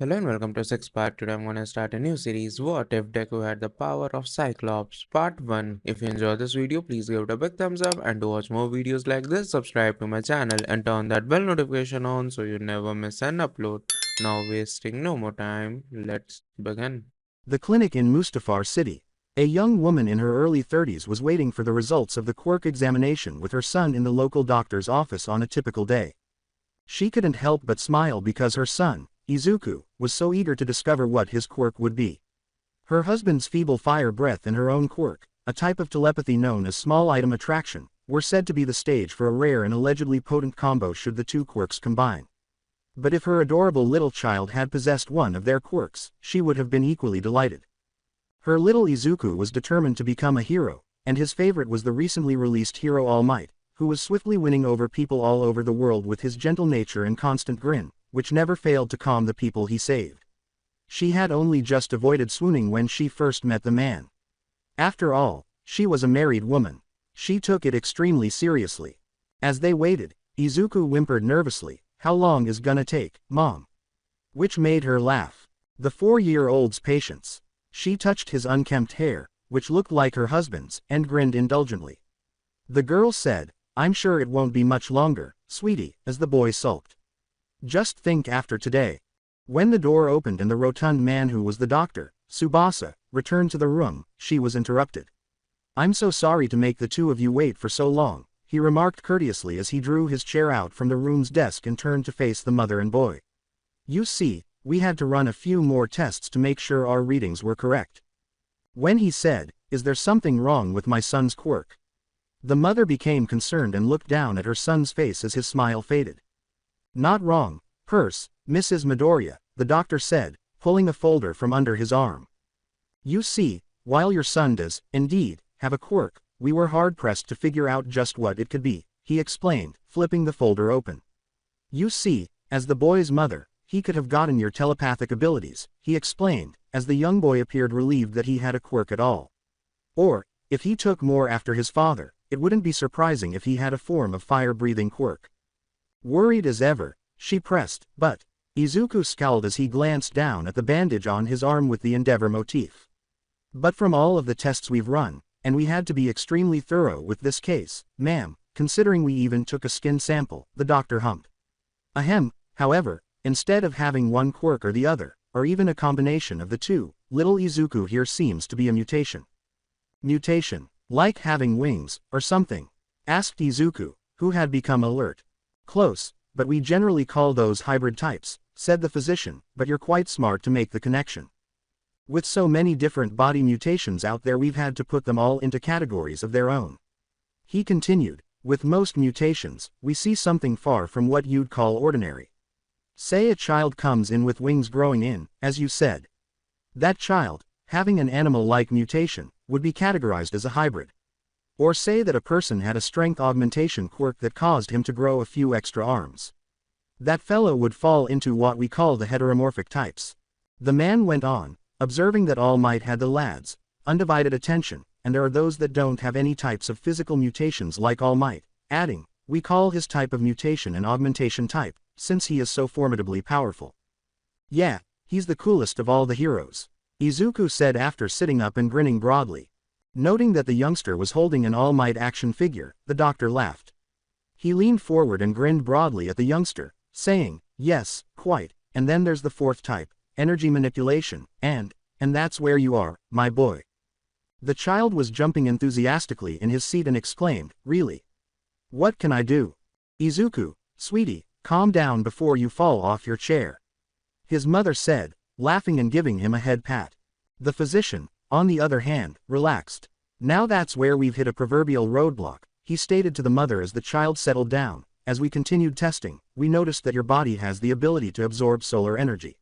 Hello and welcome to Six Part. Today I'm gonna start a new series. What if Deku had the power of Cyclops? Part 1. If you enjoyed this video, please give it a big thumbs up, and to watch more videos like this, subscribe to my channel and turn that bell notification on so you never miss an upload. Now wasting no more time, let's begin. The clinic in Mustafar City. A young woman in her early 30s was waiting for the results of the Quirk examination with her son in the local doctor's office on a typical day. She couldn't help but smile because her son, Izuku, was so eager to discover what his quirk would be. Her husband's feeble fire breath and her own quirk, a type of telepathy known as small item attraction, were said to be the stage for a rare and allegedly potent combo should the two quirks combine. But if her adorable little child had possessed one of their quirks, she would have been equally delighted. Her little Izuku was determined to become a hero, and his favorite was the recently released hero All Might, who was swiftly winning over people all over the world with his gentle nature and constant grin, which never failed to calm the people he saved. She had only just avoided swooning when she first met the man. After all, she was a married woman. She took it extremely seriously. As they waited, Izuku whimpered nervously, "How long is gonna take, Mom?" Which made her laugh. The 4-year-old's patience. She touched his unkempt hair, which looked like her husband's, and grinned indulgently. The girl said, "I'm sure it won't be much longer, sweetie," as the boy sulked. Just think after today. When the door opened and the rotund man who was the doctor, Tsubasa, returned to the room, she was interrupted. "I'm so sorry to make the two of you wait for so long," he remarked courteously as he drew his chair out from the room's desk and turned to face the mother and boy. "You see, we had to run a few more tests to make sure our readings were correct." When he said, "Is there something wrong with my son's quirk?" the mother became concerned and looked down at her son's face as his smile faded. "Not wrong, Mrs. Midoriya," the doctor said, pulling a folder from under his arm. "You see, while your son does, indeed, have a quirk, we were hard-pressed to figure out just what it could be," he explained, flipping the folder open. "You see, as the boy's mother, he could have gotten your telepathic abilities," he explained, as the young boy appeared relieved that he had a quirk at all. "Or, if he took more after his father, it wouldn't be surprising if he had a form of fire-breathing quirk." Worried as ever, she pressed, "But..." Izuku scowled as he glanced down at the bandage on his arm with the Endeavor motif. "But from all of the tests we've run, and we had to be extremely thorough with this case, ma'am, considering we even took a skin sample," the doctor humped. "Ahem, however, instead of having one quirk or the other, or even a combination of the two, little Izuku here seems to be a mutation." "Mutation? Like having wings, or something?" asked Izuku, who had become alert. "Close, but we generally call those hybrid types," said the physician, "but you're quite smart to make the connection. With so many different body mutations out there, we've had to put them all into categories of their own." He continued, "With most mutations, we see something far from what you'd call ordinary. Say a child comes in with wings growing in, as you said. That child, having an animal-like mutation, would be categorized as a hybrid. Or say that a person had a strength augmentation quirk that caused him to grow a few extra arms. That fellow would fall into what we call the heteromorphic types." The man went on, observing that All Might had the lad's undivided attention, and there are those that don't have any types of physical mutations like All Might, adding, "We call his type of mutation an augmentation type, since he is so formidably powerful. Yeah, he's the coolest of all the heroes," Izuku said after sitting up and grinning broadly. Noting that the youngster was holding an All Might action figure, the doctor laughed. He leaned forward and grinned broadly at the youngster, saying, "Yes, quite, and then there's the fourth type, energy manipulation, and that's where you are, my boy." The child was jumping enthusiastically in his seat and exclaimed, "Really? What can I do?" "Izuku, sweetie, calm down before you fall off your chair," his mother said, laughing and giving him a head pat. The physician, on the other hand, relaxed. "Now that's where we've hit a proverbial roadblock," he stated to the mother as the child settled down. "As we continued testing, we noticed that your body has the ability to absorb solar energy."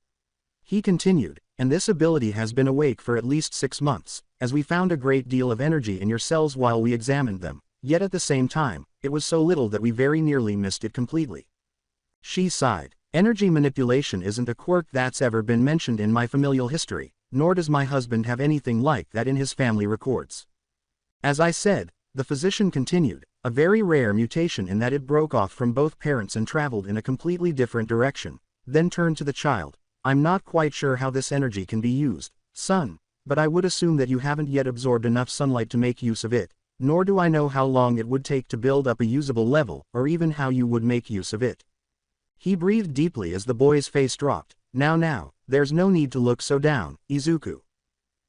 He continued, "And this ability has been awake for at least 6 months, as we found a great deal of energy in your cells while we examined them, yet at the same time, it was so little that we very nearly missed it completely." She sighed. "Energy manipulation isn't a quirk that's ever been mentioned in my familial history, nor does my husband have anything like that in his family records. As I said," the physician continued, "a very rare mutation in that it broke off from both parents and traveled in a completely different direction," then turned to the child, I'm not quite sure how this energy can be used, son, but I would assume that you haven't yet absorbed enough sunlight to make use of it, nor do I know how long it would take to build up a usable level, or even how you would make use of it. He breathed deeply as the boy's face dropped. Now, there's no need to look so down, Izuku.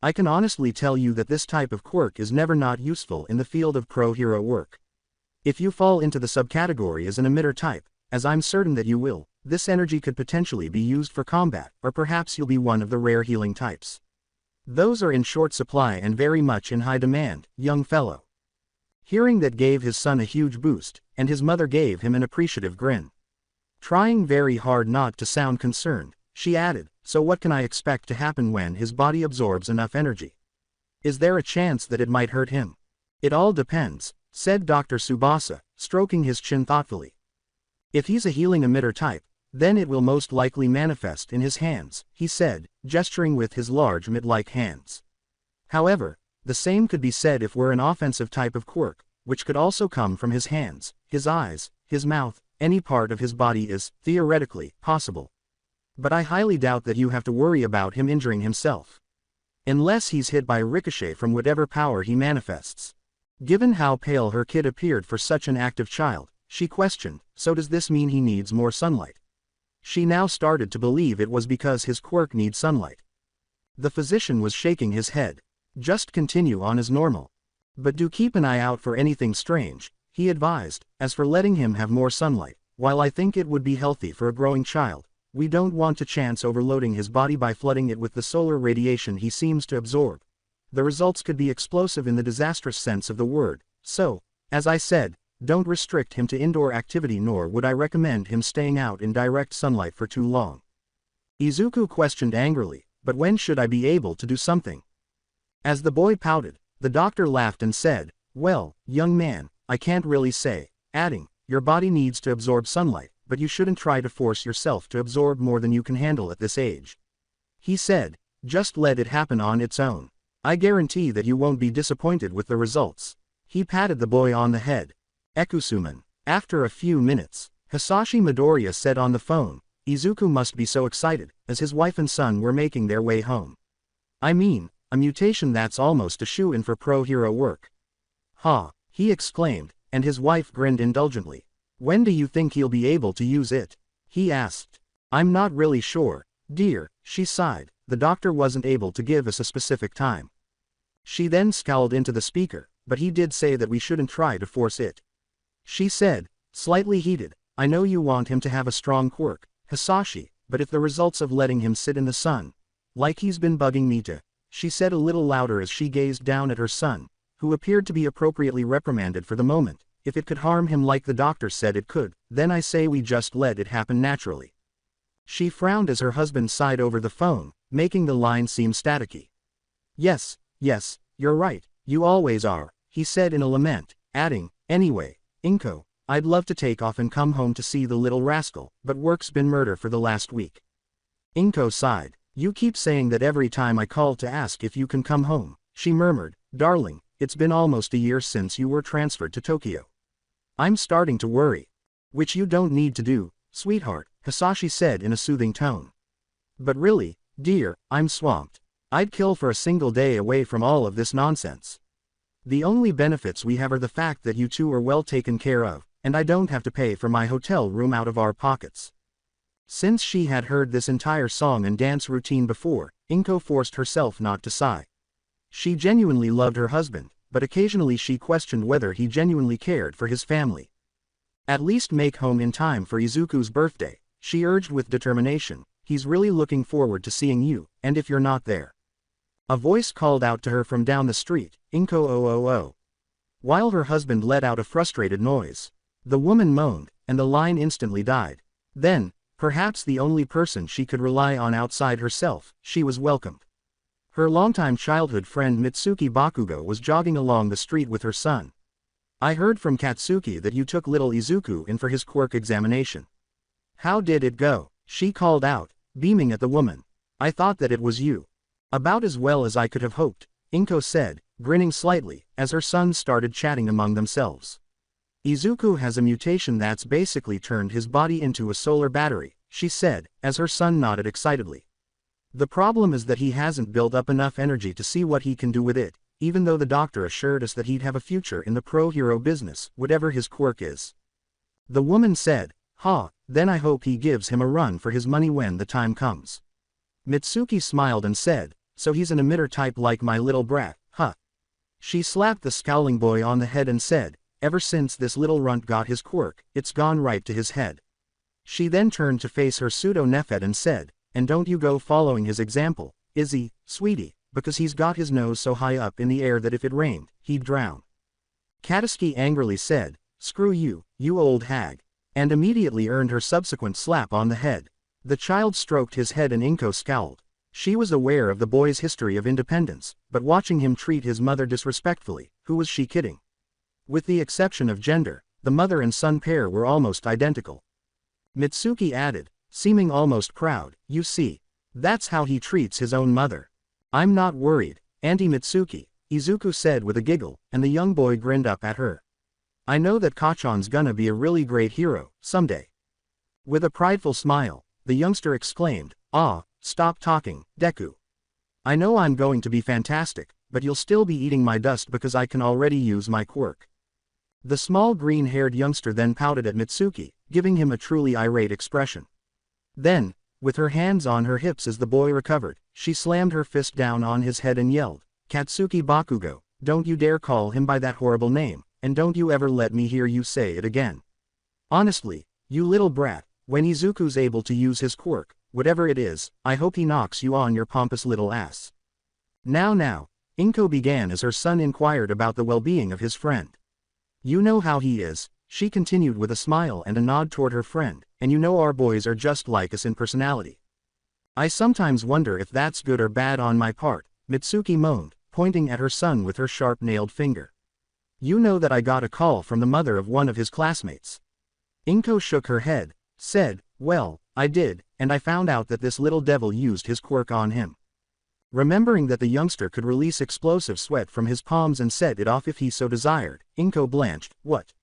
I can honestly tell you that this type of quirk is never not useful in the field of pro-hero work. If you fall into the subcategory as an emitter type, as I'm certain that you will, this energy could potentially be used for combat, or perhaps you'll be one of the rare healing types. Those are in short supply and very much in high demand, young fellow. Hearing that gave his son a huge boost, and his mother gave him an appreciative grin. Trying very hard not to sound concerned, she added, so what can I expect to happen when his body absorbs enough energy? Is there a chance that it might hurt him? It all depends, said Dr. Tsubasa, stroking his chin thoughtfully. If he's a healing emitter type, then it will most likely manifest in his hands, he said, gesturing with his large mitt-like hands. However, the same could be said if we're an offensive type of quirk, which could also come from his hands, his eyes, his mouth, any part of his body is, theoretically, possible. But I highly doubt that you have to worry about him injuring himself. Unless he's hit by ricochet from whatever power he manifests. Given how pale her kid appeared for such an active child, she questioned, so does this mean he needs more sunlight? She now started to believe it was because his quirk needs sunlight. The physician was shaking his head. Just continue on as normal. But do keep an eye out for anything strange, he advised. As for letting him have more sunlight, while I think it would be healthy for a growing child, we don't want to chance overloading his body by flooding it with the solar radiation he seems to absorb. The results could be explosive in the disastrous sense of the word, so, as I said, don't restrict him to indoor activity, nor would I recommend him staying out in direct sunlight for too long. Izuku questioned angrily, but when should I be able to do something? As the boy pouted, the doctor laughed and said, well, young man, I can't really say, adding, your body needs to absorb sunlight, but you shouldn't try to force yourself to absorb more than you can handle at this age. He said, just let it happen on its own. I guarantee that you won't be disappointed with the results. He patted the boy on the head. Ekusuman. After a few minutes, Hisashi Midoriya said on the phone, Izuku must be so excited, as his wife and son were making their way home. I mean, a mutation that's almost a shoo-in for pro-hero work. Ha, he exclaimed, and his wife grinned indulgently. When do you think he'll be able to use it? He asked. I'm not really sure, dear, she sighed. The doctor wasn't able to give us a specific time. She then scowled into the speaker, but he did say that we shouldn't try to force it. She said, slightly heated, I know you want him to have a strong quirk, Hisashi, but if the results of letting him sit in the sun, like he's been bugging me to, she said a little louder as she gazed down at her son, who appeared to be appropriately reprimanded for the moment, if it could harm him like the doctor said it could, then I say we just let it happen naturally. She frowned as her husband sighed over the phone, making the line seem staticky. Yes, you're right, you always are, he said in a lament, adding, anyway, Inko, I'd love to take off and come home to see the little rascal, but work's been murder for the last week. Inko sighed. You keep saying that every time I call to ask if you can come home, she murmured, darling, it's been almost a year since you were transferred to Tokyo. I'm starting to worry. Which you don't need to do, sweetheart, Hisashi said in a soothing tone. But really, dear, I'm swamped. I'd kill for a single day away from all of this nonsense. The only benefits we have are the fact that you two are well taken care of, and I don't have to pay for my hotel room out of our pockets. Since she had heard this entire song and dance routine before, Inko forced herself not to sigh. She genuinely loved her husband, but occasionally she questioned whether he genuinely cared for his family. At least make home in time for Izuku's birthday, she urged with determination. He's really looking forward to seeing you, and if you're not there. A voice called out to her from down the street, Inko oh. While her husband let out a frustrated noise. The woman moaned, and the line instantly died. Then, perhaps the only person she could rely on outside herself, she was welcomed. Her longtime childhood friend Mitsuki Bakugo was jogging along the street with her son. I heard from Katsuki that you took little Izuku in for his quirk examination. How did it go? She called out, beaming at the woman. I thought that it was you. About as well as I could have hoped, Inko said, grinning slightly, as her sons started chatting among themselves. Izuku has a mutation that's basically turned his body into a solar battery, she said, as her son nodded excitedly. The problem is that he hasn't built up enough energy to see what he can do with it, even though the doctor assured us that he'd have a future in the pro-hero business, whatever his quirk is. The woman said, then I hope he gives him a run for his money when the time comes. Mitsuki smiled and said, so he's an emitter type like my little brat, huh? She slapped the scowling boy on the head and said, ever since this little runt got his quirk, it's gone right to his head. She then turned to face her pseudo-nephew and said, and don't you go following his example, Izzy, sweetie, because he's got his nose so high up in the air that if it rained, he'd drown. Katsuki angrily said, screw you, you old hag, and immediately earned her subsequent slap on the head. The child stroked his head and Inko scowled. She was aware of the boy's history of independence, but watching him treat his mother disrespectfully, who was she kidding? With the exception of gender, the mother and son pair were almost identical. Mitsuki added, seeming almost proud, you see, that's how he treats his own mother. I'm not worried, Auntie Mitsuki, Izuku said with a giggle, and the young boy grinned up at her. I know that Kachan's gonna be a really great hero, someday. With a prideful smile, the youngster exclaimed, stop talking, Deku. I know I'm going to be fantastic, but you'll still be eating my dust because I can already use my quirk. The small green-haired youngster then pouted at Mitsuki, giving him a truly irate expression. Then, with her hands on her hips as the boy recovered, she slammed her fist down on his head and yelled, Katsuki Bakugo, don't you dare call him by that horrible name, and don't you ever let me hear you say it again. Honestly, you little brat, when Izuku's able to use his quirk, whatever it is, I hope he knocks you on your pompous little ass. Now, Inko began as her son inquired about the well-being of his friend. You know how he is, she continued with a smile and a nod toward her friend, and you know our boys are just like us in personality. I sometimes wonder if that's good or bad on my part, Mitsuki moaned, pointing at her son with her sharp-nailed finger. You know that I got a call from the mother of one of his classmates. Inko shook her head, said, well, I did, and I found out that this little devil used his quirk on him. Remembering that the youngster could release explosive sweat from his palms and set it off if he so desired, Inko blanched. What?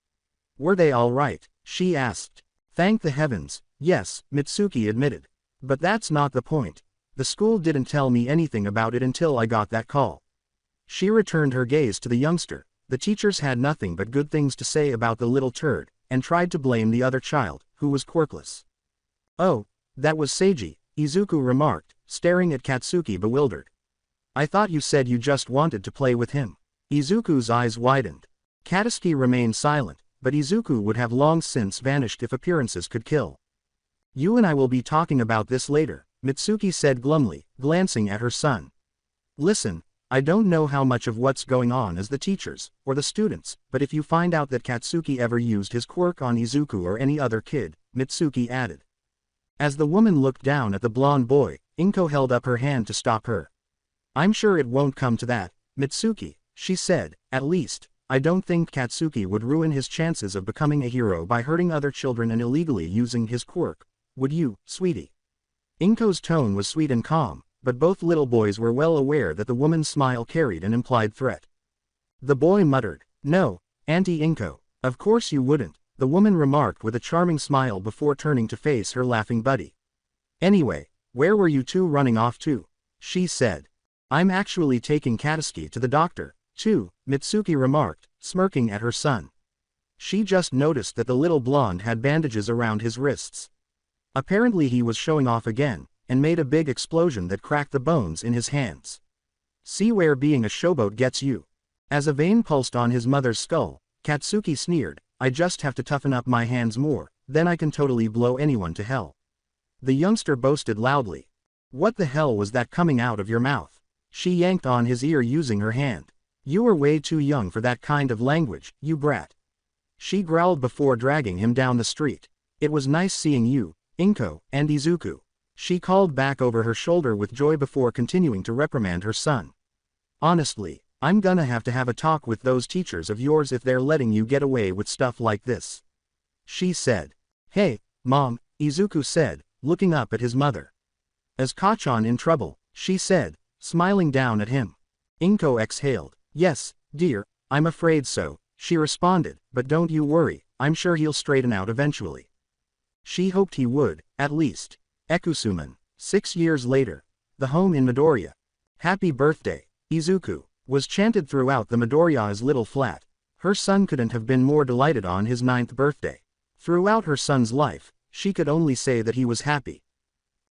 Were they all right? She asked. Thank the heavens, yes, Mitsuki admitted. But that's not the point. The school didn't tell me anything about it until I got that call. She returned her gaze to the youngster. The teachers had nothing but good things to say about the little turd, and tried to blame the other child, who was quirkless. Oh, that was Seiji, Izuku remarked, staring at Katsuki bewildered. I thought you said you just wanted to play with him. Izuku's eyes widened. Katsuki remained silent, but Izuku would have long since vanished if appearances could kill. You and I will be talking about this later, Mitsuki said glumly, glancing at her son. Listen, I don't know how much of what's going on is the teachers, or the students, but if you find out that Katsuki ever used his quirk on Izuku or any other kid, Mitsuki added. As the woman looked down at the blonde boy, Inko held up her hand to stop her. I'm sure it won't come to that, Mitsuki, she said, at least, I don't think Katsuki would ruin his chances of becoming a hero by hurting other children and illegally using his quirk. Would you, sweetie? Inko's tone was sweet and calm, but both little boys were well aware that the woman's smile carried an implied threat. The boy muttered, no, Auntie Inko, of course you wouldn't, the woman remarked with a charming smile before turning to face her laughing buddy. Anyway, where were you two running off to? She said. I'm actually taking Katsuki to the doctor, too, Mitsuki remarked, smirking at her son. She just noticed that the little blonde had bandages around his wrists. Apparently he was showing off again, and made a big explosion that cracked the bones in his hands. See where being a showboat gets you. As a vein pulsed on his mother's skull, Katsuki sneered, I just have to toughen up my hands more, then I can totally blow anyone to hell. The youngster boasted loudly. What the hell was that coming out of your mouth? She yanked on his ear using her hand. You are way too young for that kind of language, you brat. She growled before dragging him down the street. It was nice seeing you, Inko, and Izuku. She called back over her shoulder with joy before continuing to reprimand her son. Honestly, I'm gonna have to have a talk with those teachers of yours if they're letting you get away with stuff like this. She said. Hey, Mom, Izuku said, looking up at his mother. Is Kachan in trouble? She said, smiling down at him. Inko exhaled. Yes, dear, I'm afraid so, she responded, but don't you worry, I'm sure he'll straighten out eventually. She hoped he would, at least. Ekusuman. 6 years later. The home in Midoriya. Happy birthday, Izuku, was chanted throughout the Midoriya's little flat. Her son couldn't have been more delighted on his 9th birthday. Throughout her son's life, she could only say that he was happy.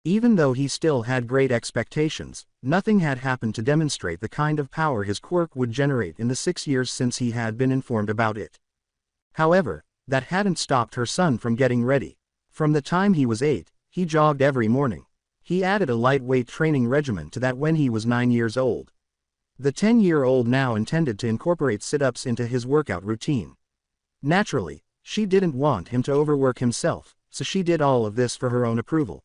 Even though he still had great expectations, nothing had happened to demonstrate the kind of power his quirk would generate in the 6 years since he had been informed about it. However, that hadn't stopped her son from getting ready. From the time he was 8, he jogged every morning. He added a lightweight training regimen to that when he was 9 years old. The 10-year-old now intended to incorporate sit-ups into his workout routine. Naturally, she didn't want him to overwork himself, so she did all of this for her own approval.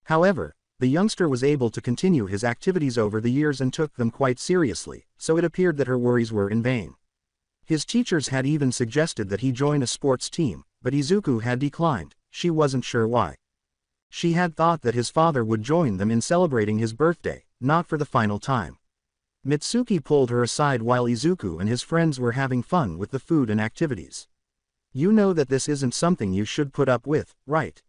However, the youngster was able to continue his activities over the years and took them quite seriously, so it appeared that her worries were in vain. His teachers had even suggested that he join a sports team, but Izuku had declined. She wasn't sure why. She had thought that his father would join them in celebrating his birthday, not for the final time. Mitsuki pulled her aside while Izuku and his friends were having fun with the food and activities. "You know that this isn't something you should put up with, right?"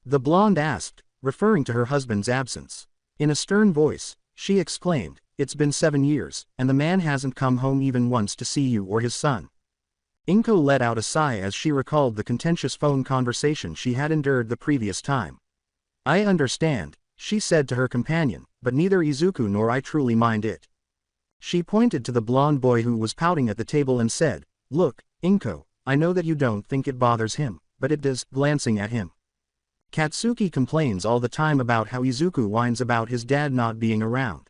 the blonde asked, referring to her husband's absence. In a stern voice, she exclaimed, "It's been 7 years, and the man hasn't come home even once to see you or his son." Inko let out a sigh as she recalled the contentious phone conversation she had endured the previous time. "I understand," she said to her companion, "but neither Izuku nor I truly mind it." She pointed to the blonde boy who was pouting at the table and said, "Look, Inko, I know that you don't think it bothers him, but it does," glancing at him. "Katsuki complains all the time about how Izuku whines about his dad not being around."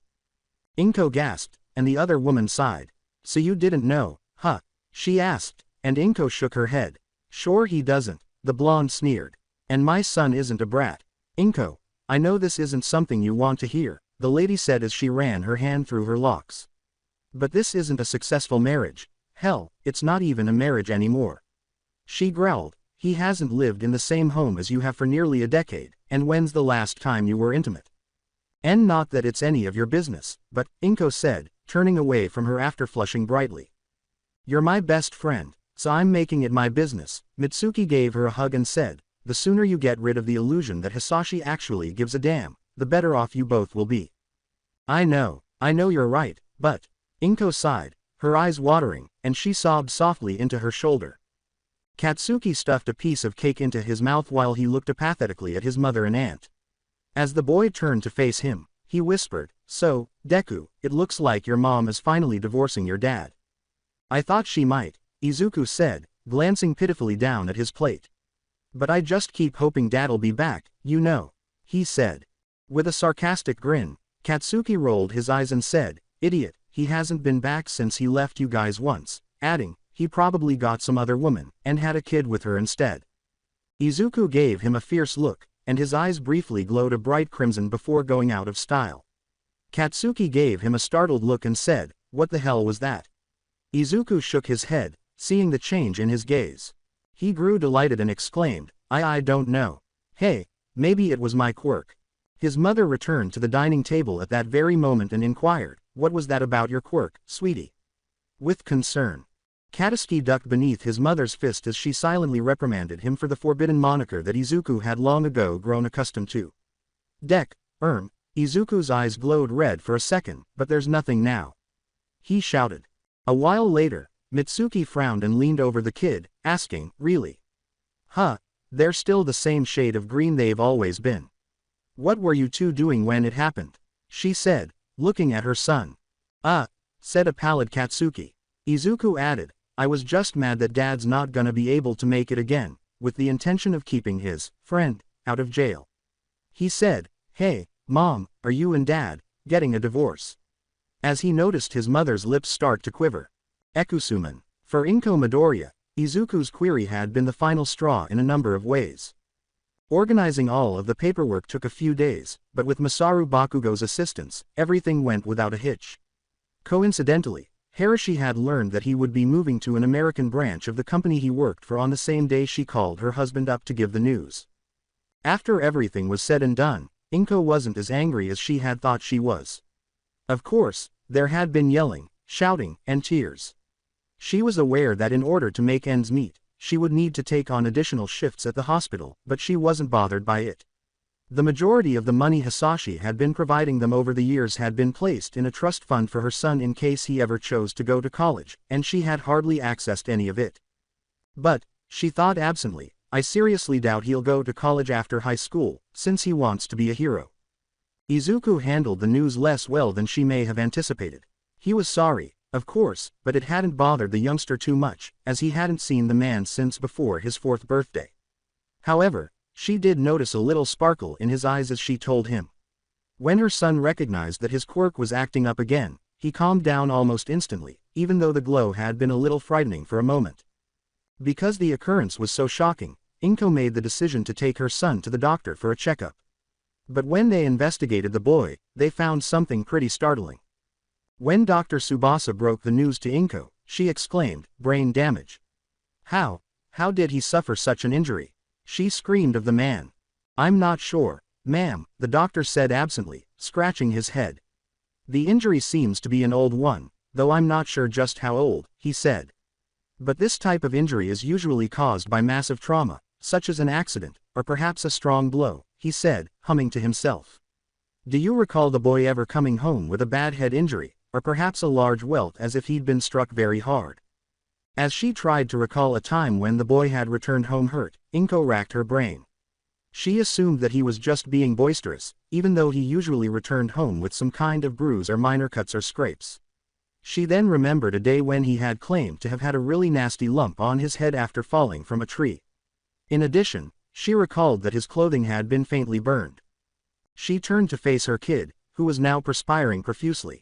Inko gasped, and the other woman sighed. "So you didn't know, huh?" she asked, and Inko shook her head. "Sure he doesn't," the blonde sneered. "And my son isn't a brat." "Inko, I know this isn't something you want to hear," the lady said as she ran her hand through her locks. "But this isn't a successful marriage. Hell, it's not even a marriage anymore." She growled, "He hasn't lived in the same home as you have for nearly a decade, and when's the last time you were intimate?" "And not that it's any of your business, but," Inko said, turning away from her after flushing brightly. "You're my best friend, so I'm making it my business." Mitsuki gave her a hug and said, "The sooner you get rid of the illusion that Hisashi actually gives a damn, the better off you both will be." I know you're right, but..." Inko sighed, her eyes watering, and she sobbed softly into her shoulder. Katsuki stuffed a piece of cake into his mouth while he looked apathetically at his mother and aunt. As the boy turned to face him, he whispered, "So, Deku, it looks like your mom is finally divorcing your dad." "I thought she might," Izuku said, glancing pitifully down at his plate. "But I just keep hoping dad'll be back, you know," he said. With a sarcastic grin, Katsuki rolled his eyes and said, "Idiot, he hasn't been back since he left you guys once," adding, "He probably got some other woman, and had a kid with her instead." Izuku gave him a fierce look, and his eyes briefly glowed a bright crimson before going out of style. Katsuki gave him a startled look and said, "What the hell was that?" Izuku shook his head, seeing the change in his gaze. He grew delighted and exclaimed, I don't know. Hey, maybe it was my quirk." His mother returned to the dining table at that very moment and inquired, "What was that about your quirk, sweetie?" With concern, Katsuki ducked beneath his mother's fist as she silently reprimanded him for the forbidden moniker that Izuku had long ago grown accustomed to. Izuku's eyes glowed red for a second, "But there's nothing now," he shouted. A while later, Mitsuki frowned and leaned over the kid, asking, "Really? Huh, they're still the same shade of green they've always been. What were you two doing when it happened?" she said, looking at her son. Said a pallid Katsuki. Izuku added, "I was just mad that Dad's not gonna be able to make it again, with the intention of keeping his friend out of jail." He said, "Hey, Mom, are you and Dad getting a divorce?" as he noticed his mother's lips start to quiver. Ekusuman. For Inko Midoriya, Izuku's query had been the final straw in a number of ways. Organizing all of the paperwork took a few days, but with Masaru Bakugo's assistance, everything went without a hitch. Coincidentally, Hiroshi had learned that he would be moving to an American branch of the company he worked for on the same day she called her husband up to give the news. After everything was said and done, Inko wasn't as angry as she had thought she was. Of course, there had been yelling, shouting, and tears. She was aware that in order to make ends meet, she would need to take on additional shifts at the hospital, but she wasn't bothered by it. The majority of the money Hisashi had been providing them over the years had been placed in a trust fund for her son in case he ever chose to go to college, and she had hardly accessed any of it. But, she thought absently, I seriously doubt he'll go to college after high school, since he wants to be a hero. Izuku handled the news less well than she may have anticipated. He was sorry, of course, but it hadn't bothered the youngster too much, as he hadn't seen the man since before his 4th birthday. However, she did notice a little sparkle in his eyes as she told him. When her son recognized that his quirk was acting up again, he calmed down almost instantly, even though the glow had been a little frightening for a moment. Because the occurrence was so shocking, Inko made the decision to take her son to the doctor for a checkup. But when they investigated the boy, they found something pretty startling. When Dr. Tsubasa broke the news to Inko, she exclaimed, "Brain damage. How did he suffer such an injury?" She screamed of the man. "I'm not sure, ma'am," the doctor said absently, scratching his head. "The injury seems to be an old one, though I'm not sure just how old," he said. "But this type of injury is usually caused by massive trauma, such as an accident, or perhaps a strong blow," he said, humming to himself. "Do you recall the boy ever coming home with a bad head injury, or perhaps a large welt as if he'd been struck very hard?" As she tried to recall a time when the boy had returned home hurt, Inko racked her brain. She assumed that he was just being boisterous, even though he usually returned home with some kind of bruise or minor cuts or scrapes. She then remembered a day when he had claimed to have had a really nasty lump on his head after falling from a tree. In addition, she recalled that his clothing had been faintly burned. She turned to face her kid, who was now perspiring profusely.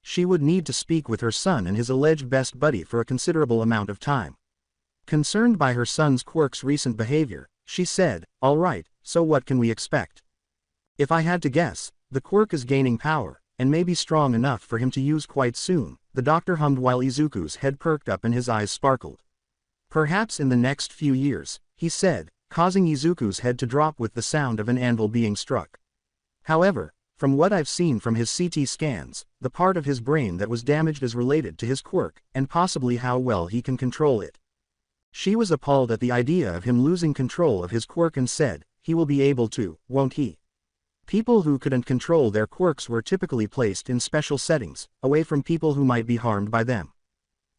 She would need to speak with her son and his alleged best buddy for a considerable amount of time. Concerned by her son's Quirk's recent behavior, she said, "All right, so what can we expect?" "If I had to guess, the Quirk is gaining power, and may be strong enough for him to use quite soon," the doctor hummed while Izuku's head perked up and his eyes sparkled. "Perhaps in the next few years," he said, causing Izuku's head to drop with the sound of an anvil being struck. "However, from what I've seen from his CT scans, the part of his brain that was damaged is related to his quirk, and possibly how well he can control it." She was appalled at the idea of him losing control of his quirk and said, "He will be able to, won't he?" People who couldn't control their quirks were typically placed in special settings, away from people who might be harmed by them.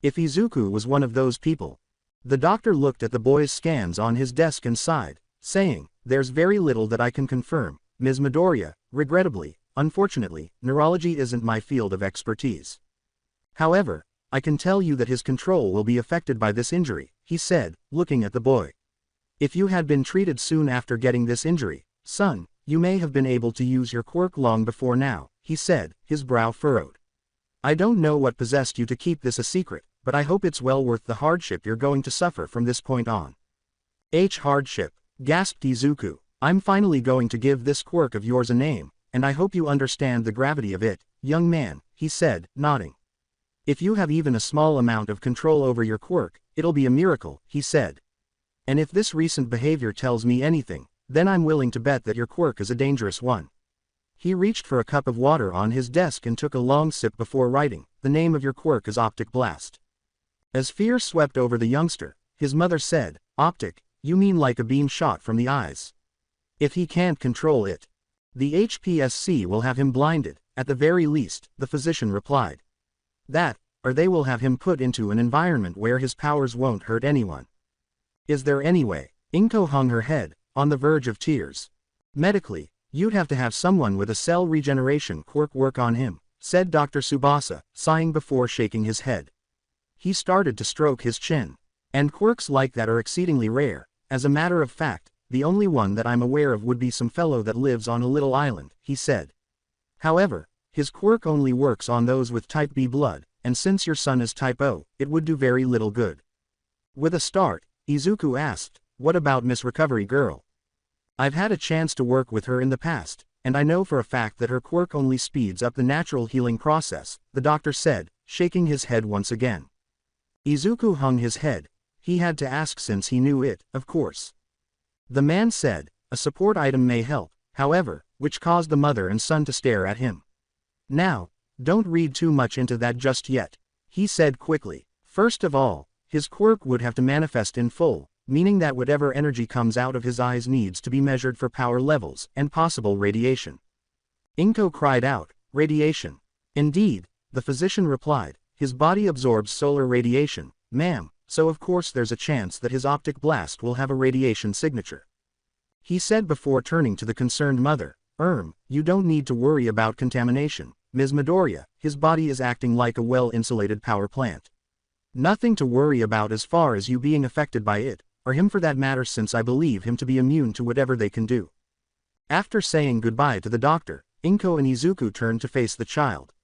If Izuku was one of those people. The doctor looked at the boy's scans on his desk and sighed, saying, "There's very little that I can confirm, Ms. Midoriya. Regrettably, unfortunately, neurology isn't my field of expertise. However, I can tell you that his control will be affected by this injury," he said, looking at the boy. "If you had been treated soon after getting this injury, son, you may have been able to use your quirk long before now," he said, his brow furrowed. "I don't know what possessed you to keep this a secret, but I hope it's well worth the hardship you're going to suffer from this point on." Hardship," gasped Izuku. "I'm finally going to give this quirk of yours a name, and I hope you understand the gravity of it, young man," he said, nodding. "If you have even a small amount of control over your quirk, it'll be a miracle," he said. "And if this recent behavior tells me anything, then I'm willing to bet that your quirk is a dangerous one." He reached for a cup of water on his desk and took a long sip before writing, "The name of your quirk is Optic Blast." As fear swept over the youngster, his mother said, "Optic, you mean like a beam shot from the eyes? If he can't control it, the HPSC will have him blinded, at the very least," the physician replied. "That, or they will have him put into an environment where his powers won't hurt anyone." "Is there any way?" Inko hung her head, on the verge of tears. "Medically, you'd have to have someone with a cell regeneration quirk work on him," said Dr. Tsubasa, sighing before shaking his head. He started to stroke his chin. "And quirks like that are exceedingly rare. As a matter of fact, the only one that I'm aware of would be some fellow that lives on a little island," he said. "However, his quirk only works on those with type B blood, and since your son is type O, it would do very little good." With a start, Izuku asked, "What about Miss Recovery Girl?" "I've had a chance to work with her in the past, and I know for a fact that her quirk only speeds up the natural healing process," the doctor said, shaking his head once again. Izuku hung his head. He had to ask since he knew it, of course. The man said, "A support item may help, however," which caused the mother and son to stare at him. "Now, don't read too much into that just yet," he said quickly. "First of all, His quirk would have to manifest in full, meaning that whatever energy comes out of his eyes needs to be measured for power levels and possible radiation. Inko cried out, "Radiation." "Indeed," the physician replied, "his body absorbs solar radiation, ma'am, so of course there's a chance that his optic blast will have a radiation signature." He said before turning to the concerned mother, "You don't need to worry about contamination, Ms. Midoriya, his body is acting like a well-insulated power plant. Nothing to worry about as far as you being affected by it, or him for that matter, since I believe him to be immune to whatever they can do." After saying goodbye to the doctor, Inko and Izuku turned to face the child.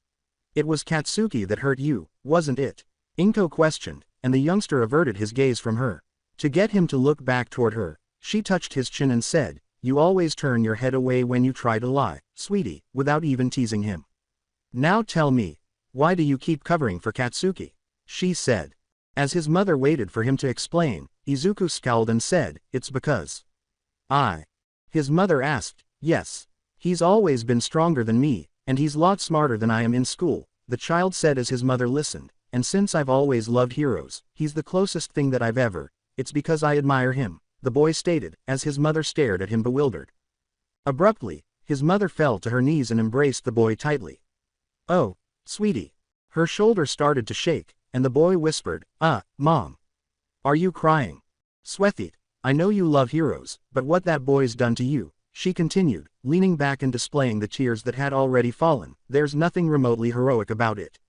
"It was Katsuki that hurt you, wasn't it?" Inko questioned, and the youngster averted his gaze from her. To get him to look back toward her, she touched his chin and said, "You always turn your head away when you try to lie, sweetie," without even teasing him. "Now tell me, why do you keep covering for Katsuki?" she said. As his mother waited for him to explain, Izuku scowled and said, "It's because His mother asked, "Yes. He's always been stronger than me, and he's lot smarter than I am in school," the child said as his mother listened, "and since I've always loved heroes, he's the closest thing that I've ever, it's because I admire him," the boy stated, as his mother stared at him bewildered. Abruptly, his mother fell to her knees and embraced the boy tightly. "Oh, sweetie." Her shoulder started to shake, and the boy whispered, Mom. Are you crying?" "Sweathit, I know you love heroes, but what that boy's done to you," she continued, leaning back and displaying the tears that had already fallen, "there's nothing remotely heroic about it."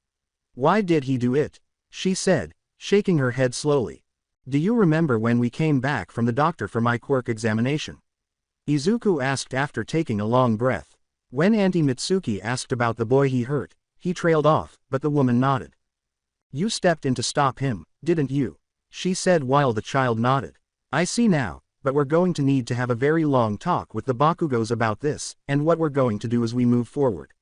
"Why did he do it?" she said, shaking her head slowly. "Do you remember when we came back from the doctor for my quirk examination?" Izuku asked after taking a long breath. When Auntie Mitsuki asked about the boy he hurt, he trailed off, but the woman nodded. "You stepped in to stop him, didn't you?" she said while the child nodded. "I see now, but we're going to need to have a very long talk with the Bakugos about this, and what we're going to do as we move forward."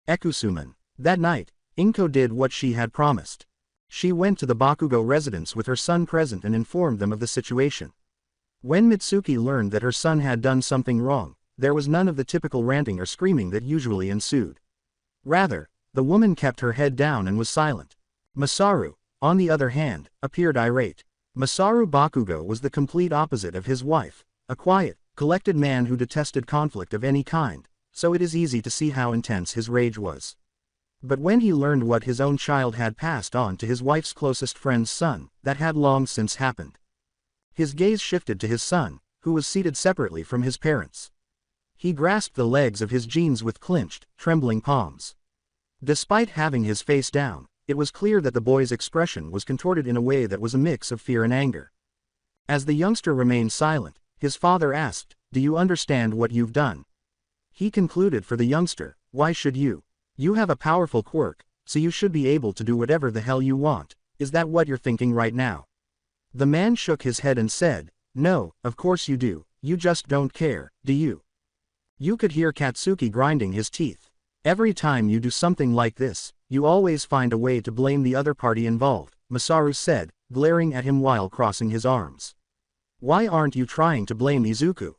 Ekusuman. That night, Inko did what she had promised. She went to the Bakugo residence with her son present and informed them of the situation. When Mitsuki learned that her son had done something wrong, there was none of the typical ranting or screaming that usually ensued. Rather, the woman kept her head down and was silent. Masaru, on the other hand, appeared irate. Masaru Bakugo was the complete opposite of his wife, a quiet, collected man who detested conflict of any kind, so it is easy to see how intense his rage was. But when he learned what his own child had passed on to his wife's closest friend's son, that had long since happened. His gaze shifted to his son, who was seated separately from his parents. He grasped the legs of his jeans with clenched, trembling palms. Despite having his face down, it was clear that the boy's expression was contorted in a way that was a mix of fear and anger. As the youngster remained silent, his father asked, "Do you understand what you've done?" He concluded for the youngster, "Why should you? You have a powerful quirk, so you should be able to do whatever the hell you want. Is that what you're thinking right now?" The man shook his head and said, "No, of course you do, you just don't care, do you?" You could hear Katsuki grinding his teeth. "Every time you do something like this, you always find a way to blame the other party involved," Masaru said, glaring at him while crossing his arms. "Why aren't you trying to blame Izuku?"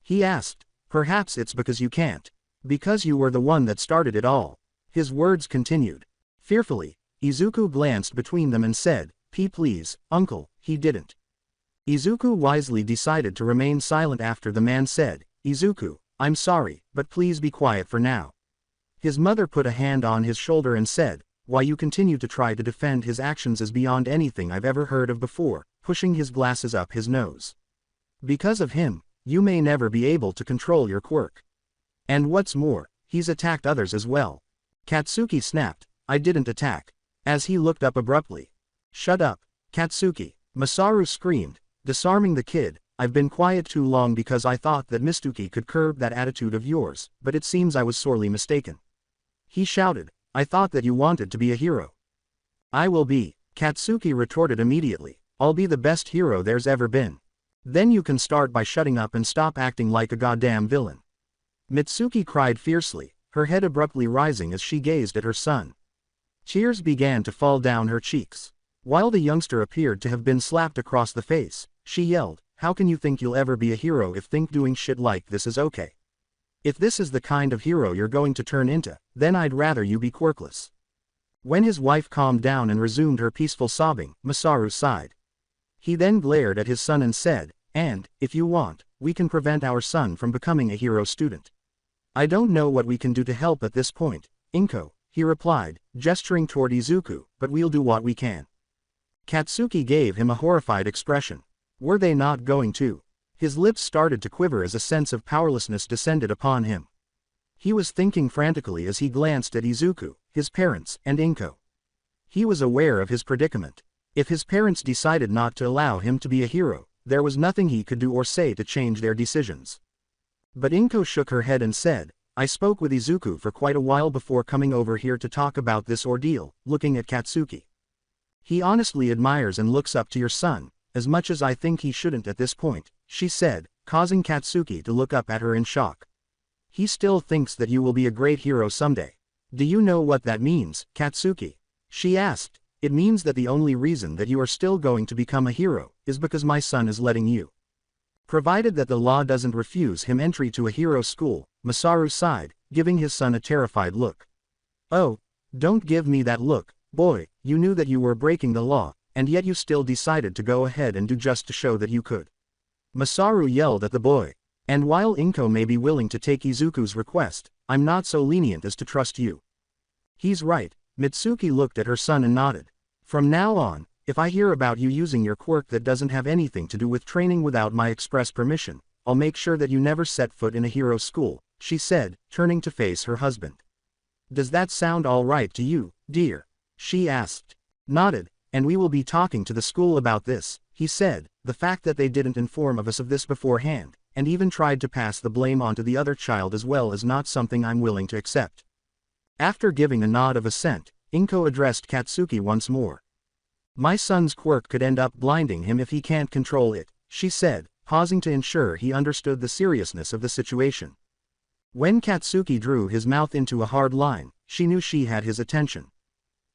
He asked. "Perhaps it's because you can't. Because you were the one that started it all." His words continued. Fearfully, Izuku glanced between them and said, Please, uncle, he didn't." Izuku wisely decided to remain silent after the man said, "Izuku, I'm sorry, but please be quiet for now." His mother put a hand on his shoulder and said, "Why you continue to try to defend his actions is beyond anything I've ever heard of before," pushing his glasses up his nose. "Because of him, you may never be able to control your quirk. And what's more, he's attacked others as well." Katsuki snapped, "I didn't attack," as he looked up abruptly. "Shut up, Katsuki," Masaru screamed, disarming the kid. "I've been quiet too long because I thought that Mitsuki could curb that attitude of yours, but it seems I was sorely mistaken." He shouted, "I thought that you wanted to be a hero." "I will be," Katsuki retorted immediately. "I'll be the best hero there's ever been. Then you can start by shutting up and stop acting like a goddamn villain." Mitsuki cried fiercely, her head abruptly rising as she gazed at her son. Tears began to fall down her cheeks. While the youngster appeared to have been slapped across the face, she yelled, "How can you think you'll ever be a hero if think doing shit like this is okay? If this is the kind of hero you're going to turn into, then I'd rather you be quirkless." When his wife calmed down and resumed her peaceful sobbing, Masaru sighed. He then glared at his son and said, "And, if you want, we can prevent our son from becoming a hero student. I don't know what we can do to help at this point, Inko," he replied, gesturing toward Izuku, "but we'll do what we can." Katsuki gave him a horrified expression. Were they not going to? His lips started to quiver as a sense of powerlessness descended upon him. He was thinking frantically as he glanced at Izuku, his parents, and Inko. He was aware of his predicament. If his parents decided not to allow him to be a hero, there was nothing he could do or say to change their decisions. But Inko shook her head and said, "I spoke with Izuku for quite a while before coming over here to talk about this ordeal," looking at Katsuki. "He honestly admires and looks up to your son, as much as I think he shouldn't at this point," she said, causing Katsuki to look up at her in shock. "He still thinks that you will be a great hero someday. Do you know what that means, Katsuki?" she asked. "It means that the only reason that you are still going to become a hero is because my son is letting you. Provided that the law doesn't refuse him entry to a hero school," Masaru sighed, giving his son a terrified look. "Oh, don't give me that look, boy, you knew that you were breaking the law, and yet you still decided to go ahead and do just to show that you could." Masaru yelled at the boy. "And while Inko may be willing to take Izuku's request, I'm not so lenient as to trust you." "He's right," Mitsuki looked at her son and nodded. "From now on, if I hear about you using your quirk that doesn't have anything to do with training without my express permission, I'll make sure that you never set foot in a hero school," she said, turning to face her husband. "Does that sound all right to you, dear?" she asked. Nodded. "And we will be talking to the school about this," he said. "The fact that they didn't inform us of this beforehand, and even tried to pass the blame onto the other child as well, is not something I'm willing to accept." After giving a nod of assent, Inko addressed Katsuki once more. "My son's quirk could end up blinding him if he can't control it," she said, pausing to ensure he understood the seriousness of the situation. When Katsuki drew his mouth into a hard line, she knew she had his attention.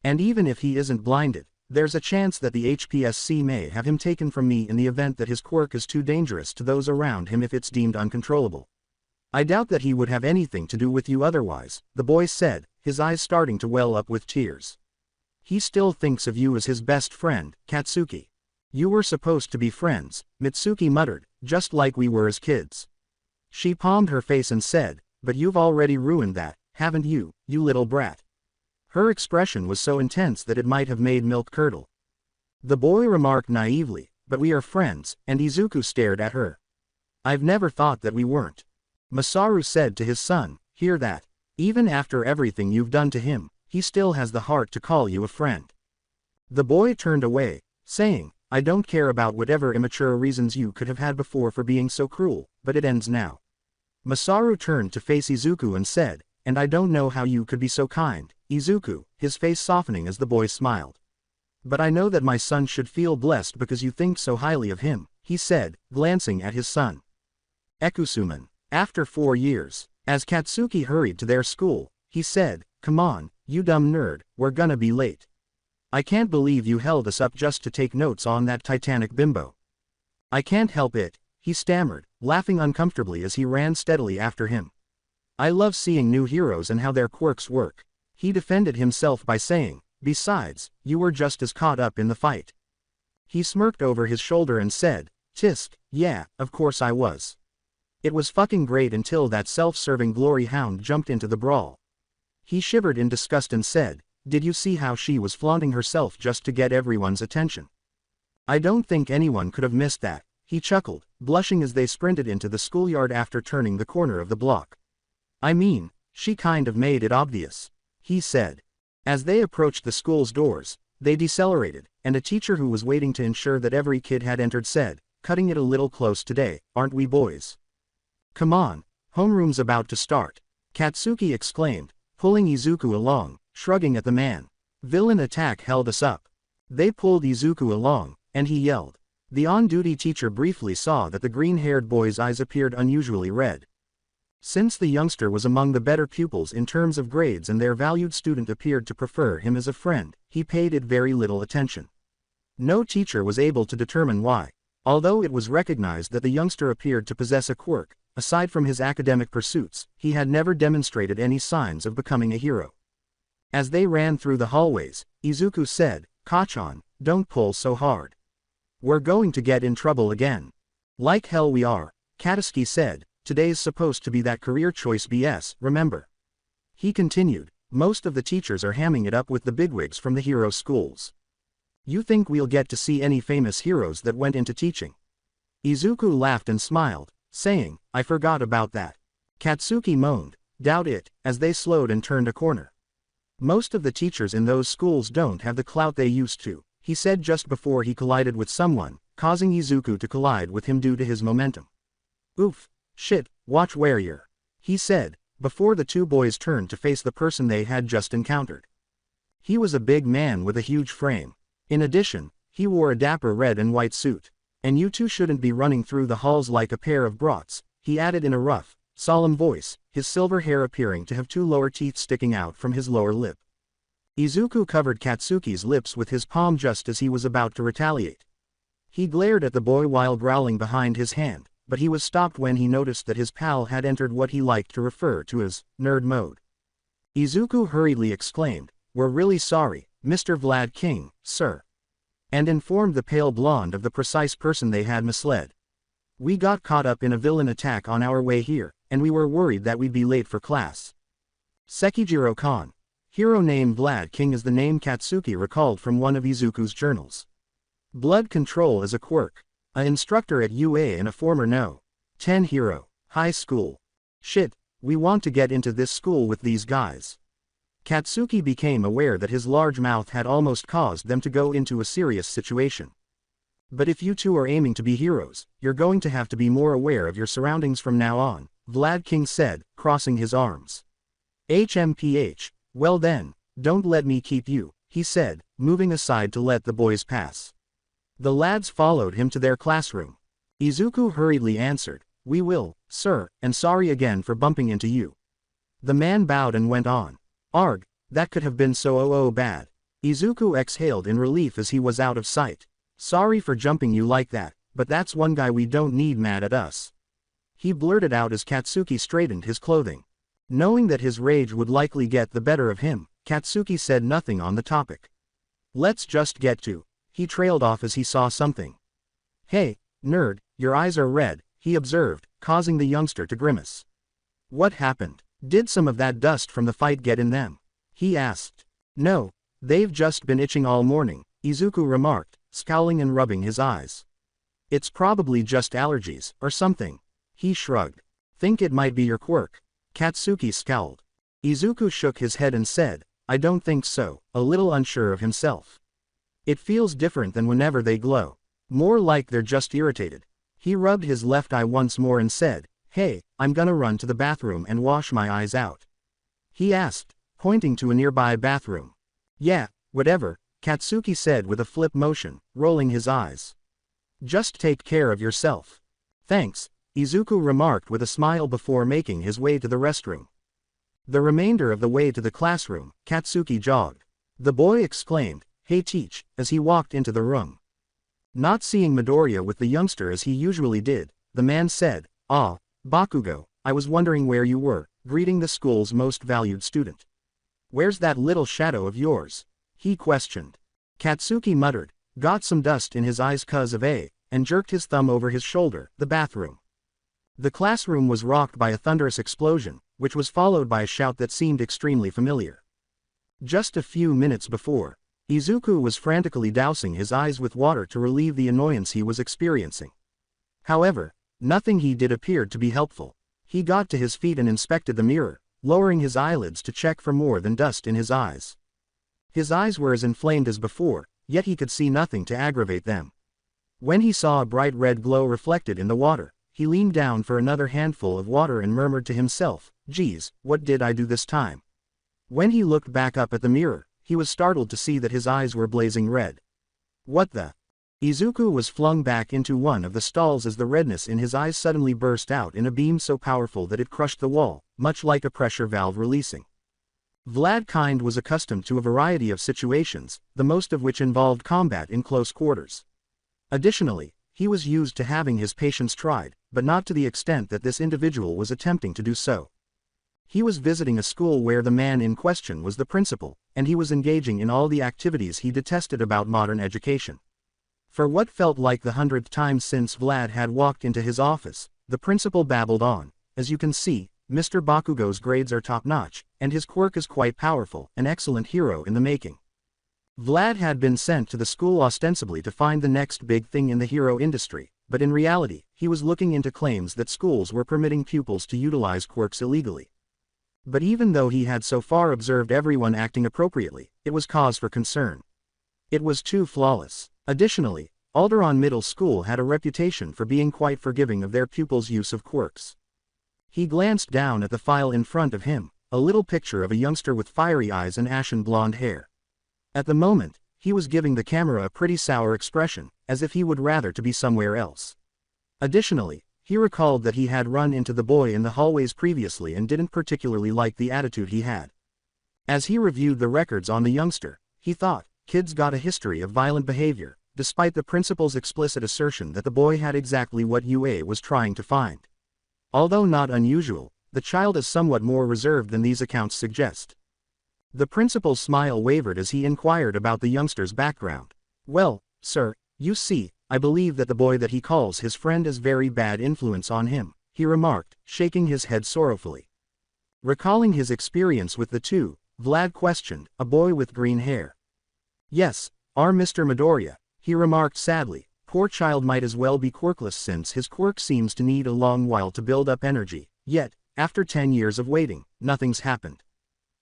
"And even if he isn't blinded, there's a chance that the HPSC may have him taken from me in the event that his quirk is too dangerous to those around him if it's deemed uncontrollable. I doubt that he would have anything to do with you otherwise," the boy said, his eyes starting to well up with tears. "He still thinks of you as his best friend, Katsuki. You were supposed to be friends," Mitsuki muttered, "just like we were as kids." She palmed her face and said, "But you've already ruined that, haven't you, you little brat?" Her expression was so intense that it might have made milk curdle. The boy remarked naively, "But we are friends," and Izuku stared at her. "I've never thought that we weren't." Masaru said to his son, "Hear that? Even after everything you've done to him, he still has the heart to call you a friend." The boy turned away, saying, "I don't care about whatever immature reasons you could have had before for being so cruel, but it ends now." Masaru turned to face Izuku and said, "And I don't know how you could be so kind, Izuku," his face softening as the boy smiled. "But I know that my son should feel blessed because you think so highly of him," he said, glancing at his son. Ekusuman. After 4 years, as Katsuki hurried to their school, he said, "Come on, you dumb nerd, we're gonna be late. I can't believe you held us up just to take notes on that Titanic bimbo." "I can't help it," he stammered, laughing uncomfortably as he ran steadily after him. "I love seeing new heroes and how their quirks work," he defended himself by saying. "Besides, you were just as caught up in the fight." He smirked over his shoulder and said, "Tisk, yeah, of course I was. It was fucking great until that self-serving glory hound jumped into the brawl." He shivered in disgust and said, "Did you see how she was flaunting herself just to get everyone's attention?" "I don't think anyone could have missed that," he chuckled, blushing as they sprinted into the schoolyard after turning the corner of the block. "I mean, she kind of made it obvious," he said. As they approached the school's doors, they decelerated, and a teacher who was waiting to ensure that every kid had entered said, "Cutting it a little close today, aren't we boys? Come on, homeroom's about to start," Katsuki exclaimed, pulling Izuku along, shrugging at the man. "Villain attack held us up." They pulled Izuku along, and he yelled. The on-duty teacher briefly saw that the green-haired boy's eyes appeared unusually red. Since the youngster was among the better pupils in terms of grades and their valued student appeared to prefer him as a friend, he paid it very little attention. No teacher was able to determine why. Although it was recognized that the youngster appeared to possess a quirk, aside from his academic pursuits, he had never demonstrated any signs of becoming a hero. As they ran through the hallways, Izuku said, "Kachan, don't pull so hard. We're going to get in trouble again." "Like hell we are," Katsuki said, "today's supposed to be that career choice BS, remember?" He continued, "Most of the teachers are hamming it up with the bigwigs from the hero schools. You think we'll get to see any famous heroes that went into teaching?" Izuku laughed and smiled, saying, "I forgot about that." Katsuki moaned, "Doubt it," as they slowed and turned a corner. "Most of the teachers in those schools don't have the clout they used to," he said just before he collided with someone, causing Izuku to collide with him due to his momentum. "Oof. Shit, watch where you're," he said, before the two boys turned to face the person they had just encountered. He was a big man with a huge frame. In addition, he wore a dapper red and white suit. "And you two shouldn't be running through the halls like a pair of brats," he added in a rough, solemn voice, his silver hair appearing to have two lower teeth sticking out from his lower lip. Izuku covered Katsuki's lips with his palm just as he was about to retaliate. He glared at the boy while growling behind his hand, but he was stopped when he noticed that his pal had entered what he liked to refer to as nerd mode. Izuku hurriedly exclaimed, "We're really sorry, Mr. Vlad King, sir," and informed the pale blonde of the precise person they had misled. "We got caught up in a villain attack on our way here, and we were worried that we'd be late for class." Sekijiro-kan. Hero named Vlad King is the name Katsuki recalled from one of Izuku's journals. Blood control is a quirk. An instructor at UA and a former No. 10 hero. High school. "Shit, we want to get into this school with these guys." Katsuki became aware that his large mouth had almost caused them to go into a serious situation. "But if you two are aiming to be heroes, you're going to have to be more aware of your surroundings from now on," Vlad King said, crossing his arms. "HMPH, well then, don't let me keep you," he said, moving aside to let the boys pass. The lads followed him to their classroom. Izuku hurriedly answered, "We will, sir, and sorry again for bumping into you." The man bowed and went on. "Arg, that could have been so bad." Izuku exhaled in relief as he was out of sight. "Sorry for jumping you like that, but that's one guy we don't need mad at us," he blurted out as Katsuki straightened his clothing. Knowing that his rage would likely get the better of him, Katsuki said nothing on the topic. "Let's just get to," he trailed off as he saw something. "Hey, nerd, your eyes are red," he observed, causing the youngster to grimace. "What happened? Did some of that dust from the fight get in them?" he asked. "No, they've just been itching all morning," Izuku remarked, scowling and rubbing his eyes. "It's probably just allergies, or something," he shrugged. "Think it might be your quirk?" Katsuki scowled. Izuku shook his head and said, "I don't think so," a little unsure of himself. "It feels different than whenever they glow. More like they're just irritated." He rubbed his left eye once more and said, "Hey, I'm gonna run to the bathroom and wash my eyes out," he asked, pointing to a nearby bathroom. "Yeah, whatever," Katsuki said with a flip motion, rolling his eyes. "Just take care of yourself." "Thanks," Izuku remarked with a smile before making his way to the restroom. The remainder of the way to the classroom, Katsuki jogged. The boy exclaimed, "Hey teach," as he walked into the room. Not seeing Midoriya with the youngster as he usually did, the man said, "Ah, Bakugo, I was wondering where you were, greeting the school's most valued student. Where's that little shadow of yours?" he questioned. Katsuki muttered, "Got some dust in his eyes 'cause of A," and jerked his thumb over his shoulder, the bathroom. The classroom was rocked by a thunderous explosion, which was followed by a shout that seemed extremely familiar. Just a few minutes before, Izuku was frantically dousing his eyes with water to relieve the annoyance he was experiencing. However, nothing he did appeared to be helpful. He got to his feet and inspected the mirror, lowering his eyelids to check for more than dust in his eyes. His eyes were as inflamed as before, yet he could see nothing to aggravate them. When he saw a bright red glow reflected in the water, he leaned down for another handful of water and murmured to himself, "Geez, what did I do this time?" When he looked back up at the mirror, he was startled to see that his eyes were blazing red. "What the?" Izuku was flung back into one of the stalls as the redness in his eyes suddenly burst out in a beam so powerful that it crushed the wall, much like a pressure valve releasing. Vlad Kind was accustomed to a variety of situations, the most of which involved combat in close quarters. Additionally, he was used to having his patience tried, but not to the extent that this individual was attempting to do so. He was visiting a school where the man in question was the principal, and he was engaging in all the activities he detested about modern education. For what felt like the 100th time since Vlad had walked into his office, the principal babbled on. As you can see, Mr. Bakugo's grades are top-notch, and his quirk is quite powerful, an excellent hero in the making. Vlad had been sent to the school ostensibly to find the next big thing in the hero industry, but in reality, he was looking into claims that schools were permitting pupils to utilize quirks illegally. But even though he had so far observed everyone acting appropriately, it was cause for concern. It was too flawless. Additionally, Alderaan Middle School had a reputation for being quite forgiving of their pupils' use of quirks. He glanced down at the file in front of him, a little picture of a youngster with fiery eyes and ashen blonde hair. At the moment, he was giving the camera a pretty sour expression, as if he would rather to be somewhere else. Additionally, he recalled that he had run into the boy in the hallways previously and didn't particularly like the attitude he had. As he reviewed the records on the youngster, he thought, kid's got a history of violent behavior, despite the principal's explicit assertion that the boy had exactly what UA was trying to find. Although not unusual, the child is somewhat more reserved than these accounts suggest. The principal's smile wavered as he inquired about the youngster's background. Well, sir, you see, I believe that the boy that he calls his friend is very bad influence on him, he remarked, shaking his head sorrowfully. Recalling his experience with the two, Vlad questioned, a boy with green hair. Yes, our Mr. Midoriya, he remarked sadly, poor child might as well be quirkless since his quirk seems to need a long while to build up energy, yet, after 10 years of waiting, nothing's happened.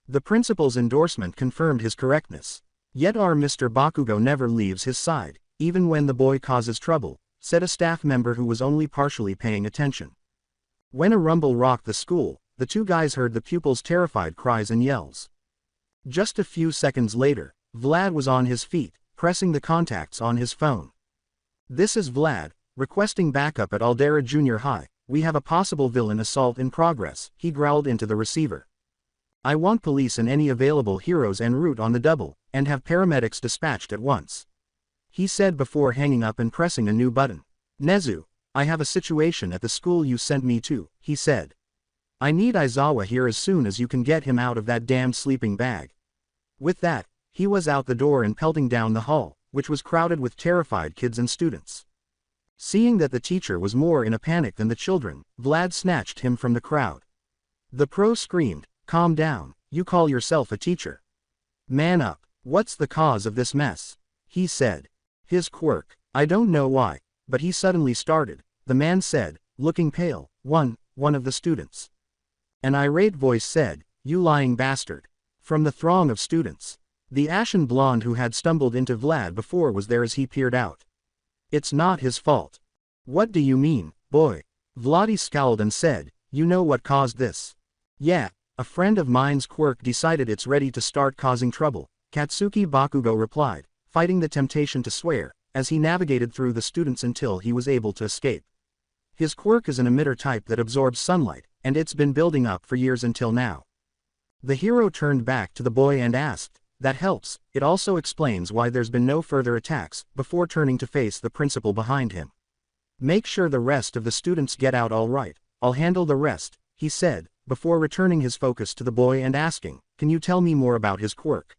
The principal's endorsement confirmed his correctness. Yet our Mr. Bakugo never leaves his side, even when the boy causes trouble, said a staff member who was only partially paying attention. When a rumble rocked the school, the two guys heard the pupils' terrified cries and yells. Just a few seconds later, Vlad was on his feet, pressing the contacts on his phone. This is Vlad, requesting backup at Aldera Junior High. We have a possible villain assault in progress, he growled into the receiver. I want police and any available heroes en route on the double, and have paramedics dispatched at once, he said before hanging up and pressing a new button. Nezu, I have a situation at the school you sent me to, he said. I need Aizawa here as soon as you can get him out of that damned sleeping bag. With that, he was out the door and pelting down the hall, which was crowded with terrified kids and students. Seeing that the teacher was more in a panic than the children, Vlad snatched him from the crowd. The pro screamed, calm down, you call yourself a teacher? Man up, what's the cause of this mess? He said. His quirk, I don't know why, but he suddenly started, the man said, looking pale. One of the students. An irate voice said, you lying bastard. From the throng of students. The ashen blonde who had stumbled into Vlad before was there as he peered out. It's not his fault. What do you mean, boy? Vladi scowled and said, you know what caused this? Yeah, a friend of mine's quirk decided it's ready to start causing trouble, Katsuki Bakugo replied, fighting the temptation to swear, as he navigated through the students until he was able to escape. His quirk is an emitter type that absorbs sunlight, and it's been building up for years until now. The hero turned back to the boy and asked, that helps, it also explains why there's been no further attacks, before turning to face the principal behind him. Make sure the rest of the students get out all right, I'll handle the rest, he said, before returning his focus to the boy and asking, can you tell me more about his quirk?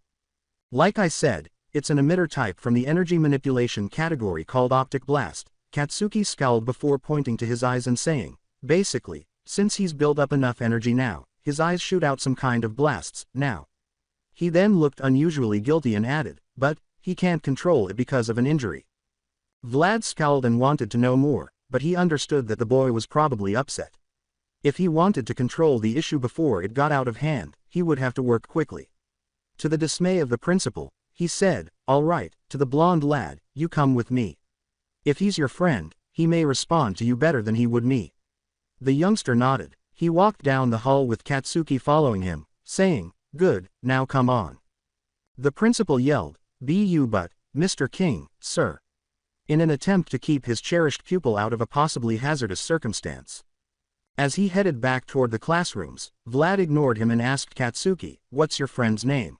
Like I said, it's an emitter type from the energy manipulation category called Optic Blast, Katsuki scowled before pointing to his eyes and saying, basically, since he's built up enough energy now, his eyes shoot out some kind of blasts, now. He then looked unusually guilty and added, but, he can't control it because of an injury. Vlad scowled and wanted to know more, but he understood that the boy was probably upset. If he wanted to control the issue before it got out of hand, he would have to work quickly. To the dismay of the principal, he said, all right, to the blonde lad, you come with me. If he's your friend, he may respond to you better than he would me. The youngster nodded. He walked down the hall with Katsuki following him, saying, good, now come on. The principal yelled, be you but, Mr. King, sir. In an attempt to keep his cherished pupil out of a possibly hazardous circumstance. As he headed back toward the classrooms, Vlad ignored him and asked Katsuki, what's your friend's name?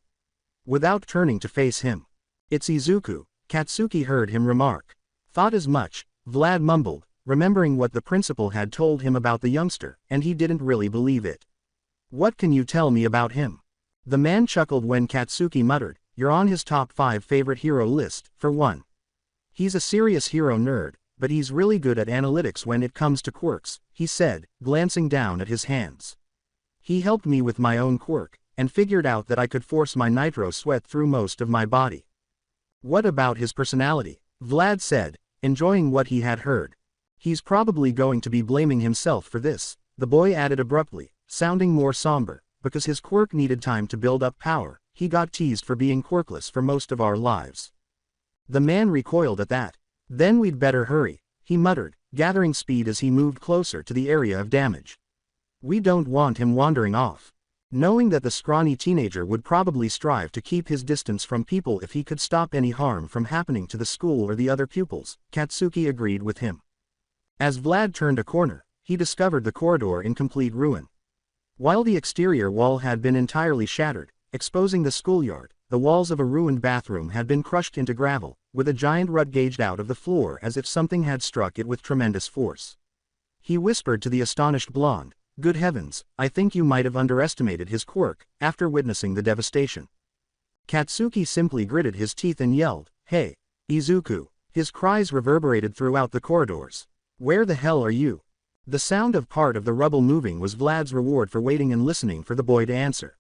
Without turning to face him. It's Izuku, Katsuki heard him remark. Thought as much, Vlad mumbled, remembering what the principal had told him about the youngster, and he didn't really believe it. What can you tell me about him? The man chuckled when Katsuki muttered, "You're on his top 5 favorite hero list, for one. He's a serious hero nerd, but he's really good at analytics when it comes to quirks," he said, glancing down at his hands. "He helped me with my own quirk, and figured out that I could force my nitro sweat through most of my body." "What about his personality?" Vlad said, enjoying what he had heard. "He's probably going to be blaming himself for this," the boy added abruptly, sounding more somber, "because his quirk needed time to build up power. He got teased for being quirkless for most of our lives." The man recoiled at that. "Then we'd better hurry," he muttered, gathering speed as he moved closer to the area of damage. "We don't want him wandering off." Knowing that the scrawny teenager would probably strive to keep his distance from people if he could stop any harm from happening to the school or the other pupils, Katsuki agreed with him. As Vlad turned a corner, he discovered the corridor in complete ruin. While the exterior wall had been entirely shattered, exposing the schoolyard, the walls of a ruined bathroom had been crushed into gravel, with a giant rut gauged out of the floor as if something had struck it with tremendous force. He whispered to the astonished blonde, "Good heavens, I think you might have underestimated his quirk," after witnessing the devastation. Katsuki simply gritted his teeth and yelled, "Hey, Izuku!" His cries reverberated throughout the corridors. "Where the hell are you?" The sound of part of the rubble moving was Vlad's reward for waiting and listening for the boy to answer.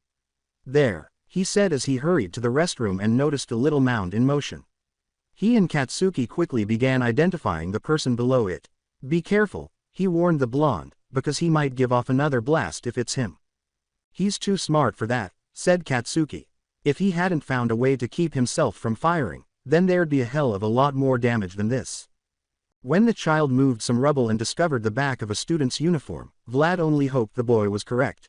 "There," he said as he hurried to the restroom and noticed a little mound in motion. He and Katsuki quickly began identifying the person below it. "Be careful," he warned the blonde, "because he might give off another blast if it's him." "He's too smart for that," said Katsuki. "If he hadn't found a way to keep himself from firing, then there'd be a hell of a lot more damage than this." When the child moved some rubble and discovered the back of a student's uniform, Vlad only hoped the boy was correct.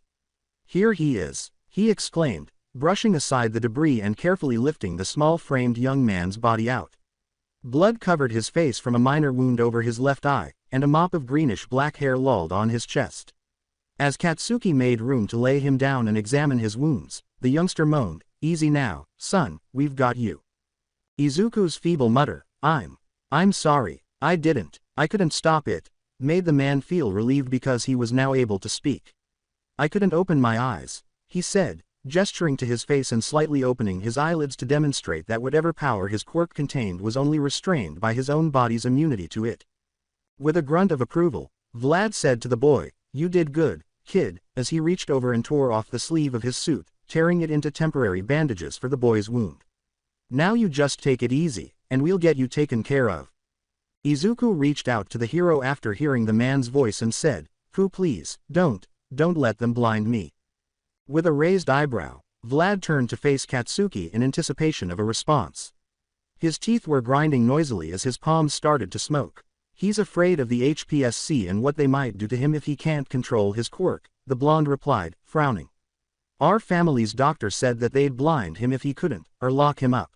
"Here he is," he exclaimed, brushing aside the debris and carefully lifting the small-framed young man's body out. Blood covered his face from a minor wound over his left eye, and a mop of greenish-black hair lolled on his chest. As Katsuki made room to lay him down and examine his wounds, the youngster moaned, "Easy now, son, we've got you." Izuku's feeble mutter, I'm sorry, I couldn't stop it," made the man feel relieved because he was now able to speak. "I couldn't open my eyes," he said, gesturing to his face and slightly opening his eyelids to demonstrate that whatever power his quirk contained was only restrained by his own body's immunity to it. With a grunt of approval, Vlad said to the boy, "You did good, kid," as he reached over and tore off the sleeve of his suit, tearing it into temporary bandages for the boy's wound. "Now you just take it easy, and we'll get you taken care of." Izuku reached out to the hero after hearing the man's voice and said, Please, don't let them blind me." With a raised eyebrow, Vlad turned to face Katsuki in anticipation of a response. His teeth were grinding noisily as his palms started to smoke. "He's afraid of the HPSC and what they might do to him if he can't control his quirk," the blonde replied, frowning. "Our family's doctor said that they'd blind him if he couldn't, or lock him up."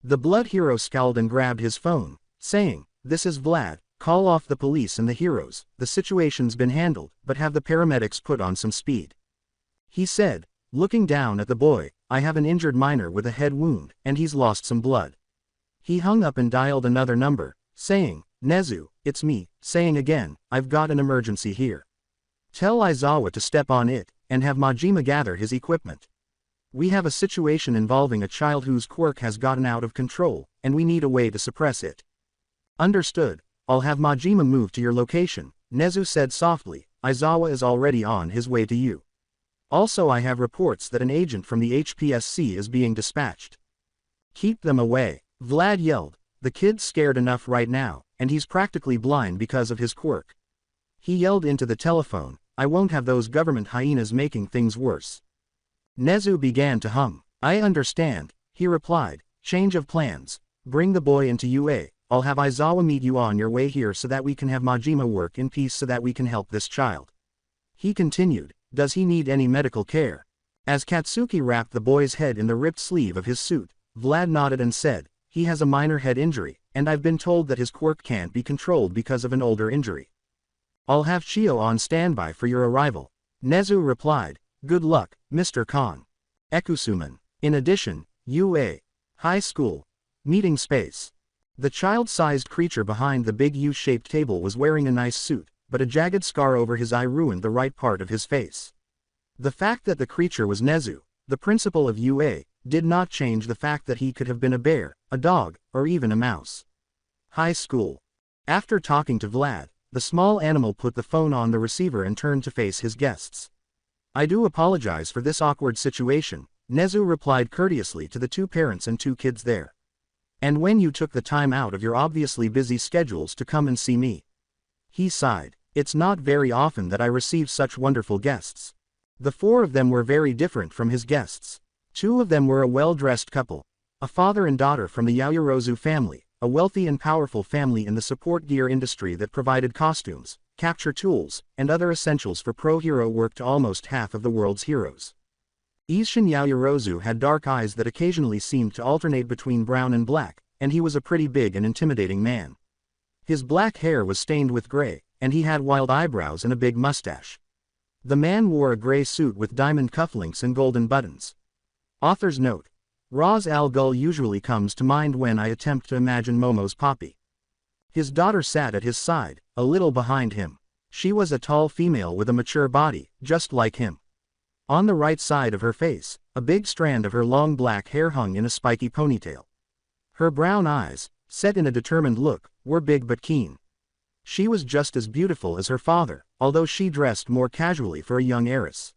The blood hero scowled and grabbed his phone, saying, "This is Vlad, call off the police and the heroes, the situation's been handled, but have the paramedics put on some speed." He said, looking down at the boy, "I have an injured minor with a head wound, and he's lost some blood." He hung up and dialed another number, saying, "Nezu, it's me, saying again, I've got an emergency here. Tell Aizawa to step on it, and have Majima gather his equipment. We have a situation involving a child whose quirk has gotten out of control, and we need a way to suppress it." "Understood, I'll have Majima move to your location," Nezu said softly. "Aizawa is already on his way to you. Also, I have reports that an agent from the HPSC is being dispatched." "Keep them away," Vlad yelled. "The kid's scared enough right now, and he's practically blind because of his quirk." He yelled into the telephone, "I won't have those government hyenas making things worse." Nezu began to hum. "I understand," he replied. "Change of plans. Bring the boy into UA. I'll have Aizawa meet you on your way here so that we can have Majima work in peace so that we can help this child." He continued, "Does he need any medical care?" As Katsuki wrapped the boy's head in the ripped sleeve of his suit, Vlad nodded and said, "He has a minor head injury, and I've been told that his quirk can't be controlled because of an older injury. I'll have Chio on standby for your arrival." Nezu replied, "Good luck, Mr. Khan." Ekusuman. In addition, UA. High School. Meeting space. The child-sized creature behind the big U-shaped table was wearing a nice suit, but a jagged scar over his eye ruined the right part of his face. The fact that the creature was Nezu, the principal of UA, did not change the fact that he could have been a bear, a dog, or even a mouse. High school. After talking to Vlad, the small animal put the phone on the receiver and turned to face his guests. I do apologize for this awkward situation, Nezu replied courteously to the two parents and two kids there. And when you took the time out of your obviously busy schedules to come and see me. He sighed. It's not very often that I receive such wonderful guests. The four of them were very different from his guests. Two of them were a well-dressed couple, a father and daughter from the Yaoyorozu family, a wealthy and powerful family in the support gear industry that provided costumes, capture tools, and other essentials for pro-hero work to almost half of the world's heroes. Isshin Yaoyorozu had dark eyes that occasionally seemed to alternate between brown and black, and he was a pretty big and intimidating man. His black hair was stained with gray, and he had wild eyebrows and a big mustache. The man wore a gray suit with diamond cufflinks and golden buttons. Author's note. Raz Al Ghul usually comes to mind when I attempt to imagine Momo's Poppy. His daughter sat at his side, a little behind him. She was a tall female with a mature body, just like him. On the right side of her face, a big strand of her long black hair hung in a spiky ponytail. Her brown eyes, set in a determined look, were big but keen. She was just as beautiful as her father, although she dressed more casually for a young heiress.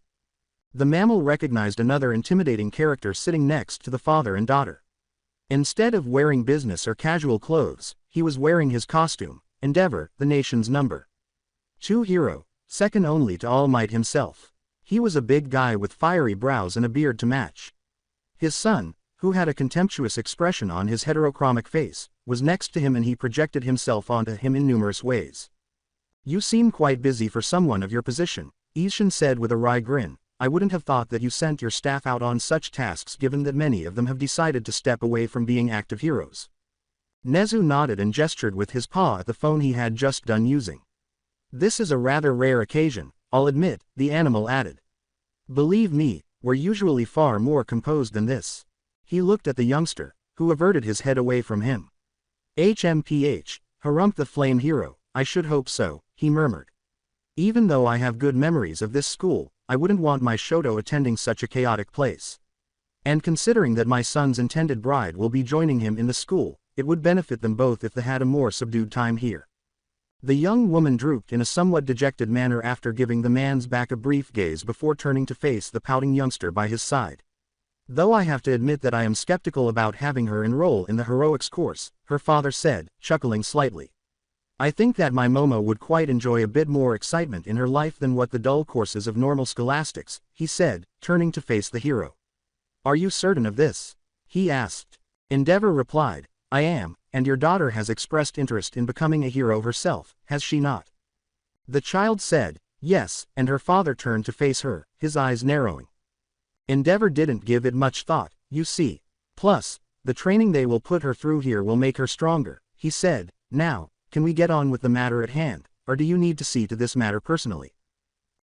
The mammal recognized another intimidating character sitting next to the father and daughter. Instead of wearing business or casual clothes, he was wearing his costume, Endeavor, the nation's number 2 hero, second only to All Might himself. He was a big guy with fiery brows and a beard to match. His son, who had a contemptuous expression on his heterochromic face, was next to him and he projected himself onto him in numerous ways. You seem quite busy for someone of your position, Isshin said with a wry grin. I wouldn't have thought that you sent your staff out on such tasks given that many of them have decided to step away from being active heroes. Nezu nodded and gestured with his paw at the phone he had just done using. This is a rather rare occasion, I'll admit, the animal added. Believe me, we're usually far more composed than this. He looked at the youngster, who averted his head away from him. HMPH, Harump the Flame Hero, I should hope so, he murmured. Even though I have good memories of this school, I wouldn't want my Shoto attending such a chaotic place. And considering that my son's intended bride will be joining him in the school, it would benefit them both if they had a more subdued time here. The young woman drooped in a somewhat dejected manner after giving the man's back a brief gaze before turning to face the pouting youngster by his side. Though I have to admit that I am skeptical about having her enroll in the heroics course, her father said, chuckling slightly. I think that my Momo would quite enjoy a bit more excitement in her life than what the dull courses of normal scholastics, he said, turning to face the hero. Are you certain of this? He asked. Endeavor replied, I am, and your daughter has expressed interest in becoming a hero herself, has she not? The child said, yes, and her father turned to face her, his eyes narrowing. Endeavor didn't give it much thought, you see. Plus, the training they will put her through here will make her stronger, he said. Now, can we get on with the matter at hand, or do you need to see to this matter personally?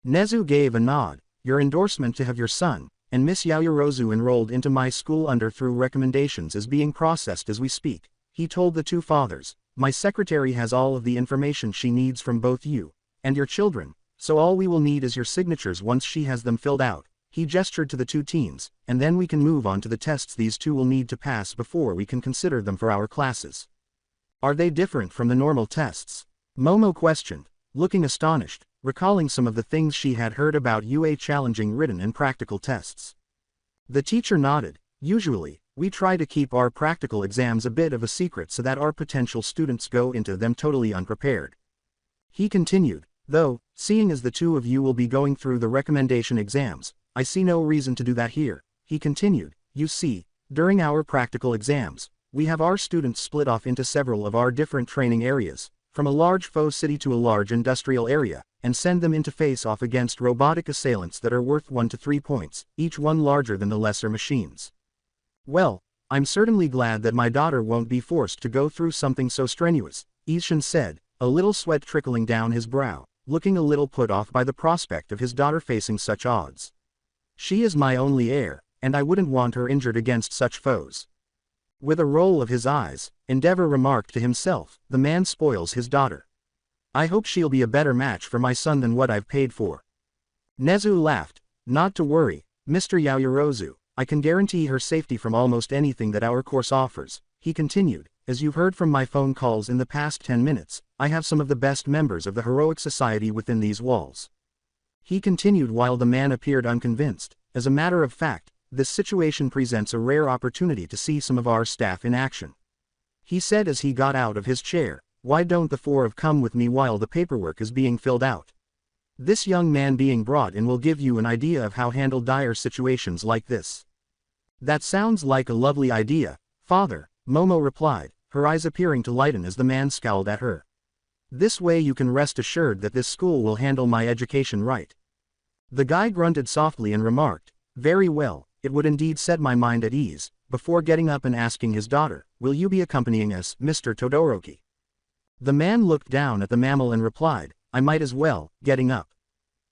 Nezu gave a nod. Your endorsement to have your son, and Miss Yaoyorozu enrolled into my school under through recommendations is being processed as we speak, he told the two fathers. My secretary has all of the information she needs from both you and your children, so all we will need is your signatures once she has them filled out. He gestured to the two teens, and then we can move on to the tests these two will need to pass before we can consider them for our classes. Are they different from the normal tests? Momo questioned, looking astonished, recalling some of the things she had heard about UA challenging written and practical tests. The teacher nodded. Usually, we try to keep our practical exams a bit of a secret so that our potential students go into them totally unprepared. He continued, though, seeing as the two of you will be going through the recommendation exams, I see no reason to do that here. He continued, you see, during our practical exams, we have our students split off into several of our different training areas, from a large foe city to a large industrial area, and send them into face-off against robotic assailants that are worth 1 to 3 points, each one larger than the lesser machines. Well, I'm certainly glad that my daughter won't be forced to go through something so strenuous, Isshin said, a little sweat trickling down his brow, looking a little put off by the prospect of his daughter facing such odds. She is my only heir, and I wouldn't want her injured against such foes. With a roll of his eyes, Endeavor remarked to himself, the man spoils his daughter. I hope she'll be a better match for my son than what I've paid for. Nezu laughed, Not to worry, Mr. Yaoyorozu, I can guarantee her safety from almost anything that our course offers, he continued. As you've heard from my phone calls in the past 10 minutes, I have some of the best members of the heroic society within these walls. He continued while the man appeared unconvinced. As a matter of fact, this situation presents a rare opportunity to see some of our staff in action. He said as he got out of his chair, why don't the four of come with me while the paperwork is being filled out? This young man being brought in will give you an idea of how to handle dire situations like this. That sounds like a lovely idea, Father, Momo replied, her eyes appearing to lighten as the man scowled at her. This way you can rest assured that this school will handle my education right. The guy grunted softly and remarked, very well, it would indeed set my mind at ease, before getting up and asking his daughter, will you be accompanying us, Mr. Todoroki? The man looked down at the mammal and replied, I might as well, getting up.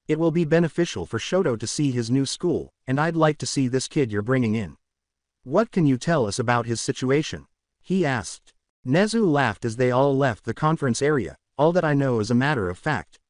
It will be beneficial for Shoto to see his new school, and I'd like to see this kid you're bringing in. What can you tell us about his situation? He asked. Nezu laughed as they all left the conference area. All that I know is a matter of fact.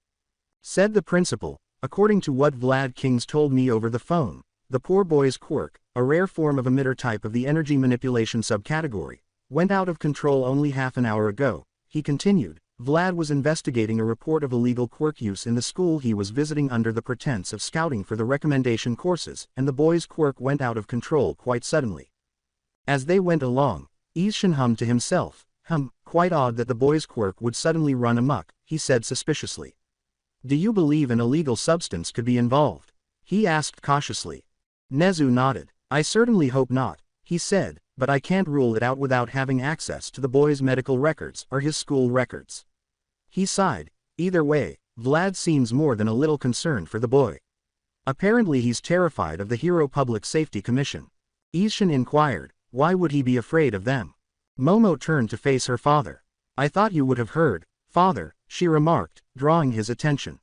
Said the principal, according to what Vlad Kings told me over the phone, the poor boy's quirk, a rare form of emitter type of the energy manipulation subcategory, went out of control only half an hour ago. He continued, Vlad was investigating a report of illegal quirk use in the school he was visiting under the pretense of scouting for the recommendation courses, and the boy's quirk went out of control quite suddenly. As they went along, Ishin hummed to himself, quite odd that the boy's quirk would suddenly run amok, he said suspiciously. Do you believe an illegal substance could be involved? He asked cautiously. Nezu nodded. I certainly hope not, he said, but I can't rule it out without having access to the boy's medical records or his school records. He sighed. Either way, Vlad seems more than a little concerned for the boy. Apparently he's terrified of the Hero Public Safety Commission. Ishin inquired, why would he be afraid of them? Momo turned to face her father. I thought you would have heard, father, she remarked, drawing his attention.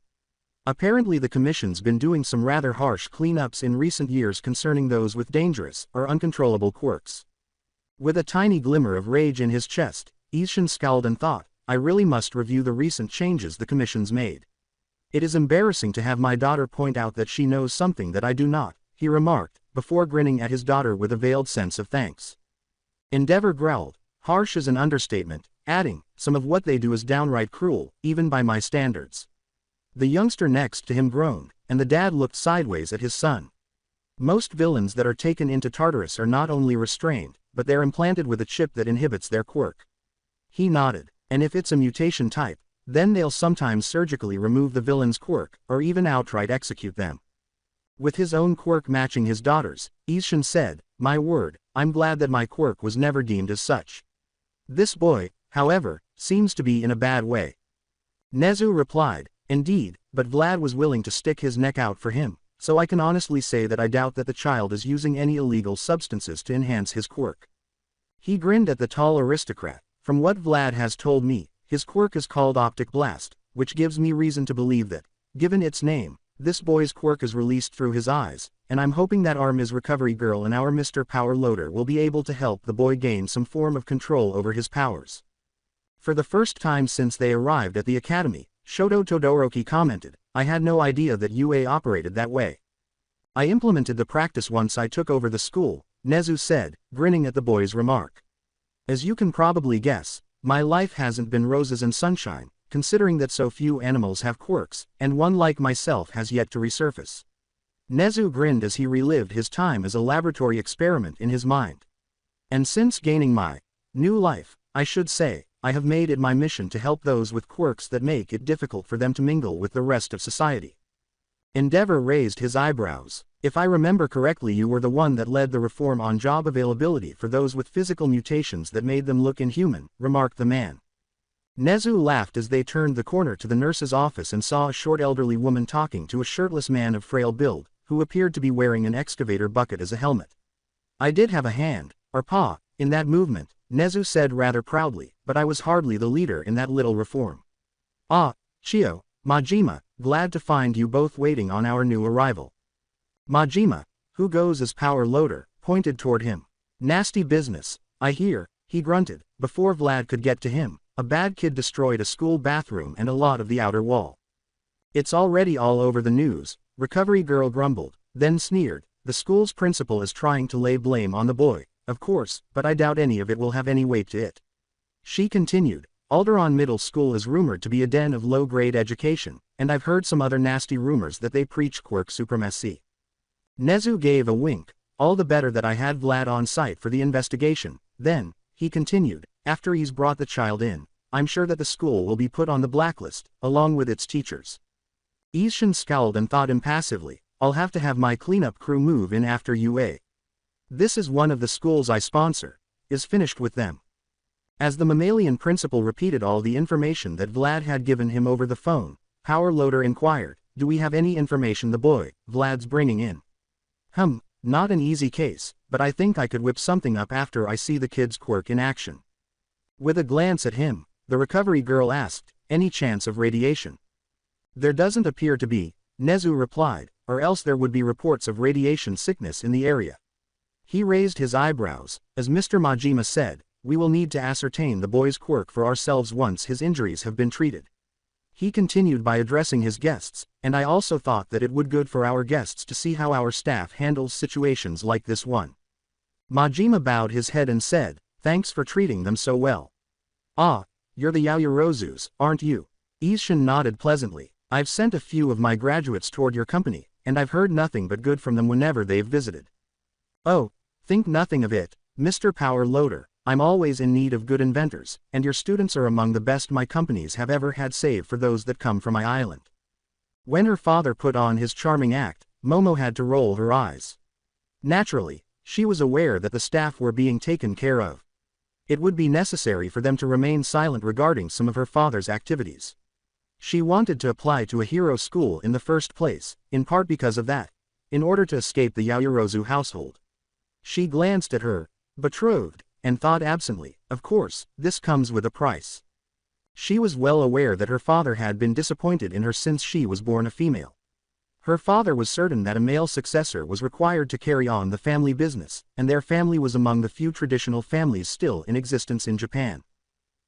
Apparently the commission's been doing some rather harsh cleanups in recent years concerning those with dangerous or uncontrollable quirks. With a tiny glimmer of rage in his chest, Ishin scowled and thought, I really must review the recent changes the commission's made. It is embarrassing to have my daughter point out that she knows something that I do not, he remarked, before grinning at his daughter with a veiled sense of thanks. Endeavor growled, harsh is an understatement, adding, some of what they do is downright cruel, even by my standards. The youngster next to him groaned, and the dad looked sideways at his son. Most villains that are taken into Tartarus are not only restrained, but they're implanted with a chip that inhibits their quirk. He nodded, and if it's a mutation type, then they'll sometimes surgically remove the villain's quirk, or even outright execute them. With his own quirk matching his daughter's, Ishin said, my word, I'm glad that my quirk was never deemed as such. This boy, however, seems to be in a bad way. Nezu replied, indeed, but Vlad was willing to stick his neck out for him, so I can honestly say that I doubt that the child is using any illegal substances to enhance his quirk. He grinned at the tall aristocrat. From what Vlad has told me, his quirk is called Optic Blast, which gives me reason to believe that, given its name, this boy's quirk is released through his eyes, and I'm hoping that our Ms. Recovery Girl and our Mr. Power Loader will be able to help the boy gain some form of control over his powers. For the first time since they arrived at the academy, Shoto Todoroki commented, I had no idea that UA operated that way. I implemented the practice once I took over the school, Nezu said, grinning at the boy's remark. As you can probably guess, my life hasn't been roses and sunshine, considering that so few animals have quirks, and one like myself has yet to resurface. Nezu grinned as he relived his time as a laboratory experiment in his mind. And since gaining my new life, I should say, I have made it my mission to help those with quirks that make it difficult for them to mingle with the rest of society. Endeavor raised his eyebrows. If I remember correctly, you were the one that led the reform on job availability for those with physical mutations that made them look inhuman, remarked the man. Nezu laughed as they turned the corner to the nurse's office and saw a short elderly woman talking to a shirtless man of frail build, who appeared to be wearing an excavator bucket as a helmet. I did have a hand, or paw, in that movement, Nezu said rather proudly, but I was hardly the leader in that little reform. Ah, Chio, Majima, glad to find you both waiting on our new arrival. Majima, who goes as Power Loader, pointed toward him. Nasty business, I hear, he grunted. Before Vlad could get to him, a bad kid destroyed a school bathroom and a lot of the outer wall. It's already all over the news, Recovery Girl grumbled. then sneered, "The school's principal is trying to lay blame on the boy, of course, but I doubt any of it will have any weight to it." She continued, "Alderaan Middle School is rumored to be a den of low-grade education, and I've heard some other nasty rumors that they preach Quirk supremacy." Nezu gave a wink. "All the better that I had Vlad on site for the investigation. Then," he continued, "after he's brought the child in, I'm sure that the school will be put on the blacklist, along with its teachers." Ishin scowled and thought impassively, "I'll have to have my cleanup crew move in after UA. This is one of the schools I sponsor. Is finished with them." As the mammalian principal repeated all the information that Vlad had given him over the phone, Power Loader inquired, "Do we have any information the boy, Vlad's bringing in?" Not an easy case, but I think I could whip something up after I see the kid's Quirk in action." With a glance at him, the recovery girl asked, "Any chance of radiation?" "There doesn't appear to be," Nezu replied, "or else there would be reports of radiation sickness in the area." He raised his eyebrows, as Mr. Majima said, "We will need to ascertain the boy's Quirk for ourselves once his injuries have been treated." He continued by addressing his guests, "And I also thought that it would good for our guests to see how our staff handles situations like this one." Majima bowed his head and said, "Thanks for treating them so well." "Ah, you're the Yaoyorozus, aren't you?" Ishin nodded pleasantly. "I've sent a few of my graduates toward your company, and I've heard nothing but good from them whenever they've visited." "Oh, think nothing of it, Mr. Power Loader. I'm always in need of good inventors, and your students are among the best my companies have ever had save for those that come from my island." When her father put on his charming act, Momo had to roll her eyes. Naturally, she was aware that the staff were being taken care of. It would be necessary for them to remain silent regarding some of her father's activities. She wanted to apply to a hero school in the first place, in part because of that, in order to escape the Yaoyorozu household. She glanced at her betrothed, and thought absently, "Of course, this comes with a price." She was well aware that her father had been disappointed in her since she was born a female. Her father was certain that a male successor was required to carry on the family business, and their family was among the few traditional families still in existence in Japan.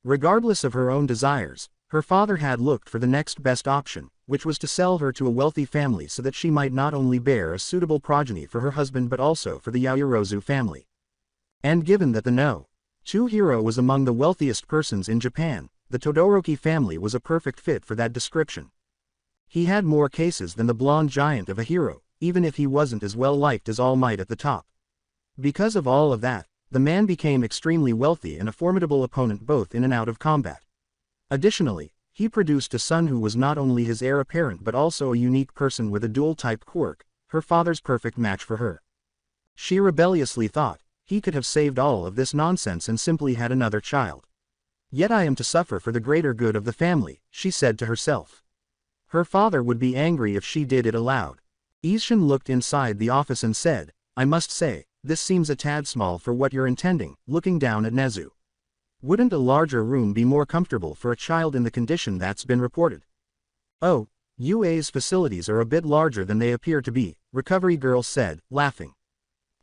Regardless of her own desires, her father had looked for the next best option, which was to sell her to a wealthy family so that she might not only bear a suitable progeny for her husband but also for the Yaoyorozu family. And given that the No. 2 hero was among the wealthiest persons in Japan, the Todoroki family was a perfect fit for that description. He had more cases than the blonde giant of a hero, even if he wasn't as well liked as All Might at the top. Because of all of that, the man became extremely wealthy and a formidable opponent both in and out of combat. Additionally, he produced a son who was not only his heir apparent but also a unique person with a dual-type quirk, her father's perfect match for her. She rebelliously thought, he could have saved all of this nonsense and simply had another child. "Yet I am to suffer for the greater good of the family," she said to herself. Her father would be angry if she did it aloud. Ishin looked inside the office and said, "I must say, this seems a tad small for what you're intending," looking down at Nezu. "Wouldn't a larger room be more comfortable for a child in the condition that's been reported?" "Oh, UA's facilities are a bit larger than they appear to be," Recovery Girl said, laughing.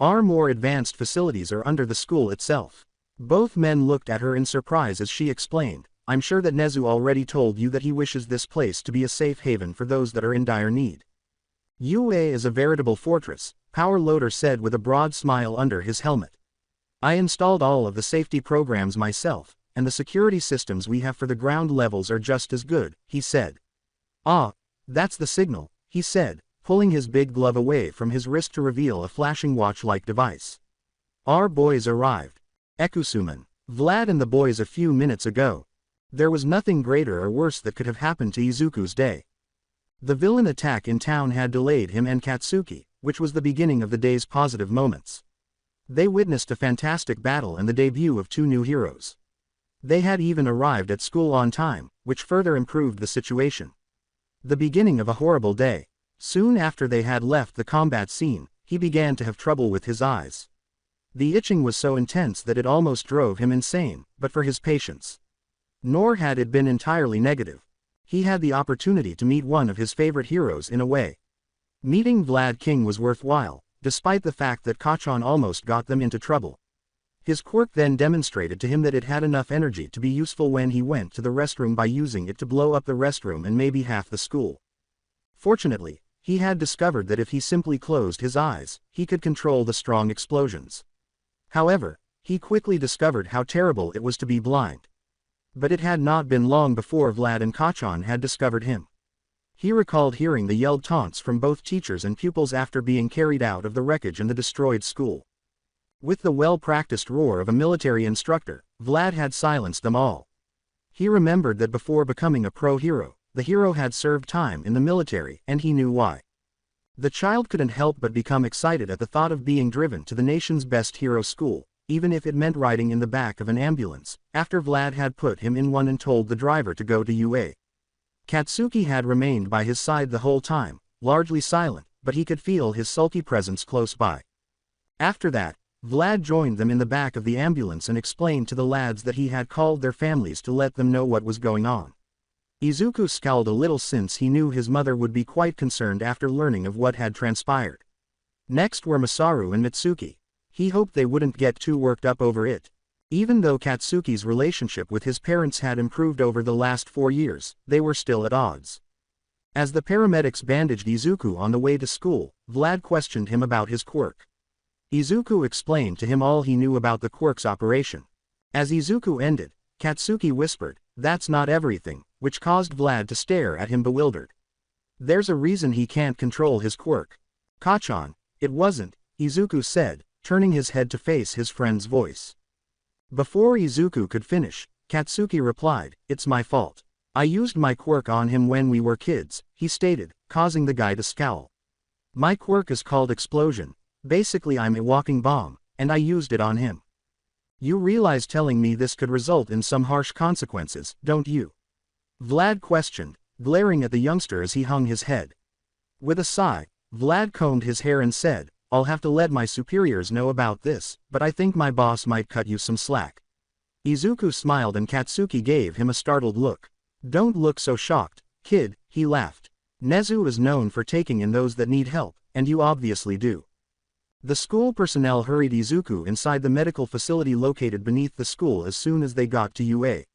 "Our more advanced facilities are under the school itself." Both men looked at her in surprise as she explained, "I'm sure that Nezu already told you that he wishes this place to be a safe haven for those that are in dire need." "UA is a veritable fortress," Power Loader said with a broad smile under his helmet. "I installed all of the safety programs myself, and the security systems we have for the ground levels are just as good," he said. "Ah, that's the signal," he said, pulling his big glove away from his wrist to reveal a flashing watch-like device. "Our boys arrived. Ekusuman, Vlad and the boys a few minutes ago." There was nothing greater or worse that could have happened to Izuku's day. The villain attack in town had delayed him and Katsuki, which was the beginning of the day's positive moments. They witnessed a fantastic battle and the debut of two new heroes. They had even arrived at school on time, which further improved the situation. The beginning of a horrible day. Soon after they had left the combat scene, he began to have trouble with his eyes. The itching was so intense that it almost drove him insane, but for his patience. Nor had it been entirely negative. He had the opportunity to meet one of his favorite heroes in a way. Meeting Vlad King was worthwhile, despite the fact that Kachan almost got them into trouble. His quirk then demonstrated to him that it had enough energy to be useful when he went to the restroom by using it to blow up the restroom and maybe half the school. Fortunately, He had discovered that if he simply closed his eyes, he could control the strong explosions. However, he quickly discovered how terrible it was to be blind. But it had not been long before Vlad and Kachan had discovered him. He recalled hearing the yelled taunts from both teachers and pupils after being carried out of the wreckage in the destroyed school. With the well-practiced roar of a military instructor, Vlad had silenced them all. He remembered that before becoming a pro-hero, the hero had served time in the military, and he knew why. The child couldn't help but become excited at the thought of being driven to the nation's best hero school, even if it meant riding in the back of an ambulance, after Vlad had put him in one and told the driver to go to UA. Katsuki had remained by his side the whole time, largely silent, but he could feel his sulky presence close by. After that, Vlad joined them in the back of the ambulance and explained to the lads that he had called their families to let them know what was going on. Izuku scowled a little since he knew his mother would be quite concerned after learning of what had transpired. Next were Masaru and Mitsuki. He hoped they wouldn't get too worked up over it. Even though Katsuki's relationship with his parents had improved over the last 4 years, they were still at odds. As the paramedics bandaged Izuku on the way to school, Vlad questioned him about his quirk. Izuku explained to him all he knew about the quirk's operation. As Izuku ended, Katsuki whispered, "That's not everything," which caused Vlad to stare at him bewildered. "There's a reason he can't control his quirk." "Kachan, it wasn't," Izuku said, turning his head to face his friend's voice. Before Izuku could finish, Katsuki replied, "It's my fault. I used my quirk on him when we were kids," he stated, causing the guy to scowl. "My quirk is called Explosion. Basically I'm a walking bomb, and I used it on him. You realize telling me this could result in some harsh consequences, don't you?" Vlad questioned, glaring at the youngster as he hung his head. With a sigh, Vlad combed his hair and said, "I'll have to let my superiors know about this, but I think my boss might cut you some slack." Izuku smiled and Katsuki gave him a startled look. "Don't look so shocked, kid," he laughed. "Nezu is known for taking in those that need help, and you obviously do." The school personnel hurried Izuku inside the medical facility located beneath the school as soon as they got to UA.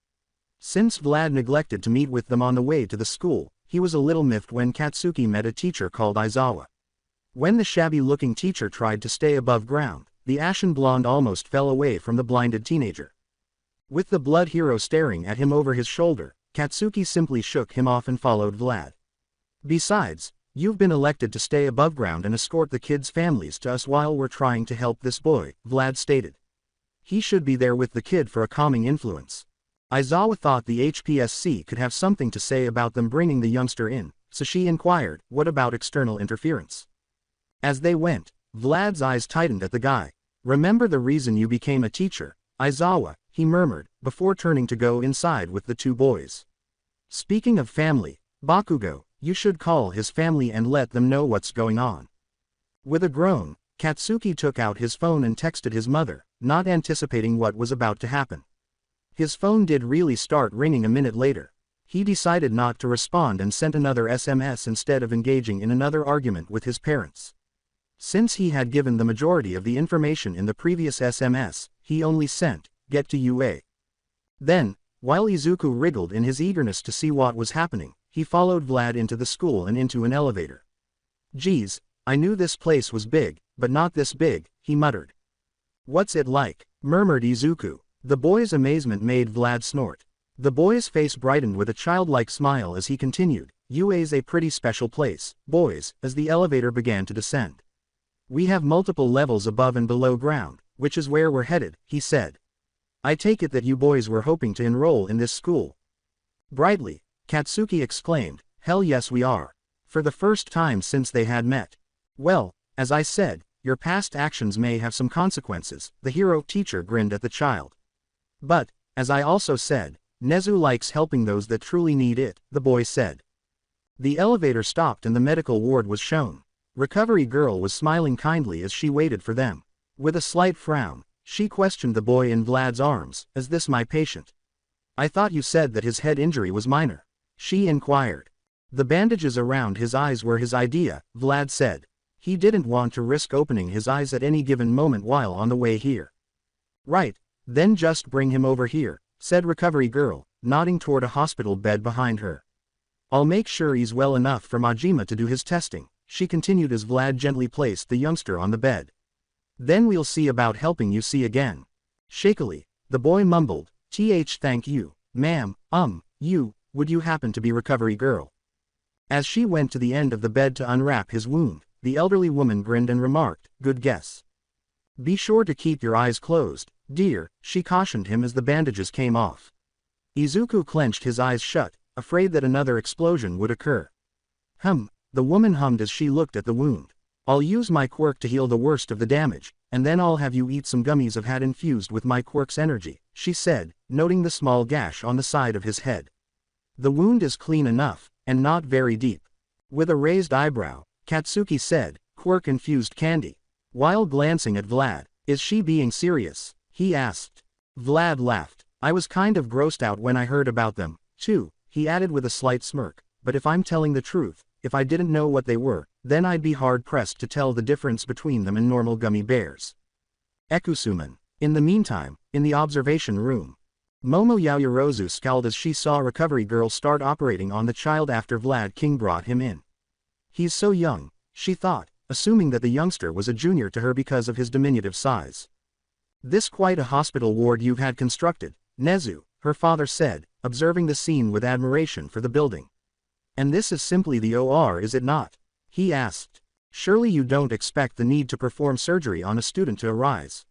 Since Vlad neglected to meet with them on the way to the school, he was a little miffed when Katsuki met a teacher called Aizawa. When the shabby-looking teacher tried to stay above ground, the ashen blonde almost fell away from the blinded teenager. With the blood hero staring at him over his shoulder, Katsuki simply shook him off and followed Vlad. "Besides, you've been elected to stay above ground and escort the kids' families to us while we're trying to help this boy," Vlad stated. "He should be there with the kid for a calming influence." Aizawa thought the HPSC could have something to say about them bringing the youngster in, so she inquired, "What about external interference?" As they went, Vlad's eyes tightened at the guy. "Remember the reason you became a teacher, Aizawa," he murmured, before turning to go inside with the two boys. "Speaking of family, Bakugo, you should call his family and let them know what's going on." With a groan, Katsuki took out his phone and texted his mother, not anticipating what was about to happen. His phone did really start ringing a minute later. He decided not to respond and sent another SMS instead of engaging in another argument with his parents. Since he had given the majority of the information in the previous SMS, he only sent, "Get to UA." Then, while Izuku wriggled in his eagerness to see what was happening, he followed Vlad into the school and into an elevator. "Geez, I knew this place was big, but not this big," he muttered. "What's it like?" murmured Izuku. The boy's amazement made Vlad snort. The boy's face brightened with a childlike smile as he continued, "UA's a pretty special place, boys," as the elevator began to descend. "We have multiple levels above and below ground, which is where we're headed," he said. "I take it that you boys were hoping to enroll in this school." Brightly, Katsuki exclaimed, "Hell yes we are." For the first time since they had met. "Well, as I said, your past actions may have some consequences," the hero teacher grinned at the child. "But, as I also said, Nezu likes helping those that truly need it," the boy said. The elevator stopped and the medical ward was shown. Recovery Girl was smiling kindly as she waited for them. With a slight frown, she questioned the boy in Vlad's arms, "Is this my patient? I thought you said that his head injury was minor," she inquired. "The bandages around his eyes were his idea," Vlad said. He didn't want to risk opening his eyes at any given moment while on the way here. "Right, then just bring him over here," said Recovery Girl, nodding toward a hospital bed behind her. "I'll make sure he's well enough for Majima to do his testing," she continued as Vlad gently placed the youngster on the bed. Then we'll see about helping you see again. Shakily, the boy mumbled, thank you, ma'am, would you happen to be recovery girl? As she went to the end of the bed to unwrap his wound, the elderly woman grinned and remarked, good guess. Be sure to keep your eyes closed, dear, she cautioned him as the bandages came off. Izuku clenched his eyes shut, afraid that another explosion would occur. The woman hummed as she looked at the wound. I'll use my quirk to heal the worst of the damage, and then I'll have you eat some gummies I've had infused with my quirk's energy, she said, noting the small gash on the side of his head. The wound is clean enough, and not very deep. With a raised eyebrow, Katsuki said, quirk-infused candy. While glancing at Vlad, is she being serious? He asked. Vlad laughed. I was kind of grossed out when I heard about them, too, he added with a slight smirk, but if I'm telling the truth, if I didn't know what they were, then I'd be hard-pressed to tell the difference between them and normal gummy bears. Ekusuman. In the meantime, in the observation room, Momo Yaoyorozu scowled as she saw Recovery Girl start operating on the child after Vlad King brought him in. He's so young, she thought, assuming that the youngster was a junior to her because of his diminutive size. This quite a hospital ward you've had constructed, Nezu, her father said, observing the scene with admiration for the building. And this is simply the OR, is it not? He asked. Surely you don't expect the need to perform surgery on a student to arise.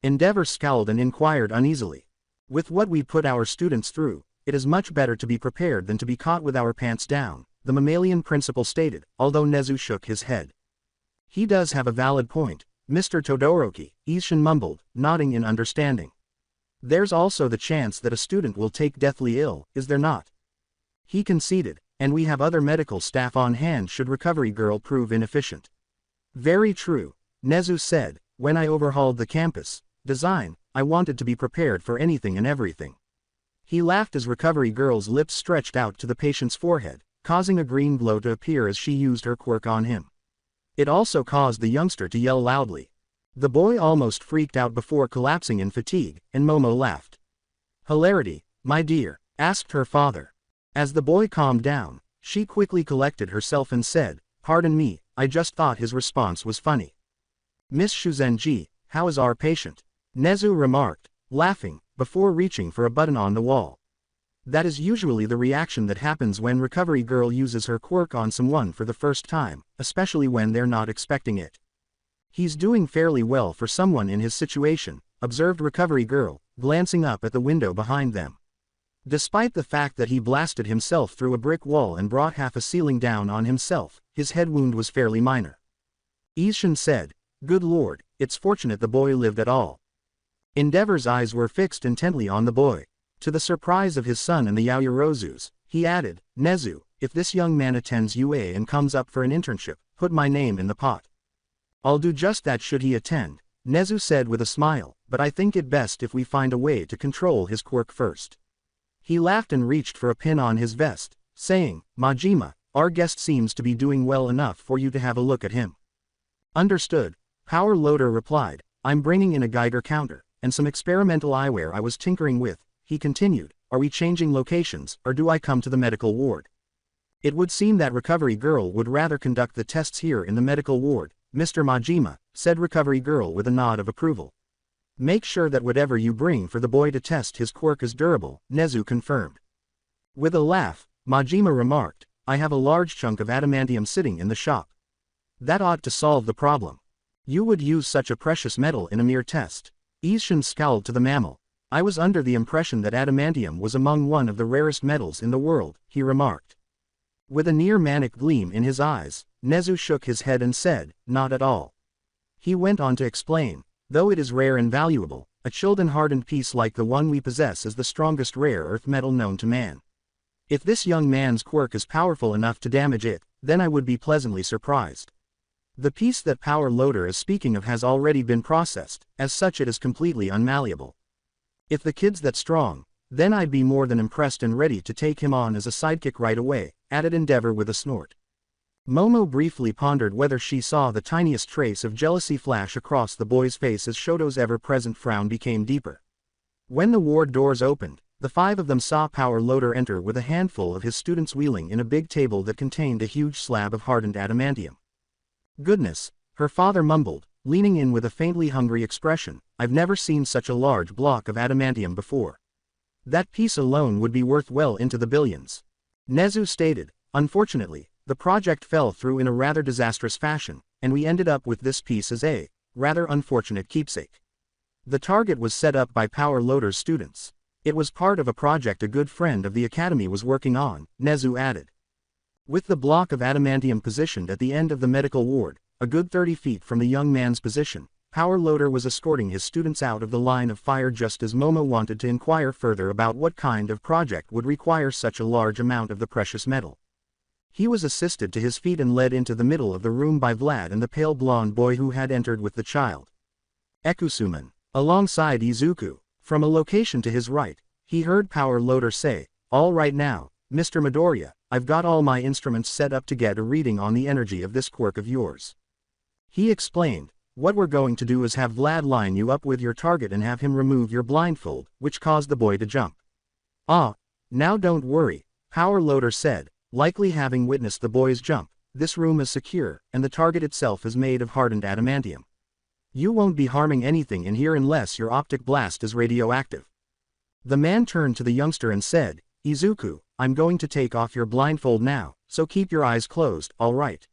Endeavor scowled and inquired uneasily. With what we put our students through, it is much better to be prepared than to be caught with our pants down, the mammalian principal stated, although Nezu shook his head. He does have a valid point, Mr. Todoroki, Ishin mumbled, nodding in understanding. There's also the chance that a student will take deathly ill, is there not? He conceded, and we have other medical staff on hand should Recovery Girl prove inefficient. Very true, Nezu said, when I overhauled the campus design, I wanted to be prepared for anything and everything. He laughed as Recovery Girl's lips stretched out to the patient's forehead, causing a green glow to appear as she used her quirk on him. It also caused the youngster to yell loudly. The boy almost freaked out before collapsing in fatigue, and Momo laughed. Hilarity, my dear, asked her father. As the boy calmed down, she quickly collected herself and said, pardon me, I just thought his response was funny. Miss Shuzenji, how is our patient? Nezu remarked, laughing, before reaching for a button on the wall. That is usually the reaction that happens when Recovery Girl uses her quirk on someone for the first time, especially when they're not expecting it. He's doing fairly well for someone in his situation, observed Recovery Girl, glancing up at the window behind them. Despite the fact that he blasted himself through a brick wall and brought half a ceiling down on himself, his head wound was fairly minor. Ishin said, good lord, it's fortunate the boy lived at all. Endeavor's eyes were fixed intently on the boy. To the surprise of his son and the Yaoyorozus, he added, Nezu, if this young man attends UA and comes up for an internship, put my name in the pot. I'll do just that should he attend, Nezu said with a smile, but I think it best if we find a way to control his quirk first. He laughed and reached for a pin on his vest, saying, Majima, our guest seems to be doing well enough for you to have a look at him. Understood, Power Loader replied, I'm bringing in a Geiger counter, and some experimental eyewear I was tinkering with, he continued, are we changing locations, or do I come to the medical ward? It would seem that Recovery Girl would rather conduct the tests here in the medical ward, Mr. Majima, said Recovery Girl with a nod of approval. Make sure that whatever you bring for the boy to test his quirk is durable, Nezu confirmed. With a laugh, Majima remarked, I have a large chunk of adamantium sitting in the shop. That ought to solve the problem. You would use such a precious metal in a mere test. Ishin scowled to the mammal. I was under the impression that adamantium was among one of the rarest metals in the world, he remarked. With a near-manic gleam in his eyes, Nezu shook his head and said, not at all. He went on to explain, though it is rare and valuable, a chilled and hardened piece like the one we possess is the strongest rare earth metal known to man. If this young man's quirk is powerful enough to damage it, then I would be pleasantly surprised. The piece that Power Loader is speaking of has already been processed, as such it is completely unmalleable. If the kid's that strong, then I'd be more than impressed and ready to take him on as a sidekick right away, added Endeavor with a snort. Momo briefly pondered whether she saw the tiniest trace of jealousy flash across the boy's face as Shoto's ever-present frown became deeper. When the ward doors opened, the five of them saw Power Loader enter with a handful of his students wheeling in a big table that contained a huge slab of hardened adamantium. Goodness, her father mumbled, leaning in with a faintly hungry expression. I've never seen such a large block of adamantium before. That piece alone would be worth well into the billions. Nezu stated, unfortunately, the project fell through in a rather disastrous fashion, and we ended up with this piece as a rather unfortunate keepsake. The target was set up by Power Loader's students. It was part of a project a good friend of the Academy was working on, Nezu added. With the block of adamantium positioned at the end of the medical ward, a good 30 feet from the young man's position, Power Loader was escorting his students out of the line of fire just as Momo wanted to inquire further about what kind of project would require such a large amount of the precious metal. He was assisted to his feet and led into the middle of the room by Vlad and the pale blonde boy who had entered with the child. Ekusuman, alongside Izuku, from a location to his right, he heard Power Loader say, "All right now, Mr. Midoriya, I've got all my instruments set up to get a reading on the energy of this quirk of yours." He explained, "What we're going to do is have Vlad line you up with your target and have him remove your blindfold," which caused the boy to jump. "Ah, now don't worry," Power Loader said, likely having witnessed the boy's jump. "This room is secure, and the target itself is made of hardened adamantium. You won't be harming anything in here unless your optic blast is radioactive." The man turned to the youngster and said, "Izuku, I'm going to take off your blindfold now, so keep your eyes closed, all right?"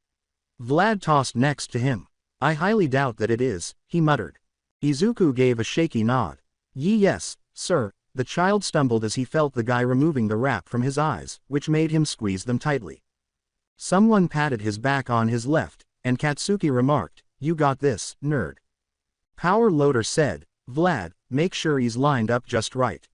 Vlad tossed next to him. "I highly doubt that it is," he muttered. Izuku gave a shaky nod. Yes, sir." The child stumbled as he felt the guy removing the wrap from his eyes, which made him squeeze them tightly. Someone patted his back on his left, and Katsuki remarked, "You got this, nerd." Power Loader said, "Vlad, make sure he's lined up just right.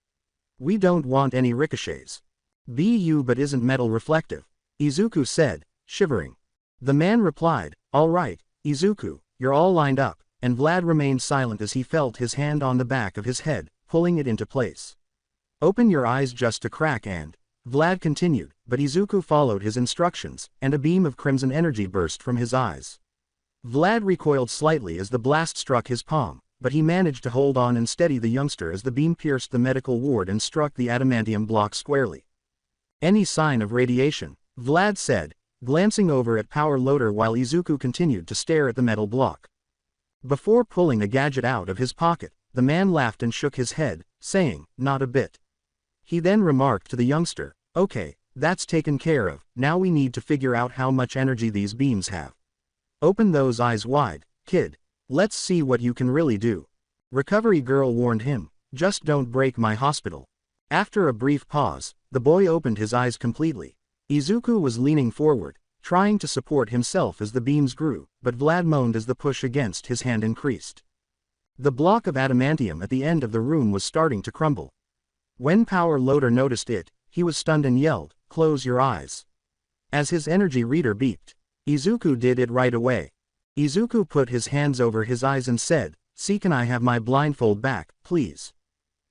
We don't want any ricochets." "Bu but isn't metal reflective," Izuku said, shivering. The man replied, "All right, Izuku, you're all lined up," and Vlad remained silent as he felt his hand on the back of his head, pulling it into place. "Open your eyes just a crack and," Vlad continued, but Izuku followed his instructions, and a beam of crimson energy burst from his eyes. Vlad recoiled slightly as the blast struck his palm, but he managed to hold on and steady the youngster as the beam pierced the medical ward and struck the adamantium block squarely. "Any sign of radiation?" Vlad said, glancing over at Power Loader while Izuku continued to stare at the metal block. Before pulling a gadget out of his pocket, the man laughed and shook his head, saying, "Not a bit." He then remarked to the youngster, "Okay, that's taken care of, now we need to figure out how much energy these beams have. Open those eyes wide, kid. Let's see what you can really do." Recovery Girl warned him, "Just don't break my hospital." After a brief pause, the boy opened his eyes completely. Izuku was leaning forward, trying to support himself as the beams grew, but Vlad moaned as the push against his hand increased. The block of adamantium at the end of the room was starting to crumble. When Power Loader noticed it, he was stunned and yelled, "Close your eyes." As his energy reader beeped, Izuku did it right away. Izuku put his hands over his eyes and said, "See, can I have my blindfold back, please?"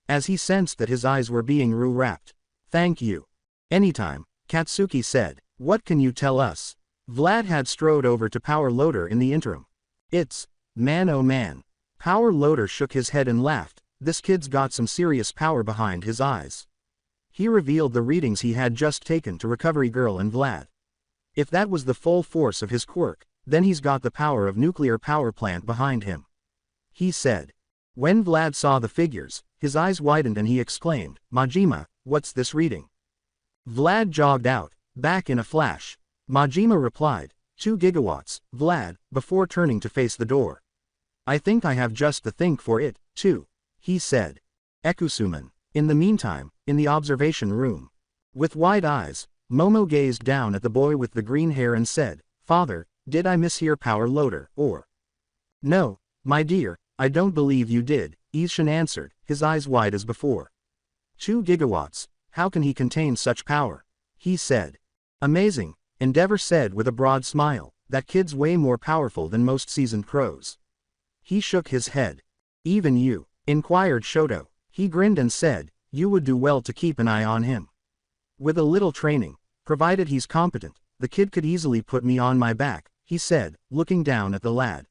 As he sensed that his eyes were being wrapped. "Thank you. Anytime," Katsuki said. "What can you tell us?" Vlad had strode over to Power Loader in the interim. "It's, man oh man." Power Loader shook his head and laughed, "This kid's got some serious power behind his eyes." He revealed the readings he had just taken to Recovery Girl and Vlad. If that was the full force of his quirk, then he's got the power of nuclear power plant behind him. He said. When Vlad saw the figures, his eyes widened and he exclaimed, "Majima, what's this reading?" Vlad jogged out, back in a flash. Majima replied, 2 gigawatts, Vlad, before turning to face the door. "I think I have just the thing for it, too," he said. Ekusuman. In the meantime, in the observation room. With wide eyes, Momo gazed down at the boy with the green hair and said, "Father, did I mishear Power Loader, or?" "No, my dear, I don't believe you did," Ishin answered, his eyes wide as before. 2 gigawatts, how can he contain such power? He said. "Amazing," Endeavor said with a broad smile, "that kid's way more powerful than most seasoned pros." He shook his head. "Even you?" inquired Shoto. He grinned and said, "You would do well to keep an eye on him. With a little training, provided he's competent, the kid could easily put me on my back," he said, looking down at the lad.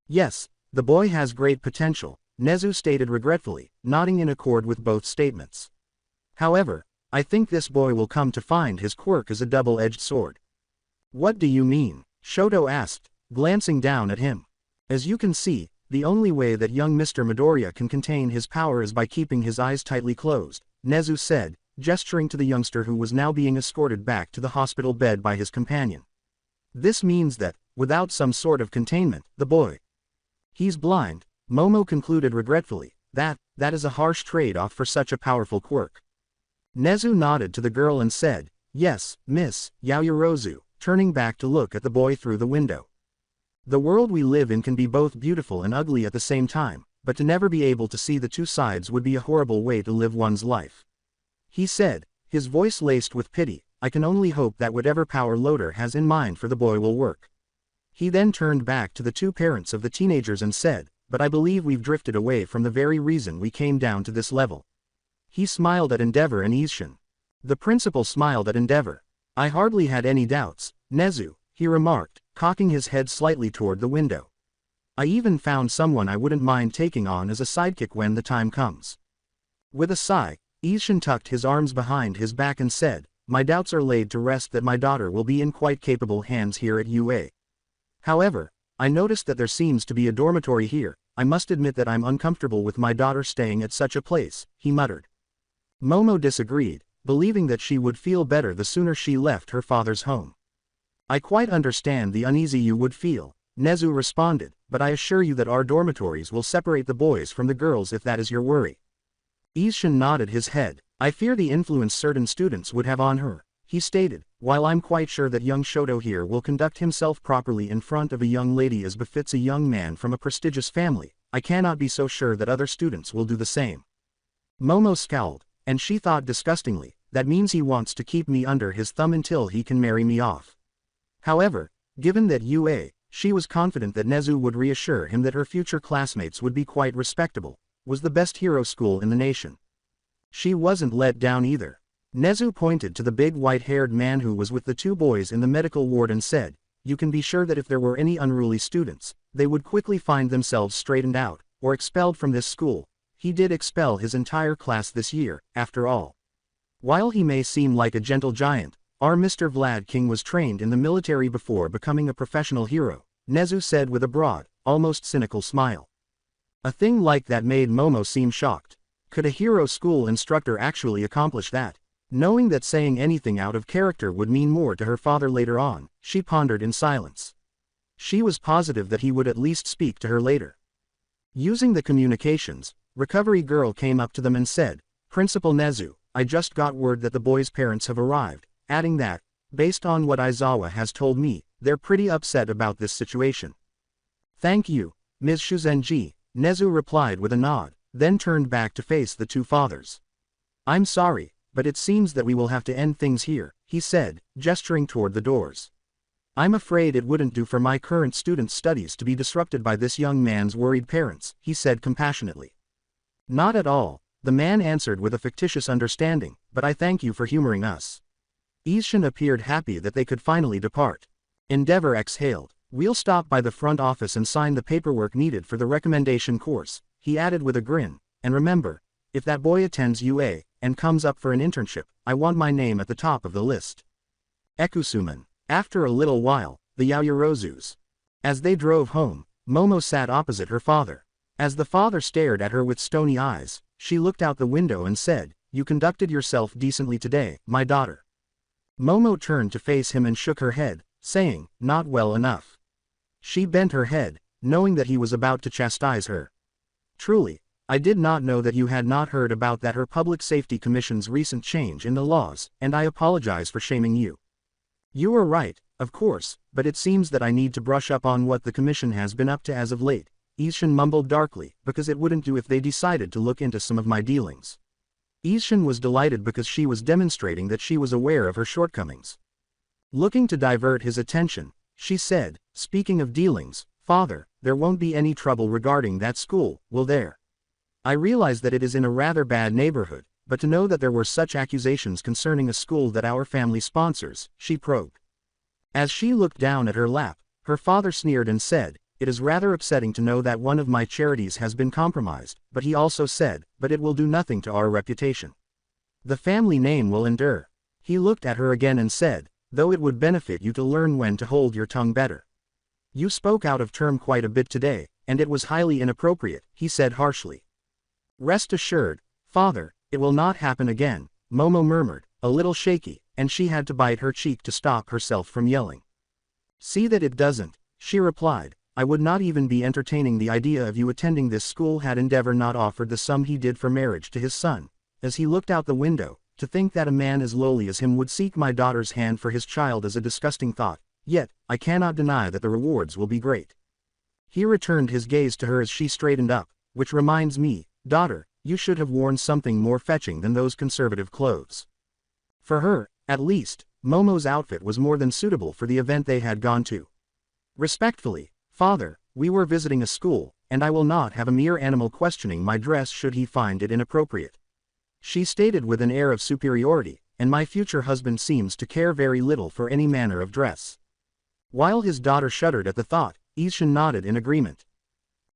"Yes, the boy has great potential," Nezu stated regretfully, nodding in accord with both statements. "However, I think this boy will come to find his quirk is a double-edged sword." "What do you mean?" Shoto asked, glancing down at him. As you can see, the only way that young Mr. Midoriya can contain his power is by keeping his eyes tightly closed, Nezu said, gesturing to the youngster who was now being escorted back to the hospital bed by his companion. This means that, without some sort of containment, the boy. He's blind, Momo concluded regretfully. That is a harsh trade-off for such a powerful quirk. Nezu nodded to the girl and said, yes, Miss Yaoyorozu, turning back to look at the boy through the window. The world we live in can be both beautiful and ugly at the same time, but to never be able to see the two sides would be a horrible way to live one's life. He said, his voice laced with pity. I can only hope that whatever power Loader has in mind for the boy will work. He then turned back to the two parents of the teenagers and said, but I believe we've drifted away from the very reason we came down to this level. He smiled at Endeavor and Izshin. The principal smiled at Endeavor. I hardly had any doubts, Nezu, he remarked, cocking his head slightly toward the window. I even found someone I wouldn't mind taking on as a sidekick when the time comes. With a sigh, Izshin tucked his arms behind his back and said, my doubts are laid to rest that my daughter will be in quite capable hands here at UA. However, I noticed that there seems to be a dormitory here. I must admit that I'm uncomfortable with my daughter staying at such a place, he muttered. Momo disagreed, believing that she would feel better the sooner she left her father's home. I quite understand the uneasy you would feel, Nezu responded, but I assure you that our dormitories will separate the boys from the girls if that is your worry. Izshin nodded his head. I fear the influence certain students would have on her, he stated, while I'm quite sure that young Shoto here will conduct himself properly in front of a young lady as befits a young man from a prestigious family, I cannot be so sure that other students will do the same. Momo scowled, and she thought disgustingly, that means he wants to keep me under his thumb until he can marry me off. However, given that UA, she was confident that Nezu would reassure him that her future classmates would be quite respectable, was the best hero school in the nation. She wasn't let down either. Nezu pointed to the big white-haired man who was with the two boys in the medical ward and said, you can be sure that if there were any unruly students, they would quickly find themselves straightened out, or expelled from this school. He did expel his entire class this year, after all. While he may seem like a gentle giant, our Mr. Vlad King was trained in the military before becoming a professional hero, Nezu said with a broad, almost cynical smile. A thing like that made Momo seem shocked. Could a hero school instructor actually accomplish that? Knowing that saying anything out of character would mean more to her father later on, she pondered in silence. She was positive that he would at least speak to her later. Using the communications, Recovery Girl came up to them and said, Principal Nezu, I just got word that the boys' parents have arrived, adding that, based on what Aizawa has told me, they're pretty upset about this situation. Thank you, Ms. Shuzenji, Nezu replied with a nod, then turned back to face the two fathers. I'm sorry, but it seems that we will have to end things here, he said, gesturing toward the doors. I'm afraid it wouldn't do for my current students' studies to be disrupted by this young man's worried parents, he said compassionately. Not at all, the man answered with a fictitious understanding, but I thank you for humoring us. Izshin appeared happy that they could finally depart. Endeavor exhaled. We'll stop by the front office and sign the paperwork needed for the recommendation course, he added with a grin, and remember, if that boy attends UA, and comes up for an internship, I want my name at the top of the list. Ekusuman. After a little while, the Yaoyorozus. As they drove home, Momo sat opposite her father. As the father stared at her with stony eyes, she looked out the window and said, You conducted yourself decently today, my daughter. Momo turned to face him and shook her head, saying, Not well enough. She bent her head, knowing that he was about to chastise her. Truly, I did not know that you had not heard about that her Public Safety Commission's recent change in the laws, and I apologize for shaming you. You are right, of course, but it seems that I need to brush up on what the commission has been up to as of late, Izshin mumbled darkly, because it wouldn't do if they decided to look into some of my dealings. Izshin was delighted because she was demonstrating that she was aware of her shortcomings. Looking to divert his attention, she said, Speaking of dealings, Father, there won't be any trouble regarding that school, will there? I realize that it is in a rather bad neighborhood, but to know that there were such accusations concerning a school that our family sponsors, she probed. As she looked down at her lap, her father sneered and said, It is rather upsetting to know that one of my charities has been compromised, but he also said, But it will do nothing to our reputation. The family name will endure. He looked at her again and said, Though it would benefit you to learn when to hold your tongue better. You spoke out of turn quite a bit today, and it was highly inappropriate, he said harshly. Rest assured, father, it will not happen again, Momo murmured, a little shaky, and she had to bite her cheek to stop herself from yelling. See that it doesn't, she replied. I would not even be entertaining the idea of you attending this school had Endeavor not offered the sum he did for marriage to his son. As he looked out the window, to think that a man as lowly as him would seek my daughter's hand for his child is a disgusting thought, yet, I cannot deny that the rewards will be great. He returned his gaze to her as she straightened up, which reminds me, daughter, you should have worn something more fetching than those conservative clothes. For her, at least, Momo's outfit was more than suitable for the event they had gone to. Respectfully, father, we were visiting a school, and I will not have a mere animal questioning my dress should he find it inappropriate. She stated with an air of superiority, and my future husband seems to care very little for any manner of dress. While his daughter shuddered at the thought, Ishin nodded in agreement.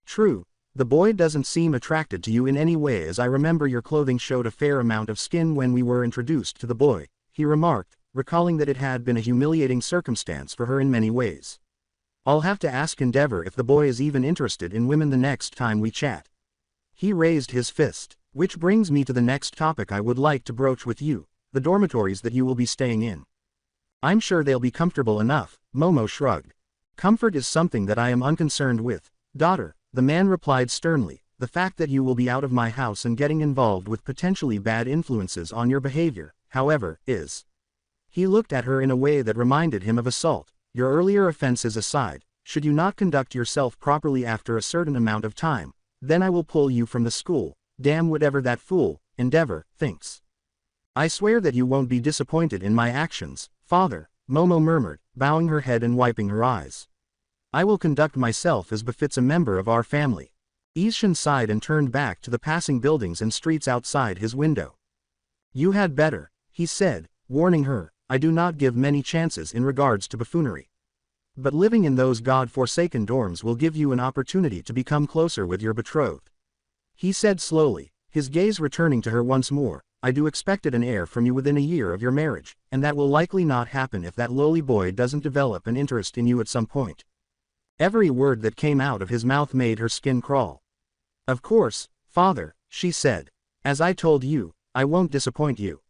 True, the boy doesn't seem attracted to you in any way as I remember your clothing showed a fair amount of skin when we were introduced to the boy, he remarked, recalling that it had been a humiliating circumstance for her in many ways. I'll have to ask Endeavor if the boy is even interested in women the next time we chat. He raised his fist, which brings me to the next topic I would like to broach with you, the dormitories that you will be staying in. I'm sure they'll be comfortable enough, Momo shrugged. Comfort is something that I am unconcerned with, daughter, the man replied sternly. The fact that you will be out of my house and getting involved with potentially bad influences on your behavior, however, is. He looked at her in a way that reminded him of assault. Your earlier offenses aside, should you not conduct yourself properly after a certain amount of time, then I will pull you from the school, damn whatever that fool, Endeavor, thinks. I swear that you won't be disappointed in my actions, father, Momo murmured, bowing her head and wiping her eyes. I will conduct myself as befits a member of our family. Ishin sighed and turned back to the passing buildings and streets outside his window. You had better, he said, warning her, I do not give many chances in regards to buffoonery. But living in those god-forsaken dorms will give you an opportunity to become closer with your betrothed. He said slowly, his gaze returning to her once more, I do expect an heir from you within a year of your marriage, and that will likely not happen if that lowly boy doesn't develop an interest in you at some point. Every word that came out of his mouth made her skin crawl. Of course, father, she said. As I told you, I won't disappoint you.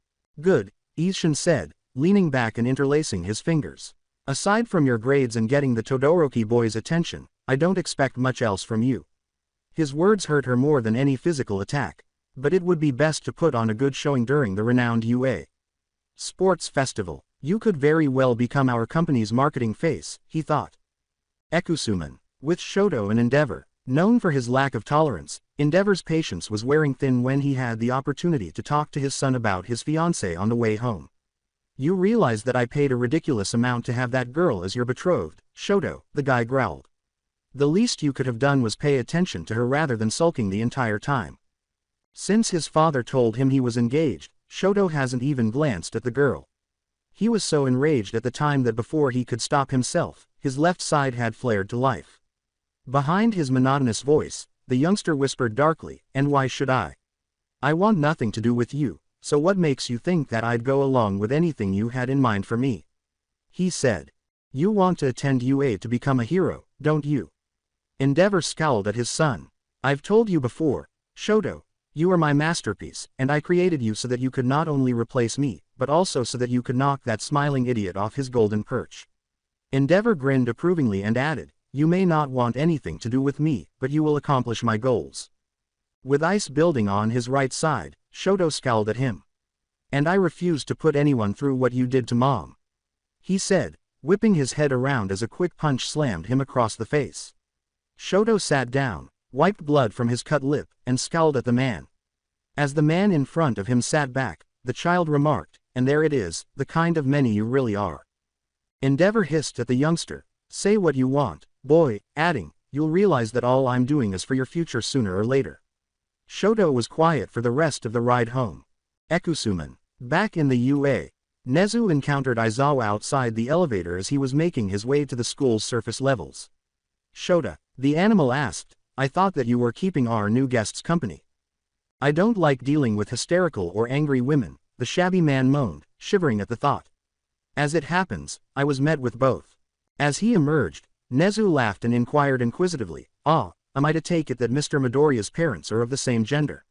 Good, Ishin said, leaning back and interlacing his fingers. Aside from your grades and getting the Todoroki boy's attention, I don't expect much else from you. His words hurt her more than any physical attack, but it would be best to put on a good showing during the renowned UA Sports Festival. You could very well become our company's marketing face, he thought. Ekusuman. With Shoto and Endeavor, known for his lack of tolerance, Endeavor's patience was wearing thin when he had the opportunity to talk to his son about his fiancée on the way home. You realize that I paid a ridiculous amount to have that girl as your betrothed, Shoto, the guy growled. The least you could have done was pay attention to her rather than sulking the entire time. Since his father told him he was engaged, Shoto hasn't even glanced at the girl. He was so enraged at the time that before he could stop himself, his left side had flared to life. Behind his monotonous voice, the youngster whispered darkly, and why should I? I want nothing to do with you, so what makes you think that I'd go along with anything you had in mind for me? He said. You want to attend UA to become a hero, don't you? Endeavor scowled at his son. I've told you before, Shoto, you are my masterpiece, and I created you so that you could not only replace me, but also so that you could knock that smiling idiot off his golden perch. Endeavor grinned approvingly and added, you may not want anything to do with me, but you will accomplish my goals. With ice building on his right side, Shoto scowled at him. And I refuse to put anyone through what you did to Mom. He said, whipping his head around as a quick punch slammed him across the face. Shoto sat down, wiped blood from his cut lip, and scowled at the man. As the man in front of him sat back, the child remarked, and there it is, the kind of many you really are. Endeavor hissed at the youngster, say what you want, boy, adding, you'll realize that all I'm doing is for your future sooner or later. Shoto was quiet for the rest of the ride home. Ekusuman. Back in the UA, Nezu encountered Aizawa outside the elevator as he was making his way to the school's surface levels. Shota, the animal asked, I thought that you were keeping our new guests company. I don't like dealing with hysterical or angry women, the shabby man moaned, shivering at the thought. As it happens, I was met with both. As he emerged, Nezu laughed and inquired inquisitively, "Ah, am I to take it that Mr. Midoriya's parents are of the same gender?"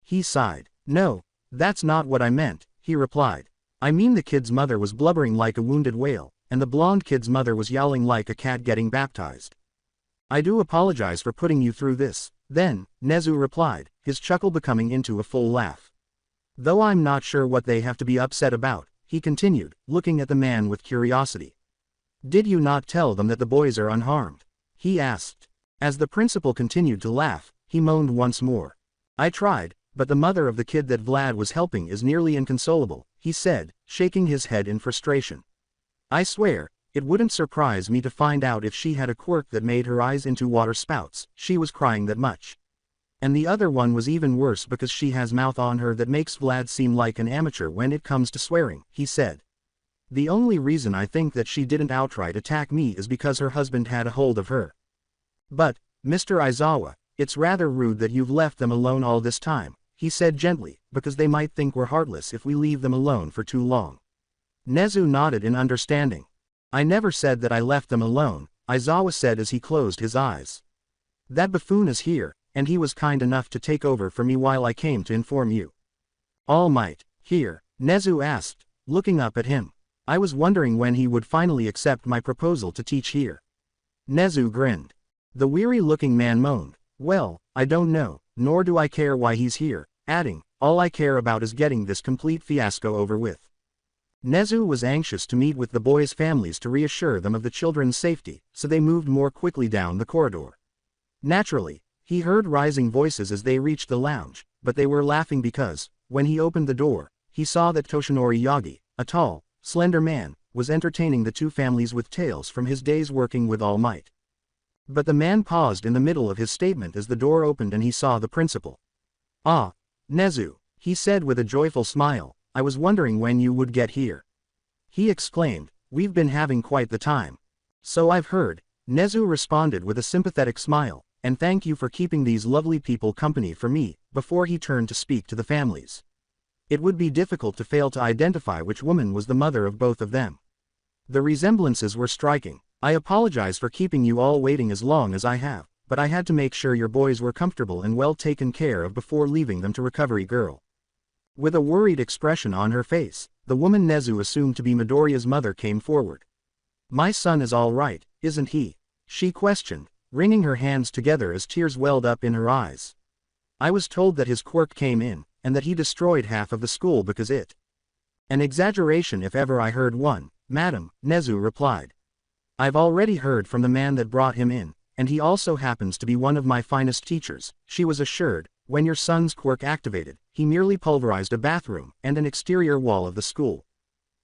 He sighed. "No, that's not what I meant," he replied. "I mean the kid's mother was blubbering like a wounded whale, and the blonde kid's mother was yowling like a cat getting baptized. I do apologize for putting you through this." Then, Nezu replied, his chuckle becoming into a full laugh. "Though I'm not sure what they have to be upset about," he continued, looking at the man with curiosity. "Did you not tell them that the boys are unharmed?" he asked. As the principal continued to laugh, he moaned once more. "I tried, but the mother of the kid that Vlad was helping is nearly inconsolable," he said, shaking his head in frustration. "I swear, it wouldn't surprise me to find out if she had a quirk that made her eyes into water spouts, she was crying that much. And the other one was even worse because she has mouth on her that makes Vlad seem like an amateur when it comes to swearing," he said. "The only reason I think that she didn't outright attack me is because her husband had a hold of her. But, Mr. Aizawa, it's rather rude that you've left them alone all this time," he said gently, "because they might think we're heartless if we leave them alone for too long." Nezu nodded in understanding. "I never said that I left them alone," Aizawa said as he closed his eyes. "That buffoon is here, and he was kind enough to take over for me while I came to inform you." "All Might here?" Nezu asked, looking up at him. "I was wondering when he would finally accept my proposal to teach here." Nezu grinned. The weary-looking man moaned, "Well, I don't know, nor do I care why he's here," adding, "All I care about is getting this complete fiasco over with." Nezu was anxious to meet with the boys' families to reassure them of the children's safety, so they moved more quickly down the corridor. Naturally, he heard rising voices as they reached the lounge, but they were laughing because, when he opened the door, he saw that Toshinori Yagi, a tall, slender man, was entertaining the two families with tales from his days working with All Might. But the man paused in the middle of his statement as the door opened and he saw the principal. "Ah, Nezu," he said with a joyful smile, "I was wondering when you would get here." He exclaimed, "We've been having quite the time." "So I've heard," Nezu responded with a sympathetic smile, "and thank you for keeping these lovely people company for me," before he turned to speak to the families. It would be difficult to fail to identify which woman was the mother of both of them. The resemblances were striking. "I apologize for keeping you all waiting as long as I have, but I had to make sure your boys were comfortable and well taken care of before leaving them to Recovery Girl." With a worried expression on her face, the woman Nezu assumed to be Midoriya's mother came forward. "My son is all right, isn't he?" she questioned, wringing her hands together as tears welled up in her eyes. "I was told that his quirk came in, and that he destroyed half of the school because it." "An exaggeration if ever I heard one, madam," Nezu replied. "I've already heard from the man that brought him in, and he also happens to be one of my finest teachers," she was assured. "When your son's quirk activated, he merely pulverized a bathroom and an exterior wall of the school."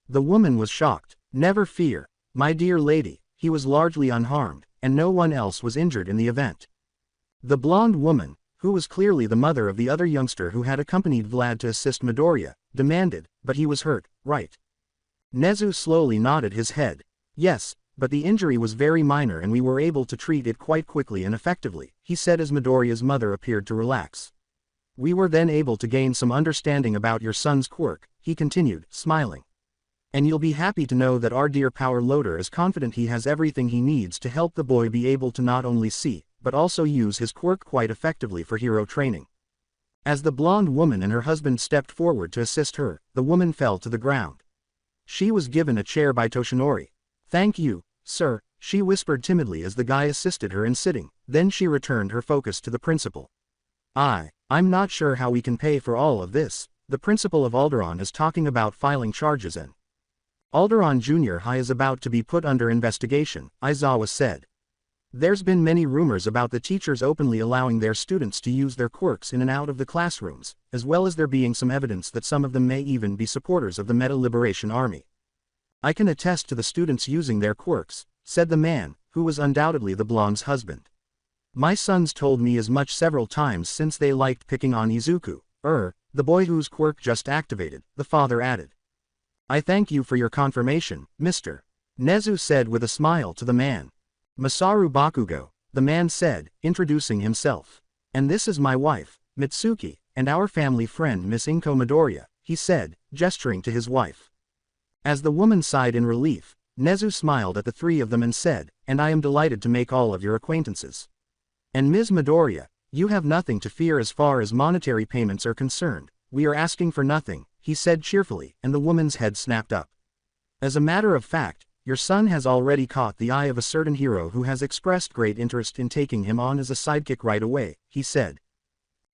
The woman was shocked. "Never fear, my dear lady, he was largely unharmed, and no one else was injured in the event." The blonde woman, who was clearly the mother of the other youngster who had accompanied Vlad to assist Midoriya, demanded, "But he was hurt, right?" Nezu slowly nodded his head. "Yes, but the injury was very minor and we were able to treat it quite quickly and effectively," he said as Midoriya's mother appeared to relax. "We were then able to gain some understanding about your son's quirk," he continued, smiling. "And you'll be happy to know that our dear power loader is confident he has everything he needs to help the boy be able to not only see, but also use his quirk quite effectively for hero training." As the blonde woman and her husband stepped forward to assist her, the woman fell to the ground. She was given a chair by Toshinori. "Thank you, sir," she whispered timidly as the guy assisted her in sitting, then she returned her focus to the principal. I'm not sure how we can pay for all of this. The principal of Alderaan is talking about filing charges and Alderaan Junior High is about to be put under investigation," Aizawa said. "There's been many rumors about the teachers openly allowing their students to use their quirks in and out of the classrooms, as well as there being some evidence that some of them may even be supporters of the Meta Liberation Army. I can attest to the students using their quirks," said the man, who was undoubtedly the blonde's husband. "My sons told me as much several times since they liked picking on Izuku, the boy whose quirk just activated," the father added. "I thank you for your confirmation, Mr. Nezu said with a smile to the man. "Masaru Bakugo," the man said, introducing himself. "And this is my wife, Mitsuki, and our family friend Miss Inko Midoriya," he said, gesturing to his wife. As the woman sighed in relief, Nezu smiled at the three of them and said, and I am delighted to make all of your acquaintances. And Ms. Midoriya, you have nothing to fear as far as monetary payments are concerned. We are asking for nothing, he said cheerfully, and the woman's head snapped up. As a matter of fact, your son has already caught the eye of a certain hero who has expressed great interest in taking him on as a sidekick right away, he said.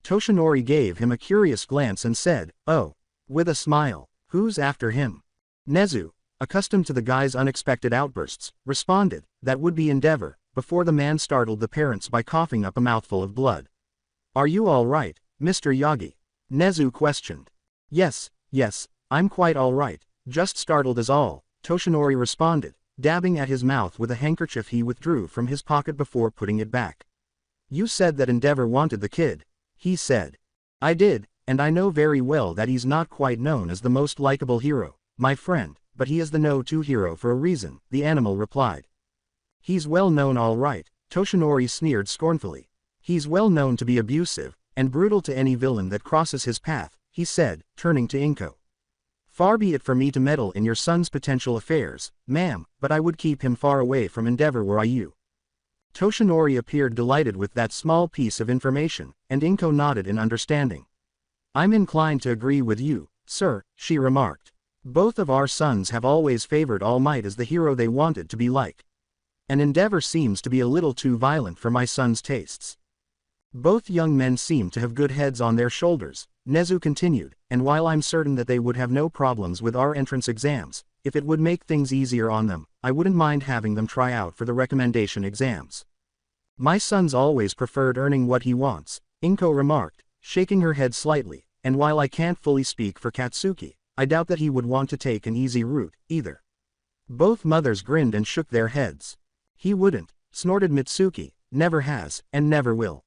Toshinori gave him a curious glance and said, "Oh," with a smile. "Who's after him?" Nezu, accustomed to the guy's unexpected outbursts, responded, "That would be Endeavor," before the man startled the parents by coughing up a mouthful of blood. "Are you all right, Mr. Yagi?" Nezu questioned. Yes, I'm quite all right, just startled is all," Toshinori responded, dabbing at his mouth with a handkerchief he withdrew from his pocket before putting it back. "You said that Endeavor wanted the kid," he said. "I did, and I know very well that he's not quite known as the most likable hero, my friend, but he is the No-2 hero for a reason," the animal replied. "He's well known all right," Toshinori sneered scornfully. "He's well known to be abusive and brutal to any villain that crosses his path," he said, turning to Inko. "Far be it for me to meddle in your son's potential affairs, ma'am, but I would keep him far away from Endeavor were I you." Toshinori appeared delighted with that small piece of information, and Inko nodded in understanding. "I'm inclined to agree with you, sir," she remarked. "Both of our sons have always favored All Might as the hero they wanted to be like. And Endeavor seems to be a little too violent for my son's tastes." "Both young men seem to have good heads on their shoulders," Nezu continued, "and while I'm certain that they would have no problems with our entrance exams, if it would make things easier on them, I wouldn't mind having them try out for the recommendation exams. My son's always preferred earning what he wants," Inko remarked, shaking her head slightly, "and while I can't fully speak for Katsuki, I doubt that he would want to take an easy route, either." Both mothers grinned and shook their heads. "He wouldn't," snorted Mitsuki, "never has, and never will."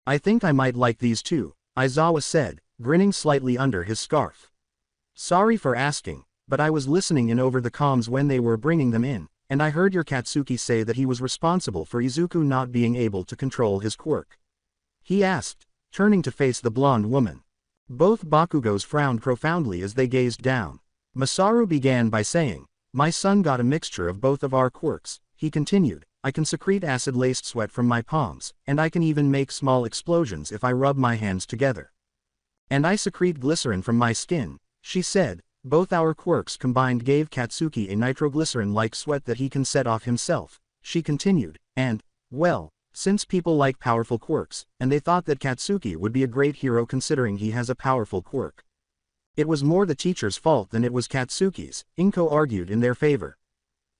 "I think I might like these two," Aizawa said, grinning slightly under his scarf. "Sorry for asking, but I was listening in over the comms when they were bringing them in, and I heard your Katsuki say that he was responsible for Izuku not being able to control his quirk," he asked, turning to face the blonde woman. Both Bakugos frowned profoundly as they gazed down. Masaru began by saying, "My son got a mixture of both of our quirks," he continued. "I can secrete acid-laced sweat from my palms, and I can even make small explosions if I rub my hands together. And I secrete glycerin from my skin," she said. "Both our quirks combined gave Katsuki a nitroglycerin-like sweat that he can set off himself," she continued, "and, well, since people like powerful quirks, and they thought that Katsuki would be a great hero considering he has a powerful quirk. It was more the teacher's fault than it was Katsuki's," Inko argued in their favor.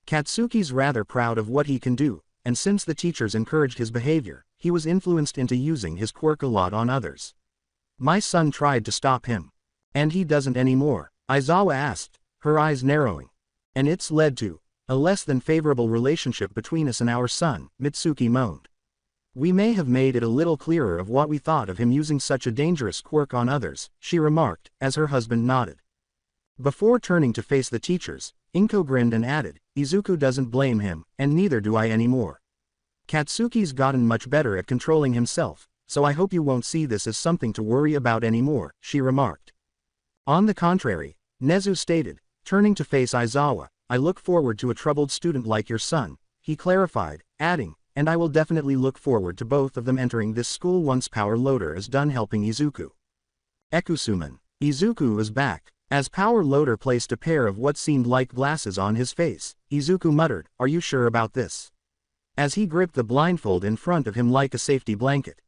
"Katsuki's rather proud of what he can do, and since the teachers encouraged his behavior, he was influenced into using his quirk a lot on others. My son tried to stop him. And he doesn't anymore," Aizawa asked, her eyes narrowing. "And it's led to a less than favorable relationship between us and our son," Mitsuki moaned. "We may have made it a little clearer of what we thought of him using such a dangerous quirk on others," she remarked, as her husband nodded. Before turning to face the teachers, Inko grinned and added, "Izuku doesn't blame him, and neither do I anymore. Katsuki's gotten much better at controlling himself, so I hope you won't see this as something to worry about anymore," she remarked. "On the contrary," Nezu stated, turning to face Aizawa, "I look forward to a troubled student like your son," he clarified, adding, "and I will definitely look forward to both of them entering this school once Power Loader is done helping Izuku." Ekusuman. Izuku is back. As Power Loader placed a pair of what seemed like glasses on his face, Izuku muttered, "Are you sure about this?" as he gripped the blindfold in front of him like a safety blanket.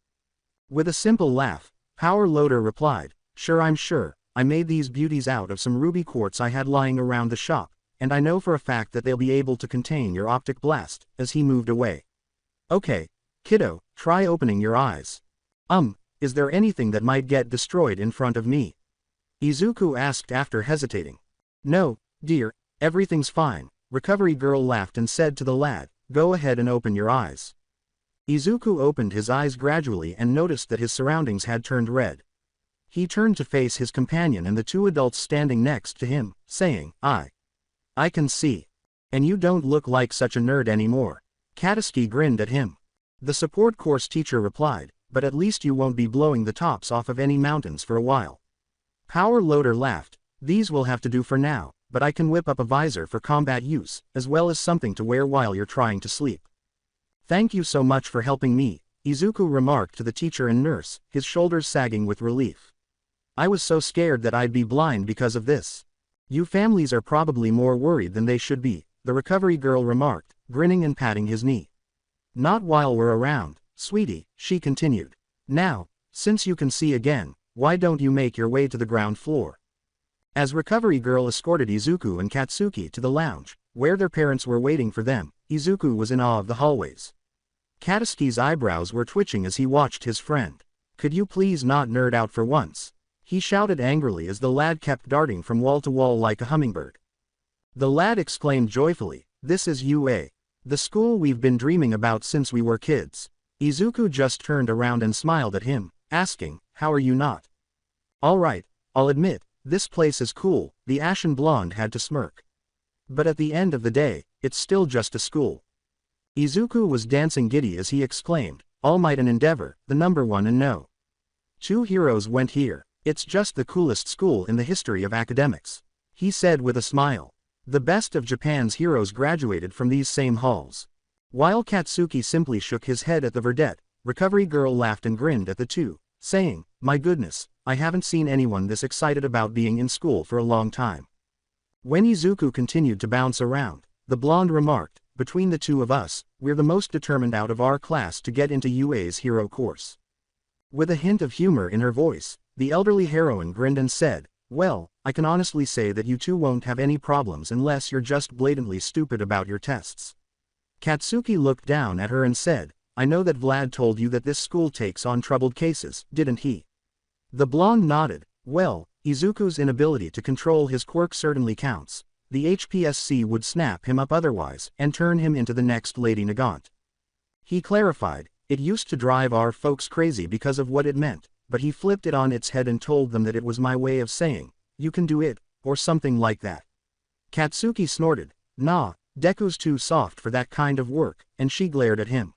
With a simple laugh, Power Loader replied, "Sure, I'm sure. I made these beauties out of some ruby quartz I had lying around the shop, and I know for a fact that they'll be able to contain your optic blast," as he moved away. "Okay, kiddo, try opening your eyes." Is there anything that might get destroyed in front of me?" Izuku asked after hesitating. "No, dear, everything's fine," Recovery Girl laughed and said to the lad, "Go ahead and open your eyes." Izuku opened his eyes gradually and noticed that his surroundings had turned red. He turned to face his companion and the two adults standing next to him, saying, I can see. And you don't look like such a nerd anymore." Katsuki grinned at him. The support course teacher replied, "But at least you won't be blowing the tops off of any mountains for a while." Power Loader laughed, "These will have to do for now, but I can whip up a visor for combat use, as well as something to wear while you're trying to sleep. Thank you so much for helping me, Izuku remarked to the teacher and nurse, his shoulders sagging with relief. I was so scared that I'd be blind because of this. You families are probably more worried than they should be, the recovery girl remarked, grinning and patting his knee. Not while we're around, sweetie, she continued. Now, since you can see again, why don't you make your way to the ground floor? As recovery girl escorted Izuku and Katsuki to the lounge, where their parents were waiting for them, Izuku was in awe of the hallways. Katsuki's eyebrows were twitching as he watched his friend. Could you please not nerd out for once? He shouted angrily as the lad kept darting from wall to wall like a hummingbird. The lad exclaimed joyfully, this is UA. The school we've been dreaming about since we were kids. Izuku just turned around and smiled at him, asking, how are you not? All right, I'll admit, this place is cool, the ashen blonde had to smirk. But at the end of the day, it's still just a school. Izuku was dancing giddy as he exclaimed, all might and endeavor, the number one and no. Two heroes went here, it's just the coolest school in the history of academics. He said with a smile. The best of Japan's heroes graduated from these same halls. While Katsuki simply shook his head at the verdette, recovery girl laughed and grinned at the two, saying, my goodness, I haven't seen anyone this excited about being in school for a long time. When Izuku continued to bounce around, the blonde remarked, between the two of us, we're the most determined out of our class to get into UA's hero course. With a hint of humor in her voice, the elderly heroine grinned and said, well, I can honestly say that you two won't have any problems unless you're just blatantly stupid about your tests. Katsuki looked down at her and said, I know that Vlad told you that this school takes on troubled cases, didn't he? The blonde nodded. Well, Izuku's inability to control his quirk certainly counts. The HPSC would snap him up otherwise and turn him into the next Lady Nagant. He clarified, it used to drive our folks crazy because of what it meant, but he flipped it on its head and told them that it was my way of saying, you can do it, or something like that. Katsuki snorted, nah, Deku's too soft for that kind of work, and she glared at him.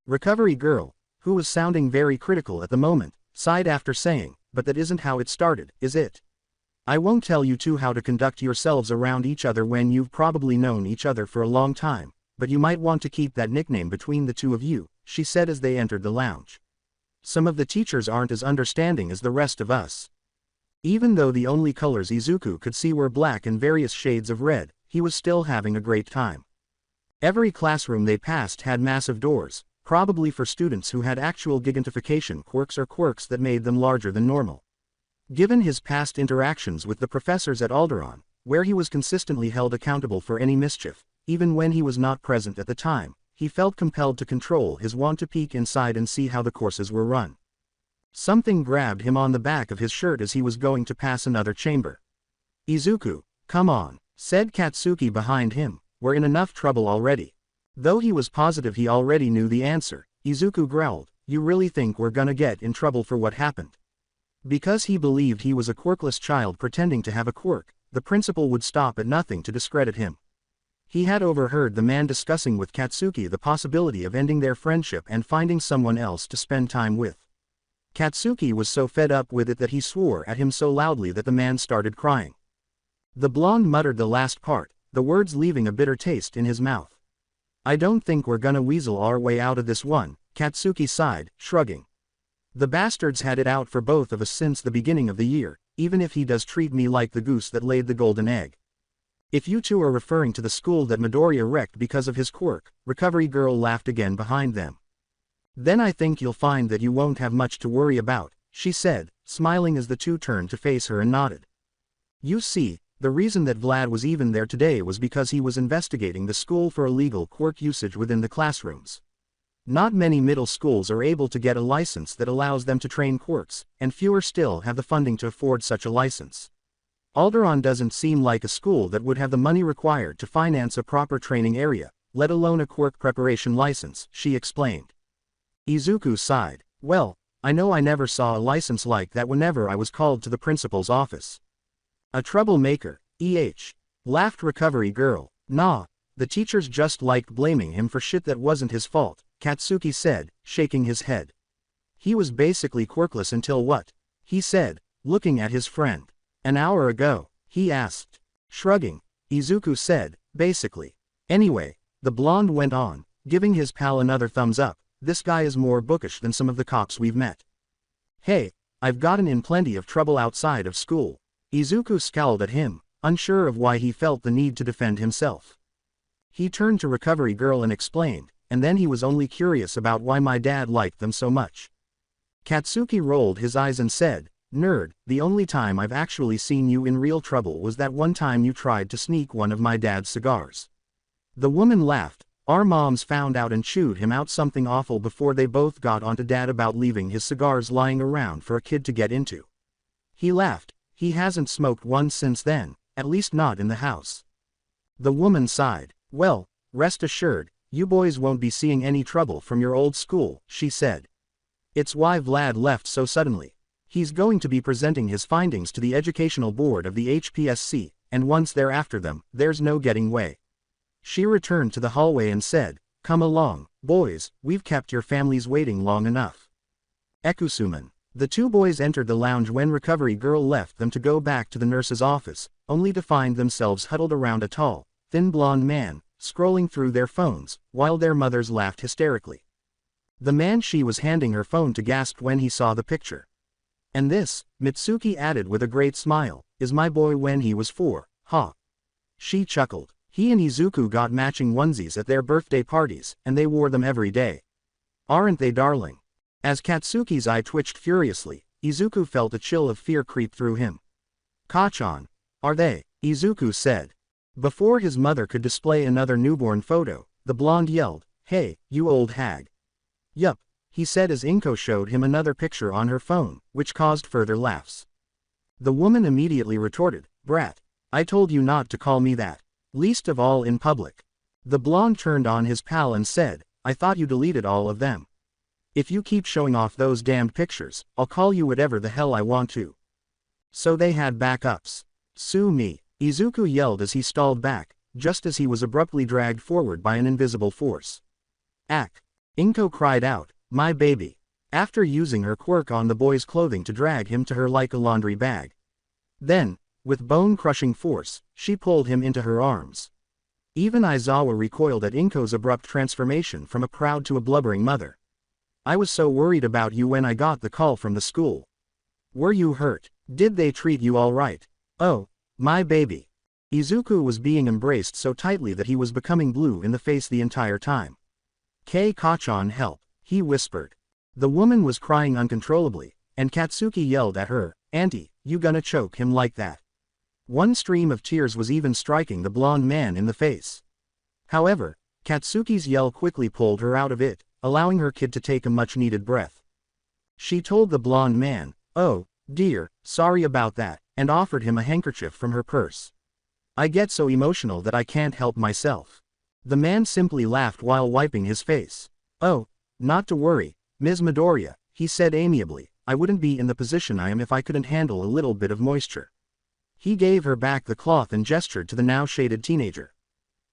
Recovery girl, who was sounding very critical at the moment, sighed after saying, but that isn't how it started, is it? I won't tell you two how to conduct yourselves around each other when you've probably known each other for a long time, but you might want to keep that nickname between the two of you, she said as they entered the lounge. Some of the teachers aren't as understanding as the rest of us. Even though the only colors Izuku could see were black and various shades of red, he was still having a great time. Every classroom they passed had massive doors, probably for students who had actual gigantification quirks or quirks that made them larger than normal. Given his past interactions with the professors at Alderaan, where he was consistently held accountable for any mischief, even when he was not present at the time, he felt compelled to control his want to peek inside and see how the courses were run. Something grabbed him on the back of his shirt as he was going to pass another chamber. Izuku, come on, said Katsuki behind him, we're in enough trouble already. Though he was positive he already knew the answer, Izuku growled, you really think we're gonna get in trouble for what happened? Because he believed he was a quirkless child pretending to have a quirk, the principal would stop at nothing to discredit him. He had overheard the man discussing with Katsuki the possibility of ending their friendship and finding someone else to spend time with. Katsuki was so fed up with it that he swore at him so loudly that the man started crying. The blonde muttered the last part, the words leaving a bitter taste in his mouth. I don't think we're gonna weasel our way out of this one, Katsuki sighed, shrugging. The bastards had it out for both of us since the beginning of the year, even if he does treat me like the goose that laid the golden egg. If you two are referring to the school that Midoriya wrecked because of his quirk, recovery girl laughed again behind them. Then I think you'll find that you won't have much to worry about, she said, smiling as the two turned to face her and nodded. You see, the reason that Vlad was even there today was because he was investigating the school for illegal quirk usage within the classrooms. Not many middle schools are able to get a license that allows them to train quirks, and fewer still have the funding to afford such a license. Alderaan doesn't seem like a school that would have the money required to finance a proper training area, let alone a quirk preparation license, she explained. Izuku sighed. Well, I know I never saw a license like that whenever I was called to the principal's office. A troublemaker, laughed recovery girl. Nah, the teachers just liked blaming him for shit that wasn't his fault, Katsuki said, shaking his head. He was basically quirkless until what? He said, looking at his friend. An hour ago, he asked. Shrugging, Izuku said, basically. Anyway, the blonde went on, giving his pal another thumbs up, this guy is more bookish than some of the cops we've met. Hey, I've gotten in plenty of trouble outside of school. Izuku scowled at him, unsure of why he felt the need to defend himself. He turned to Recovery Girl and explained, and then he was only curious about why my dad liked them so much. Katsuki rolled his eyes and said, nerd, the only time I've actually seen you in real trouble was that one time you tried to sneak one of my dad's cigars. The woman laughed, our moms found out and chewed him out something awful before they both got onto dad about leaving his cigars lying around for a kid to get into. He laughed, he hasn't smoked one since then, at least not in the house. The woman sighed, well, rest assured, you boys won't be seeing any trouble from your old school, she said. It's why Vlad left so suddenly. He's going to be presenting his findings to the educational board of the HPSC, and once they're after them, there's no getting away. She returned to the hallway and said, come along, boys, we've kept your families waiting long enough. Ekusuman. The two boys entered the lounge when Recovery Girl left them to go back to the nurse's office, only to find themselves huddled around a tall, thin blonde man, scrolling through their phones, while their mothers laughed hysterically. The man she was handing her phone to gasped when he saw the picture. And this, Mitsuki added with a great smile, is my boy when he was 4, huh? She chuckled. He and Izuku got matching onesies at their birthday parties, and they wore them every day. Aren't they darling? As Katsuki's eye twitched furiously, Izuku felt a chill of fear creep through him. Kachan. Are they? Izuku said. Before his mother could display another newborn photo, the blonde yelled, hey, you old hag. Yup, he said as Inko showed him another picture on her phone, which caused further laughs. The woman immediately retorted, brat, I told you not to call me that. Least of all in public. The blonde turned on his pal and said, I thought you deleted all of them. If you keep showing off those damned pictures, I'll call you whatever the hell I want to. So they had backups. Sue me, Izuku yelled as he stalled back, just as he was abruptly dragged forward by an invisible force. Ack. Inko cried out, my baby. After using her quirk on the boy's clothing to drag him to her like a laundry bag. Then, with bone-crushing force, she pulled him into her arms. Even Aizawa recoiled at Inko's abrupt transformation from a proud to a blubbering mother. I was so worried about you when I got the call from the school. Were you hurt? Did they treat you all right? Oh, my baby. Izuku was being embraced so tightly that he was becoming blue in the face the entire time. Kachan, help, he whispered. The woman was crying uncontrollably, and Katsuki yelled at her, Auntie, you gonna choke him like that? One stream of tears was even striking the blonde man in the face. However, Katsuki's yell quickly pulled her out of it, allowing her kid to take a much-needed breath. She told the blonde man, oh, dear, sorry about that, and offered him a handkerchief from her purse. I get so emotional that I can't help myself. The man simply laughed while wiping his face. Oh, not to worry, Ms. Midoriya, he said amiably, I wouldn't be in the position I am if I couldn't handle a little bit of moisture. He gave her back the cloth and gestured to the now shaded teenager.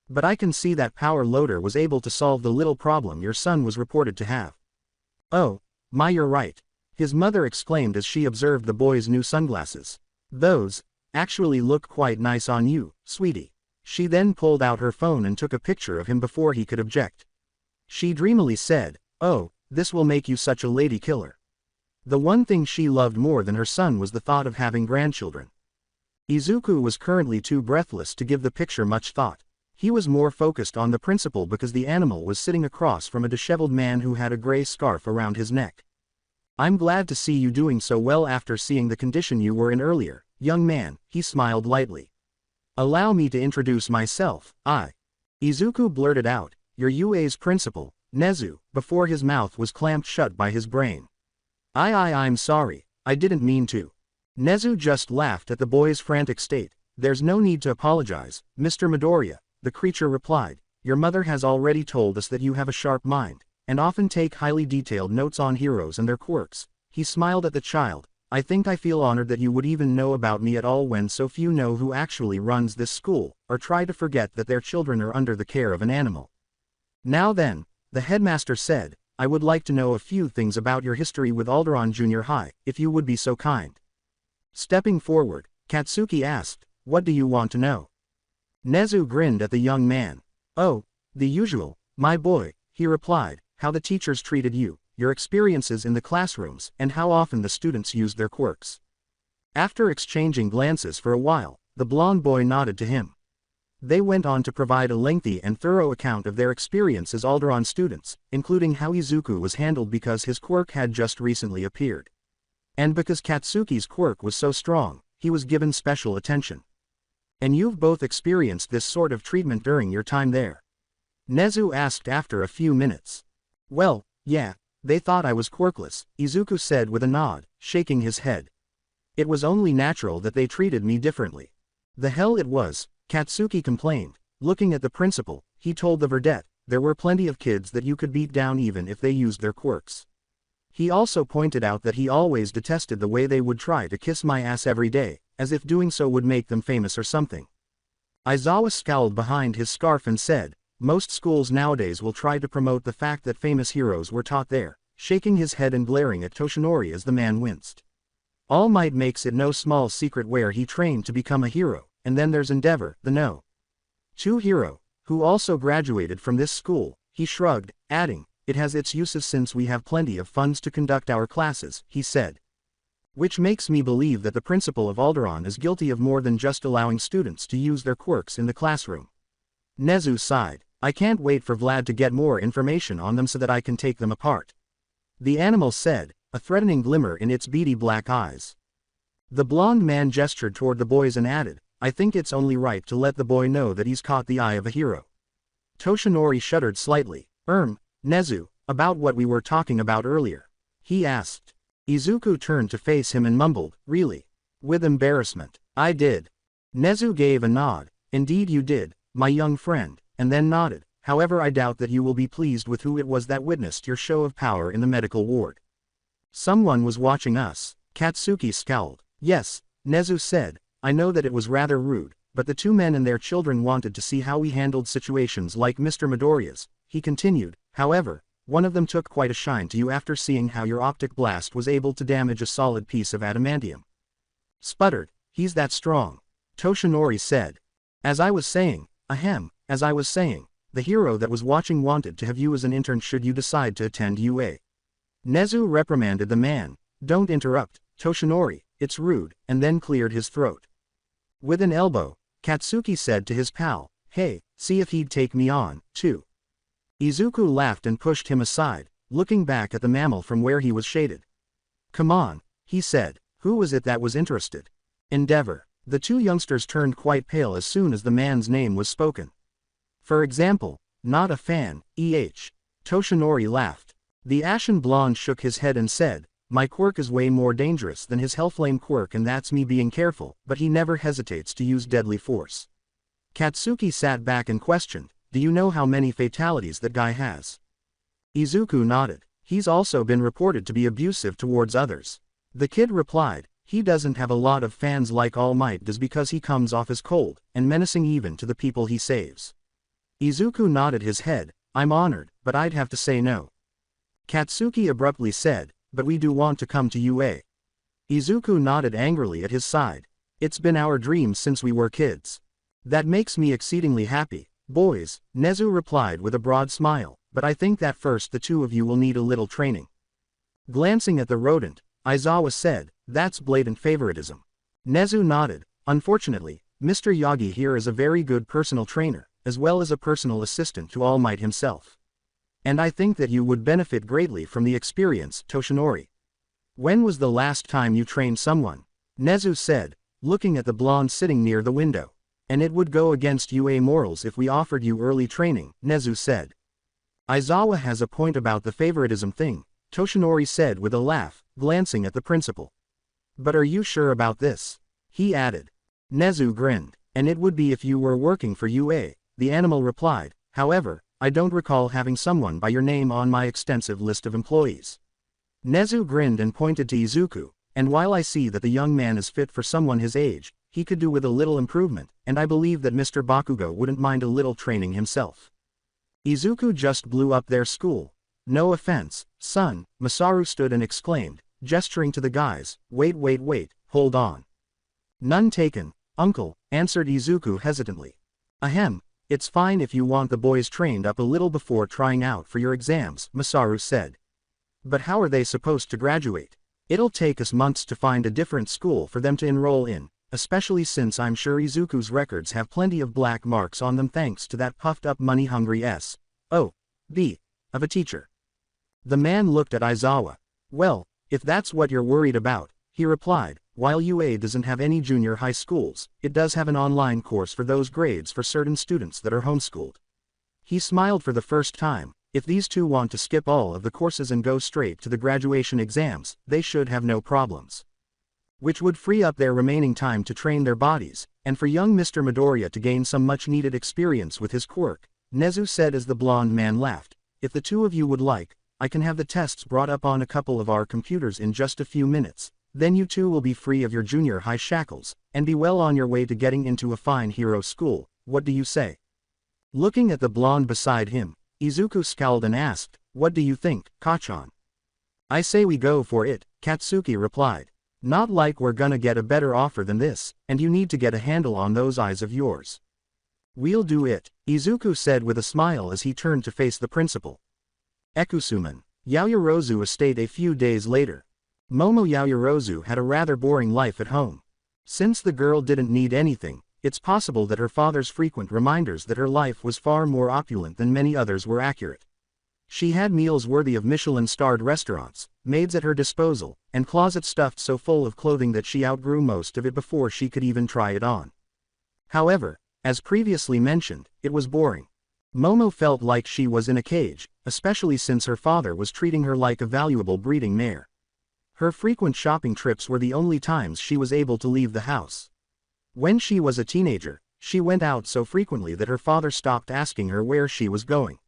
But I can see that power loader was able to solve the little problem your son was reported to have. Oh, my, you're right, his mother exclaimed as she observed the boy's new sunglasses. Those actually look quite nice on you, sweetie. She then pulled out her phone and took a picture of him before he could object. She dreamily said, oh, this will make you such a lady killer. The one thing she loved more than her son was the thought of having grandchildren. Izuku was currently too breathless to give the picture much thought. He was more focused on the principal because the animal was sitting across from a disheveled man who had a gray scarf around his neck. I'm glad to see you doing so well after seeing the condition you were in earlier, young man, he smiled lightly. Allow me to introduce myself, Izuku blurted out, your UA's principal, Nezu, before his mouth was clamped shut by his brain. I'm sorry, I didn't mean to. Nezu just laughed at the boy's frantic state. There's no need to apologize, Mr. Midoriya, the creature replied. Your mother has already told us that you have a sharp mind, and often take highly detailed notes on heroes and their quirks. He smiled at the child. I think I feel honored that you would even know about me at all when so few know who actually runs this school, or try to forget that their children are under the care of an animal. Now then, the headmaster said, I would like to know a few things about your history with Alderaan Junior High, if you would be so kind. Stepping forward, Katsuki asked, What do you want to know? Nezu grinned at the young man. Oh, the usual, my boy, he replied, how the teachers treated you, your experiences in the classrooms, and how often the students used their quirks. After exchanging glances for a while, the blond boy nodded to him. They went on to provide a lengthy and thorough account of their experience as Alderaan students, including how Izuku was handled because his quirk had just recently appeared. And because Katsuki's quirk was so strong, he was given special attention. And you've both experienced this sort of treatment during your time there? Nezu asked after a few minutes. Well, yeah, they thought I was quirkless, Izuku said with a nod, shaking his head. It was only natural that they treated me differently. The hell it was, Katsuki complained. Looking at the principal, he told the verdette, there were plenty of kids that you could beat down even if they used their quirks. He also pointed out that he always detested the way they would try to kiss my ass every day, as if doing so would make them famous or something. Aizawa scowled behind his scarf and said, most schools nowadays will try to promote the fact that famous heroes were taught there, shaking his head and glaring at Toshinori as the man winced. All Might makes it no small secret where he trained to become a hero, and then there's Endeavor, the No. 2 hero, who also graduated from this school, he shrugged, adding, it has its uses since we have plenty of funds to conduct our classes, he said. Which makes me believe that the principal of Alderaan is guilty of more than just allowing students to use their quirks in the classroom. Nezu sighed, I can't wait for Vlad to get more information on them so that I can take them apart. The animal said, a threatening glimmer in its beady black eyes. The blond man gestured toward the boys and added, I think it's only right to let the boy know that he's caught the eye of a hero. Toshinori shuddered slightly. Nezu, about what we were talking about earlier. He asked. Izuku turned to face him and mumbled, really? With embarrassment. I did. Nezu gave a nod. Indeed you did, my young friend, and then nodded. However, I doubt that you will be pleased with who it was that witnessed your show of power in the medical ward. Someone was watching us. Katsuki scowled. Yes, Nezu said, I know that it was rather rude, but the two men and their children wanted to see how we handled situations like Mr. Midoriya's, he continued. However, one of them took quite a shine to you after seeing how your optic blast was able to damage a solid piece of adamantium. Sputtered, he's that strong. Toshinori said. As I was saying, the hero that was watching wanted to have you as an intern should you decide to attend UA. Nezu reprimanded the man. Don't interrupt, Toshinori, it's rude, and then cleared his throat. With an elbow, Katsuki said to his pal, hey, see if he'd take me on, too. Izuku laughed and pushed him aside, looking back at the mammal from where he was shaded. Come on, he said, who was it that was interested? Endeavor. The two youngsters turned quite pale as soon as the man's name was spoken. For example, not a fan, Toshinori laughed. The ashen blonde shook his head and said, my quirk is way more dangerous than his Hellflame quirk and that's me being careful, but he never hesitates to use deadly force. Katsuki sat back and questioned, do you know how many fatalities that guy has? Izuku nodded. He's also been reported to be abusive towards others. The kid replied, he doesn't have a lot of fans like All Might does because he comes off as cold and menacing even to the people he saves. Izuku nodded his head, I'm honored, but I'd have to say no. Katsuki abruptly said, but we do want to come to UA. Izuku nodded angrily at his side. It's been our dream since we were kids. That makes me exceedingly happy, boys, Nezu replied with a broad smile, but I think that first the two of you will need a little training. Glancing at the rodent, Aizawa said, that's blatant favoritism. Nezu nodded. Unfortunately, Mr. Yagi here is a very good personal trainer, as well as a personal assistant to All Might himself. And I think that you would benefit greatly from the experience, Toshinori. When was the last time you trained someone? Nezu said, looking at the blonde sitting near the window. And it would go against UA morals if we offered you early training, Nezu said. Aizawa has a point about the favoritism thing, Toshinori said with a laugh, glancing at the principal. But are you sure about this? He added. Nezu grinned. And it would be if you were working for UA, the animal replied. However, I don't recall having someone by your name on my extensive list of employees. Nezu grinned and pointed to Izuku, and while I see that the young man is fit for someone his age, he could do with a little improvement, and I believe that Mr. Bakugo wouldn't mind a little training himself. Izuku just blew up their school. No offense, son, Masaru stood and exclaimed, gesturing to the guys, wait, hold on. None taken, Uncle, answered Izuku hesitantly. Ahem, it's fine if you want the boys trained up a little before trying out for your exams, Masaru said. But how are they supposed to graduate? It'll take us months to find a different school for them to enroll in, especially since I'm sure Izuku's records have plenty of black marks on them thanks to that puffed-up money-hungry S.O.B. of a teacher. The man looked at Aizawa. Well, if that's what you're worried about, he replied, while UA doesn't have any junior high schools, it does have an online course for those grades for certain students that are homeschooled. He smiled for the first time. If these two want to skip all of the courses and go straight to the graduation exams, they should have no problems. Which would free up their remaining time to train their bodies, and for young Mr. Midoriya to gain some much-needed experience with his quirk, Nezu said as the blonde man laughed. If the two of you would like, I can have the tests brought up on a couple of our computers in just a few minutes. Then you two will be free of your junior high shackles, and be well on your way to getting into a fine hero school. What do you say? Looking at the blonde beside him, Izuku scowled and asked, What do you think, Kachan? I say we go for it, Katsuki replied. Not like we're gonna get a better offer than this, and you need to get a handle on those eyes of yours. We'll do it, Izuku said with a smile as he turned to face the principal. Ekusuman, Yaoyorozu estate a few days later. Momo Yaoyorozu had a rather boring life at home. Since the girl didn't need anything, it's possible that her father's frequent reminders that her life was far more opulent than many others were accurate. She had meals worthy of Michelin-starred restaurants, maids at her disposal, and closets stuffed so full of clothing that she outgrew most of it before she could even try it on. However, as previously mentioned, it was boring. Momo felt like she was in a cage, especially since her father was treating her like a valuable breeding mare. Her frequent shopping trips were the only times she was able to leave the house. When she was a teenager, she went out so frequently that her father stopped asking her where she was going.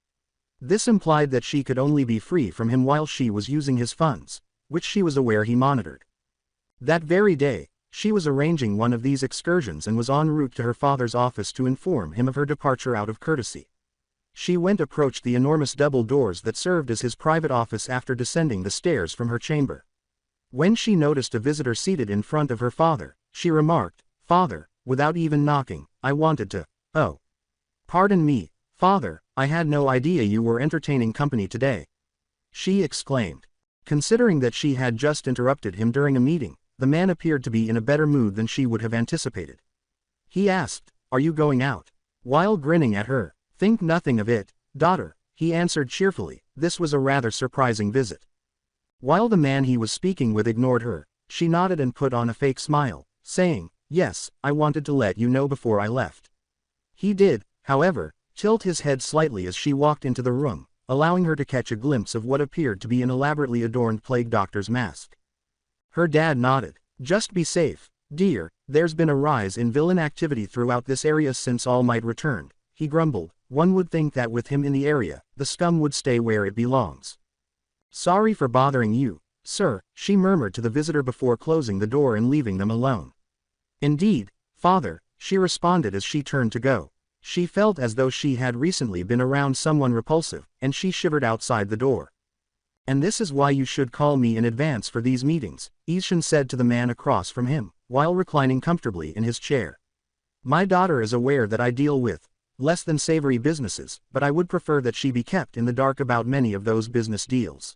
This implied that she could only be free from him while she was using his funds, which she was aware he monitored. That very day, she was arranging one of these excursions and was en route to her father's office to inform him of her departure out of courtesy. She approached the enormous double doors that served as his private office after descending the stairs from her chamber. When she noticed a visitor seated in front of her father, she remarked, Father, without even knocking, I wanted to. Oh. Pardon me, Father, I had no idea you were entertaining company today. She exclaimed. Considering that she had just interrupted him during a meeting, the man appeared to be in a better mood than she would have anticipated. He asked, Are you going out? While grinning at her, Think nothing of it, daughter, he answered cheerfully. This was a rather surprising visit. While the man he was speaking with ignored her, she nodded and put on a fake smile, saying, Yes, I wanted to let you know before I left. He did, however, tilt his head slightly as she walked into the room, allowing her to catch a glimpse of what appeared to be an elaborately adorned plague doctor's mask. Her dad nodded. Just be safe, dear, there's been a rise in villain activity throughout this area since All Might returned, he grumbled. One would think that with him in the area, the scum would stay where it belongs. Sorry for bothering you, sir, she murmured to the visitor before closing the door and leaving them alone. Indeed, father, she responded as she turned to go. She felt as though she had recently been around someone repulsive, and she shivered outside the door. And this is why you should call me in advance for these meetings, Ishin said to the man across from him, while reclining comfortably in his chair. My daughter is aware that I deal with less than savory businesses, but I would prefer that she be kept in the dark about many of those business deals.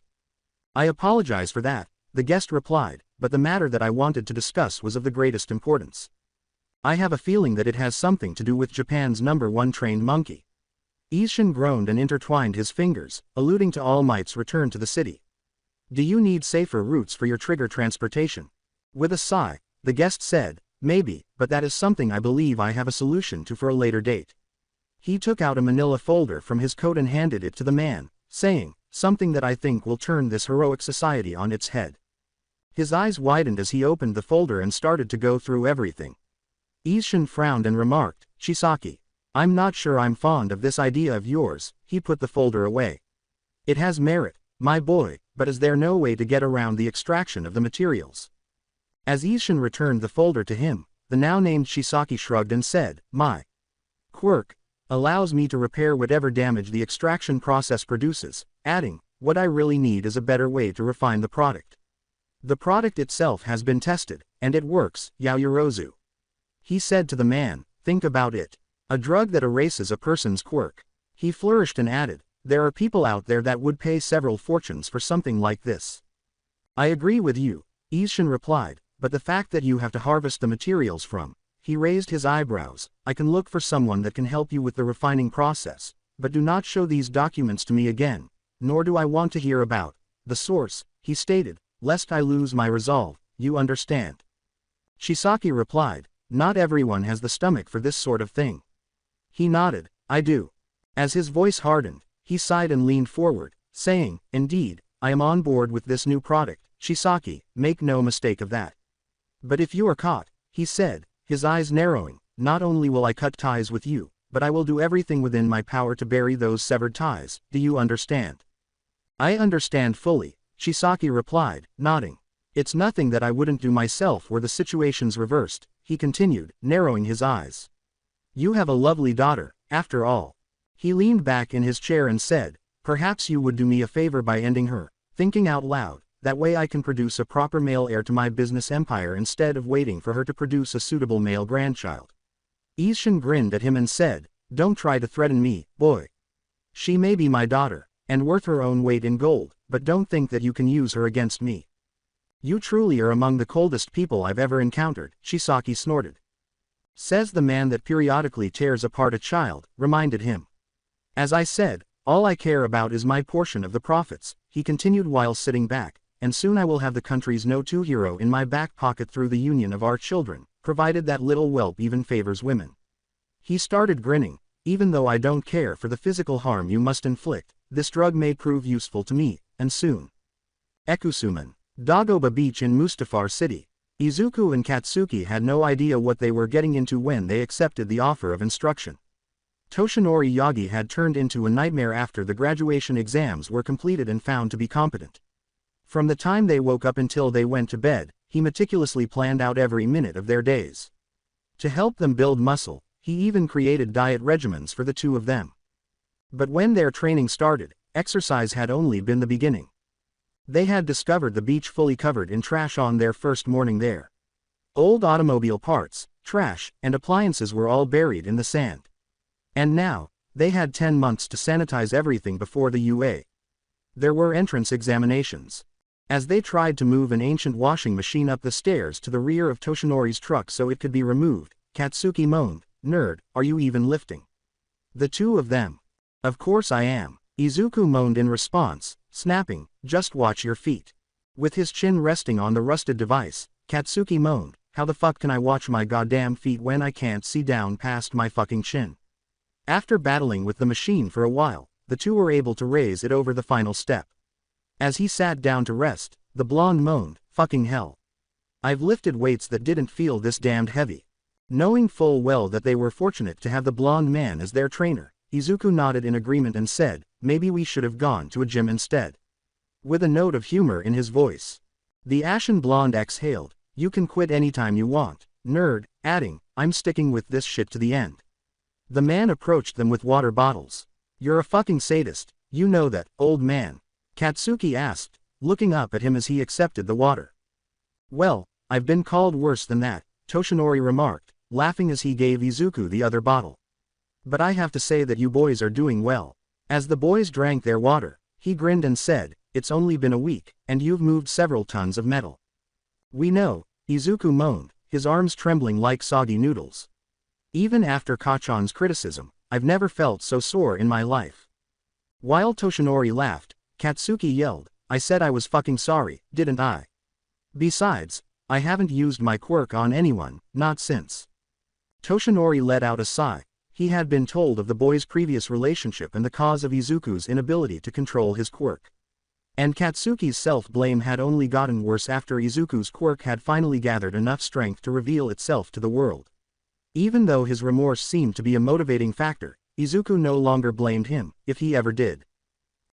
I apologize for that, the guest replied, but the matter that I wanted to discuss was of the greatest importance. I have a feeling that it has something to do with Japan's #1 trained monkey. Ishin groaned and intertwined his fingers, alluding to All Might's return to the city. Do you need safer routes for your trigger transportation? With a sigh, the guest said, Maybe, but that is something I believe I have a solution to for a later date. He took out a manila folder from his coat and handed it to the man, saying, Something that I think will turn this heroic society on its head. His eyes widened as he opened the folder and started to go through everything. Ishin frowned and remarked, Chisaki, I'm not sure I'm fond of this idea of yours. He put the folder away. It has merit, my boy, but is there no way to get around the extraction of the materials? As Ishin returned the folder to him, the now named Chisaki shrugged and said, My quirk allows me to repair whatever damage the extraction process produces, adding, what I really need is a better way to refine the product. The product itself has been tested, and it works, Yaoyorozu. He said to the man, think about it. A drug that erases a person's quirk. He flourished and added, there are people out there that would pay several fortunes for something like this. I agree with you, Ishin replied, but the fact that you have to harvest the materials from. He raised his eyebrows. I can look for someone that can help you with the refining process, but do not show these documents to me again, nor do I want to hear about the source, he stated, lest I lose my resolve, you understand. Chisaki replied, not everyone has the stomach for this sort of thing. He nodded, I do. As his voice hardened, he sighed and leaned forward, saying, indeed, I am on board with this new product, Chisaki, make no mistake of that. But if you are caught, he said, his eyes narrowing, not only will I cut ties with you, but I will do everything within my power to bury those severed ties, do you understand? I understand fully, Chisaki replied, nodding. It's nothing that I wouldn't do myself were the situations reversed, he continued, narrowing his eyes. You have a lovely daughter, after all. He leaned back in his chair and said, perhaps you would do me a favor by ending her, thinking out loud, that way I can produce a proper male heir to my business empire instead of waiting for her to produce a suitable male grandchild. Ishin grinned at him and said, don't try to threaten me, boy. She may be my daughter, and worth her own weight in gold, but don't think that you can use her against me. You truly are among the coldest people I've ever encountered, Chisaki snorted. Says the man that periodically tears apart a child, reminded him. As I said, all I care about is my portion of the profits, he continued while sitting back, and soon I will have the country's no-two hero in my back pocket through the union of our children, provided that little whelp even favors women. He started grinning, even though I don't care for the physical harm you must inflict, this drug may prove useful to me, and soon. Ekusuman. Dagoba Beach in Mustafar City. Izuku and Katsuki had no idea what they were getting into when they accepted the offer of instruction. Toshinori Yagi had turned into a nightmare after the graduation exams were completed and found to be competent. From the time they woke up until they went to bed, he meticulously planned out every minute of their days. To help them build muscle, he even created diet regimens for the two of them. But when their training started, exercise had only been the beginning. They had discovered the beach fully covered in trash on their first morning there. Old automobile parts, trash, and appliances were all buried in the sand. And now, they had 10 months to sanitize everything before the UA. There were entrance examinations. As they tried to move an ancient washing machine up the stairs to the rear of Toshinori's truck so it could be removed, Katsuki moaned, nerd, are you even lifting? The two of them. Of course I am. Izuku moaned in response, snapping, just watch your feet. With his chin resting on the rusted device, Katsuki moaned, how the fuck can I watch my goddamn feet when I can't see down past my fucking chin? After battling with the machine for a while, the two were able to raise it over the final step. As he sat down to rest, the blonde moaned, fucking hell. I've lifted weights that didn't feel this damned heavy. Knowing full well that they were fortunate to have the blonde man as their trainer, Izuku nodded in agreement and said, maybe we should have gone to a gym instead. With a note of humor in his voice. The ashen blonde exhaled, you can quit anytime you want, nerd, adding, I'm sticking with this shit to the end. The man approached them with water bottles. You're a fucking sadist, you know that, old man? Katsuki asked, looking up at him as he accepted the water. Well, I've been called worse than that, Toshinori remarked, laughing as he gave Izuku the other bottle. But I have to say that you boys are doing well. As the boys drank their water, he grinned and said, it's only been a week, and you've moved several tons of metal. We know, Izuku moaned, his arms trembling like soggy noodles. Even after Kachan's criticism, I've never felt so sore in my life. While Toshinori laughed, Katsuki yelled, I said I was fucking sorry, didn't I? Besides, I haven't used my quirk on anyone, not since. Toshinori let out a sigh. He had been told of the boy's previous relationship and the cause of Izuku's inability to control his quirk. And Katsuki's self-blame had only gotten worse after Izuku's quirk had finally gathered enough strength to reveal itself to the world. Even though his remorse seemed to be a motivating factor, Izuku no longer blamed him, if he ever did.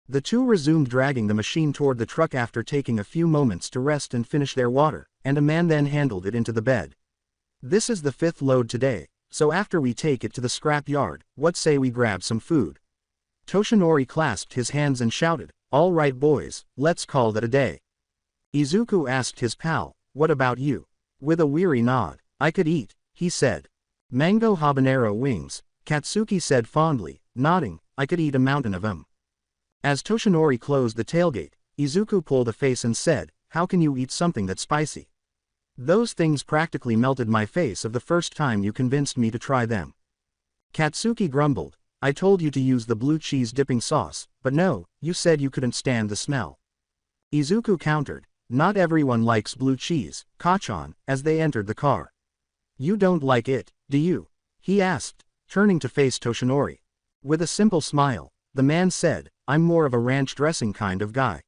The two resumed dragging the machine toward the truck after taking a few moments to rest and finish their water, and a man then handled it into the bed. This is the 5th load today, so after we take it to the scrap yard, what say we grab some food? Toshinori clasped his hands and shouted, all right boys, let's call that a day. Izuku asked his pal, what about you? With a weary nod, I could eat, he said. Mango habanero wings, Katsuki said fondly, nodding, I could eat a mountain of them. As Toshinori closed the tailgate, Izuku pulled a face and said, how can you eat something that's spicy? Those things practically melted my face of the first time you convinced me to try them. Katsuki grumbled, I told you to use the blue cheese dipping sauce, but no, you said you couldn't stand the smell. Izuku countered, not everyone likes blue cheese, Kachan, as they entered the car. You don't like it, do you? He asked, turning to face Toshinori. With a simple smile, the man said, I'm more of a ranch dressing kind of guy.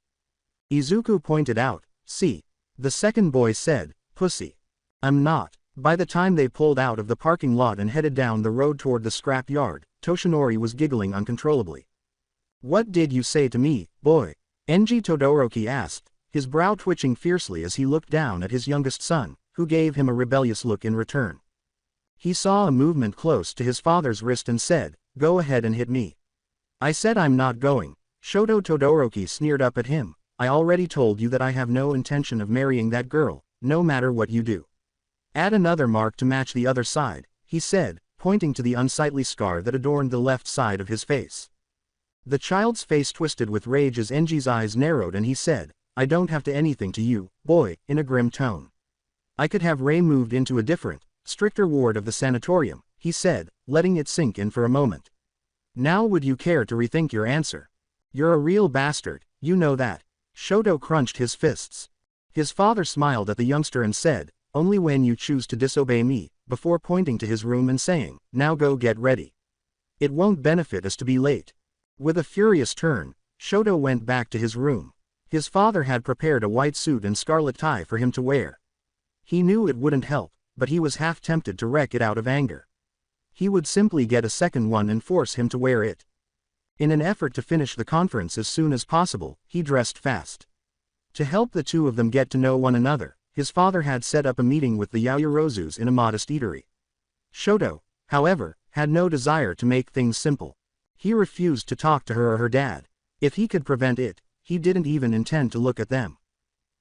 Izuku pointed out, see. The second boy said, pussy. I'm not. By the time they pulled out of the parking lot and headed down the road toward the scrap yard, Toshinori was giggling uncontrollably. What did you say to me, boy? Enji Todoroki asked, his brow twitching fiercely as he looked down at his youngest son, who gave him a rebellious look in return. He saw a movement close to his father's wrist and said, go ahead and hit me. I said I'm not going. Shoto Todoroki sneered up at him, I already told you that I have no intention of marrying that girl, no matter what you do. Add another mark to match the other side, he said, pointing to the unsightly scar that adorned the left side of his face. The child's face twisted with rage as Enji's eyes narrowed and he said, I don't have to anything to you, boy, in a grim tone. I could have Ray moved into a different, stricter ward of the sanatorium, he said, letting it sink in for a moment. Now would you care to rethink your answer? You're a real bastard, you know that. Shoto crunched his fists. His father smiled at the youngster and said, only when you choose to disobey me, before pointing to his room and saying, now go get ready. It won't benefit us to be late. With a furious turn, Shoto went back to his room. His father had prepared a white suit and scarlet tie for him to wear. He knew it wouldn't help, but he was half tempted to wreck it out of anger. He would simply get a second one and force him to wear it. In an effort to finish the conference as soon as possible, he dressed fast. To help the two of them get to know one another, his father had set up a meeting with the Yaoyorozus in a modest eatery. Shoto, however, had no desire to make things simple. He refused to talk to her or her dad. If he could prevent it, he didn't even intend to look at them.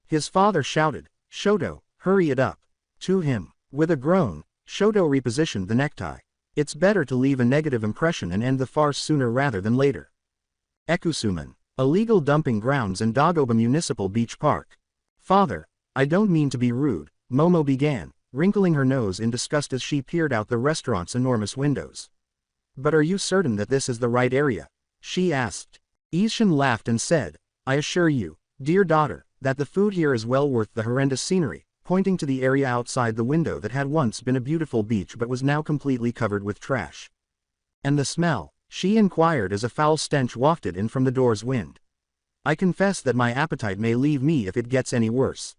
His father shouted, Shoto, hurry it up. To him. With a groan, Shoto repositioned the necktie. It's better to leave a negative impression and end the farce sooner rather than later. Ekusuman. Illegal dumping grounds in Dagoba Municipal Beach Park. Father, I don't mean to be rude, Momo began, wrinkling her nose in disgust as she peered out the restaurant's enormous windows. But are you certain that this is the right area? She asked. Ishin laughed and said, I assure you, dear daughter, that the food here is well worth the horrendous scenery, pointing to the area outside the window that had once been a beautiful beach but was now completely covered with trash. And the smell, she inquired as a foul stench wafted in from the door's wind. I confess that my appetite may leave me if it gets any worse.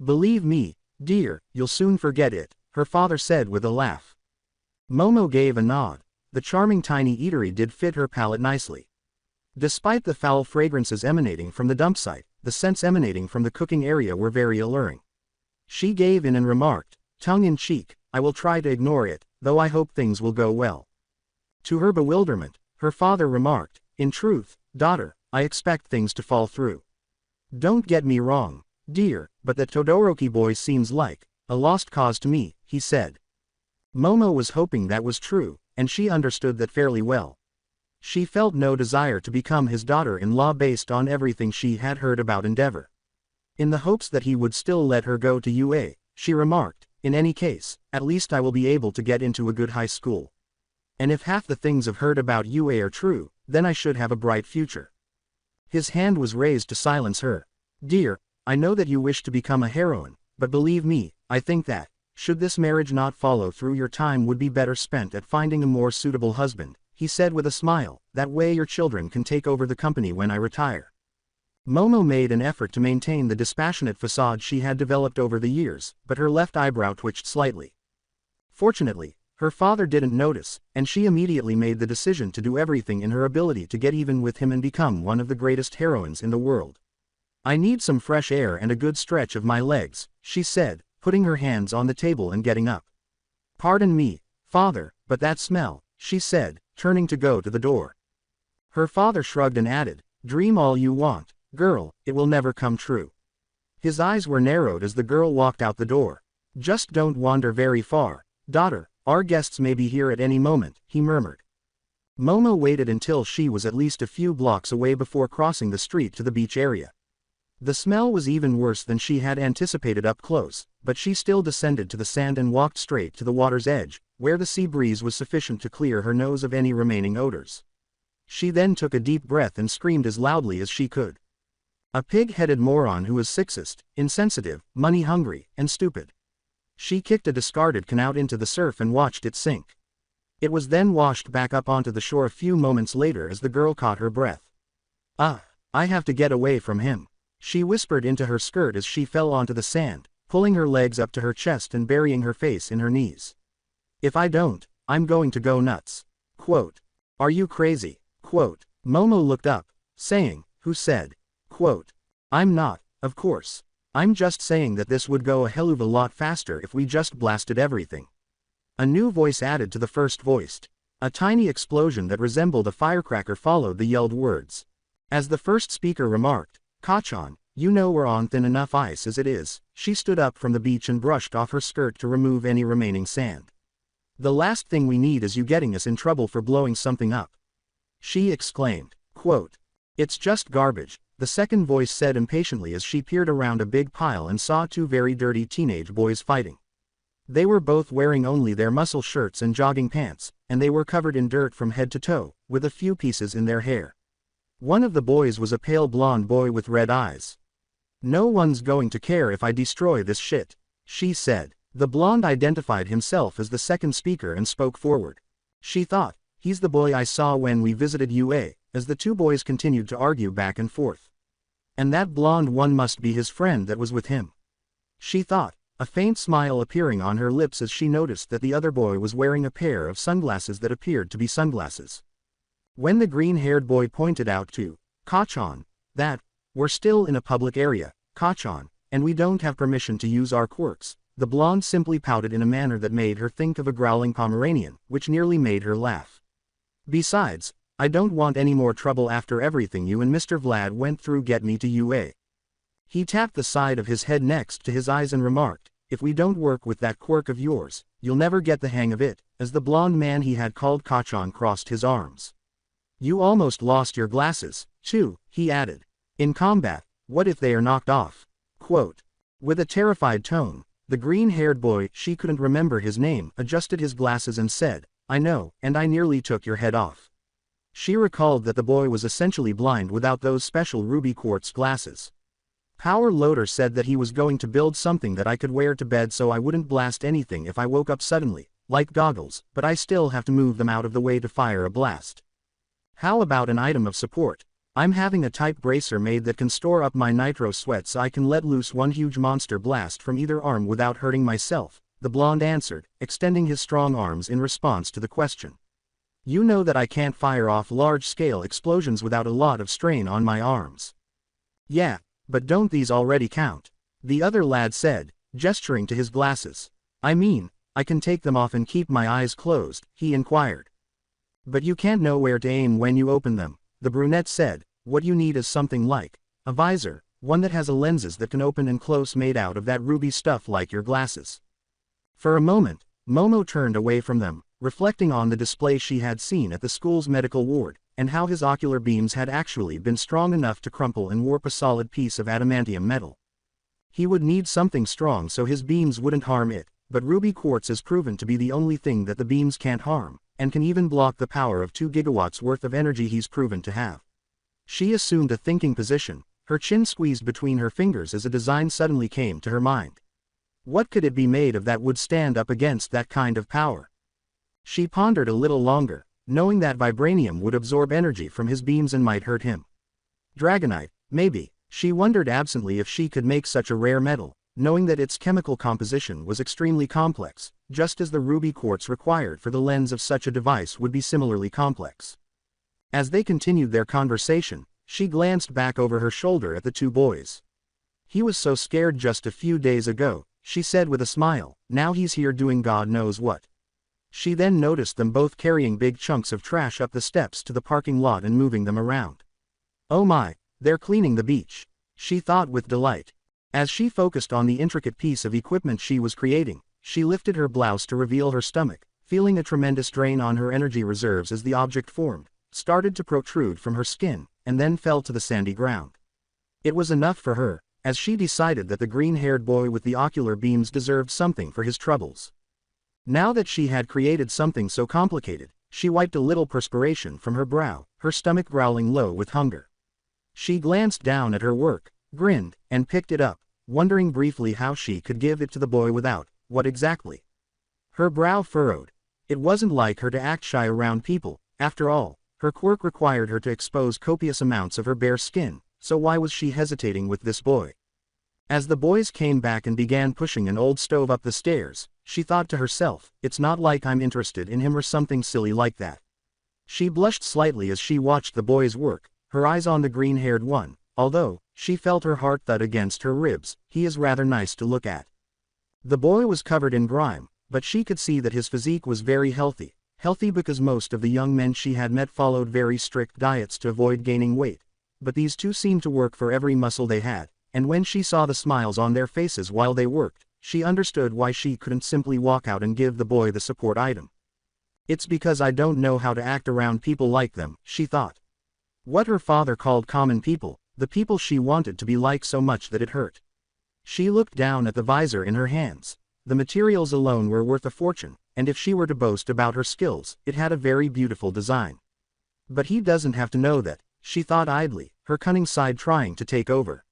Believe me, dear, you'll soon forget it, her father said with a laugh. Momo gave a nod. The charming tiny eatery did fit her palate nicely. Despite the foul fragrances emanating from the dump site, the scents emanating from the cooking area were very alluring. She gave in and remarked, tongue-in-cheek, I will try to ignore it, though I hope things will go well. To her bewilderment, her father remarked, in truth, daughter, I expect things to fall through. Don't get me wrong, dear, but that Todoroki boy seems like a lost cause to me, he said. Momo was hoping that was true, and she understood that fairly well. She felt no desire to become his daughter-in-law based on everything she had heard about Endeavor. In the hopes that he would still let her go to UA, she remarked, in any case, at least I will be able to get into a good high school. And if half the things I've heard about UA are true, then I should have a bright future. His hand was raised to silence her. Dear, I know that you wish to become a heroine, but believe me, I think that, should this marriage not follow through, your time would be better spent at finding a more suitable husband, he said with a smile, that way your children can take over the company when I retire. Momo made an effort to maintain the dispassionate facade she had developed over the years, but her left eyebrow twitched slightly. Fortunately, her father didn't notice, and she immediately made the decision to do everything in her ability to get even with him and become one of the greatest heroines in the world. I need some fresh air and a good stretch of my legs, she said, putting her hands on the table and getting up. Pardon me, father, but that smell, she said, turning to go to the door. Her father shrugged and added, dream all you want, girl, it will never come true. His eyes were narrowed as the girl walked out the door. Just don't wander very far, "Daughter, our guests may be here at any moment," he murmured. Momo waited until she was at least a few blocks away before crossing the street to the beach area. The smell was even worse than she had anticipated up close, but she still descended to the sand and walked straight to the water's edge, where the sea breeze was sufficient to clear her nose of any remaining odors. She then took a deep breath and screamed as loudly as she could. A pig-headed moron who was sexist, insensitive, money-hungry, and stupid. She kicked a discarded can out into the surf and watched it sink. It was then washed back up onto the shore a few moments later as the girl caught her breath. I have to get away from him," she whispered into her skirt as she fell onto the sand, pulling her legs up to her chest and burying her face in her knees. "If I don't, I'm going to go nuts." Quote, "Are you crazy?" Quote, Momo looked up, saying, "Who said?" Quote, "I'm not, of course. I'm just saying that this would go a hell of a lot faster if we just blasted everything." A new voice added to the first voiced. A tiny explosion that resembled a firecracker followed the yelled words. As the first speaker remarked, "Kachan, you know we're on thin enough ice as it is." She stood up from the beach and brushed off her skirt to remove any remaining sand. "The last thing we need is you getting us in trouble for blowing something up," she exclaimed. Quote, "It's just garbage," the second voice said impatiently as she peered around a big pile and saw two very dirty teenage boys fighting. They were both wearing only their muscle shirts and jogging pants, and they were covered in dirt from head to toe, with a few pieces in their hair. One of the boys was a pale blonde boy with red eyes. "No one's going to care if I destroy this shit," she said. The blonde identified himself as the second speaker and spoke forward. She thought, "He's the boy I saw when we visited UA," as the two boys continued to argue back and forth. "And that blonde one must be his friend that was with him," she thought, a faint smile appearing on her lips as she noticed that the other boy was wearing a pair of sunglasses that appeared to be sunglasses. When the green-haired boy pointed out to Kachan that, "We're still in a public area, Kachan, and we don't have permission to use our quirks," the blonde simply pouted in a manner that made her think of a growling Pomeranian, which nearly made her laugh. "Besides, I don't want any more trouble after everything you and Mr. Vlad went through get me to UA." He tapped the side of his head next to his eyes and remarked, "If we don't work with that quirk of yours, you'll never get the hang of it," as the blonde man he had called Kachan crossed his arms. "You almost lost your glasses, too," he added. "In combat, what if they are knocked off?" Quote, with a terrified tone, the green-haired boy, she couldn't remember his name, adjusted his glasses and said, "I know, and I nearly took your head off." She recalled that the boy was essentially blind without those special ruby quartz glasses. "Power Loader said that he was going to build something that I could wear to bed so I wouldn't blast anything if I woke up suddenly, like goggles, but I still have to move them out of the way to fire a blast. How about an item of support? I'm having a type bracer made that can store up my nitro sweat so I can let loose one huge monster blast from either arm without hurting myself," the blonde answered, extending his strong arms in response to the question. "You know that I can't fire off large-scale explosions without a lot of strain on my arms." "Yeah, but don't these already count?" the other lad said, gesturing to his glasses. "I mean, I can take them off and keep my eyes closed," he inquired. "But you can't know where to aim when you open them," the brunette said. "What you need is something like a visor, one that has a lenses that can open and close made out of that ruby stuff like your glasses." For a moment, Momo turned away from them, reflecting on the display she had seen at the school's medical ward, and how his ocular beams had actually been strong enough to crumple and warp a solid piece of adamantium metal. He would need something strong so his beams wouldn't harm it, but ruby quartz has proven to be the only thing that the beams can't harm, and can even block the power of 2 gigawatts worth of energy he's proven to have. She assumed a thinking position, her chin squeezed between her fingers as a design suddenly came to her mind. What could it be made of that would stand up against that kind of power? She pondered a little longer, knowing that vibranium would absorb energy from his beams and might hurt him. Dragonite, maybe. She wondered absently if she could make such a rare metal, knowing that its chemical composition was extremely complex, just as the ruby quartz required for the lens of such a device would be similarly complex. As they continued their conversation, she glanced back over her shoulder at the two boys. "He was so scared just a few days ago," she said with a smile. "Now he's here doing God knows what." She then noticed them both carrying big chunks of trash up the steps to the parking lot and moving them around. "Oh my, they're cleaning the beach," she thought with delight. As she focused on the intricate piece of equipment she was creating, she lifted her blouse to reveal her stomach, feeling a tremendous drain on her energy reserves as the object formed, started to protrude from her skin, and then fell to the sandy ground. It was enough for her, as she decided that the green-haired boy with the ocular beams deserved something for his troubles. Now that she had created something so complicated, she wiped a little perspiration from her brow, her stomach growling low with hunger. She glanced down at her work, grinned, and picked it up, wondering briefly how she could give it to the boy without, what exactly? Her brow furrowed. It wasn't like her to act shy around people, after all, her quirk required her to expose copious amounts of her bare skin, so why was she hesitating with this boy? As the boys came back and began pushing an old stove up the stairs, she thought to herself, it's not like I'm interested in him or something silly like that. She blushed slightly as she watched the boys work, her eyes on the green-haired one, although, she felt her heart thud against her ribs, he is rather nice to look at. The boy was covered in grime, but she could see that his physique was very healthy because most of the young men she had met followed very strict diets to avoid gaining weight, but these two seemed to work for every muscle they had, and when she saw the smiles on their faces while they worked, she understood why she couldn't simply walk out and give the boy the support item. It's because I don't know how to act around people like them, she thought. What her father called common people, the people she wanted to be like so much that it hurt. She looked down at the visor in her hands. The materials alone were worth a fortune, and if she were to boast about her skills, it had a very beautiful design. But he doesn't have to know that, she thought idly, her cunning side trying to take over.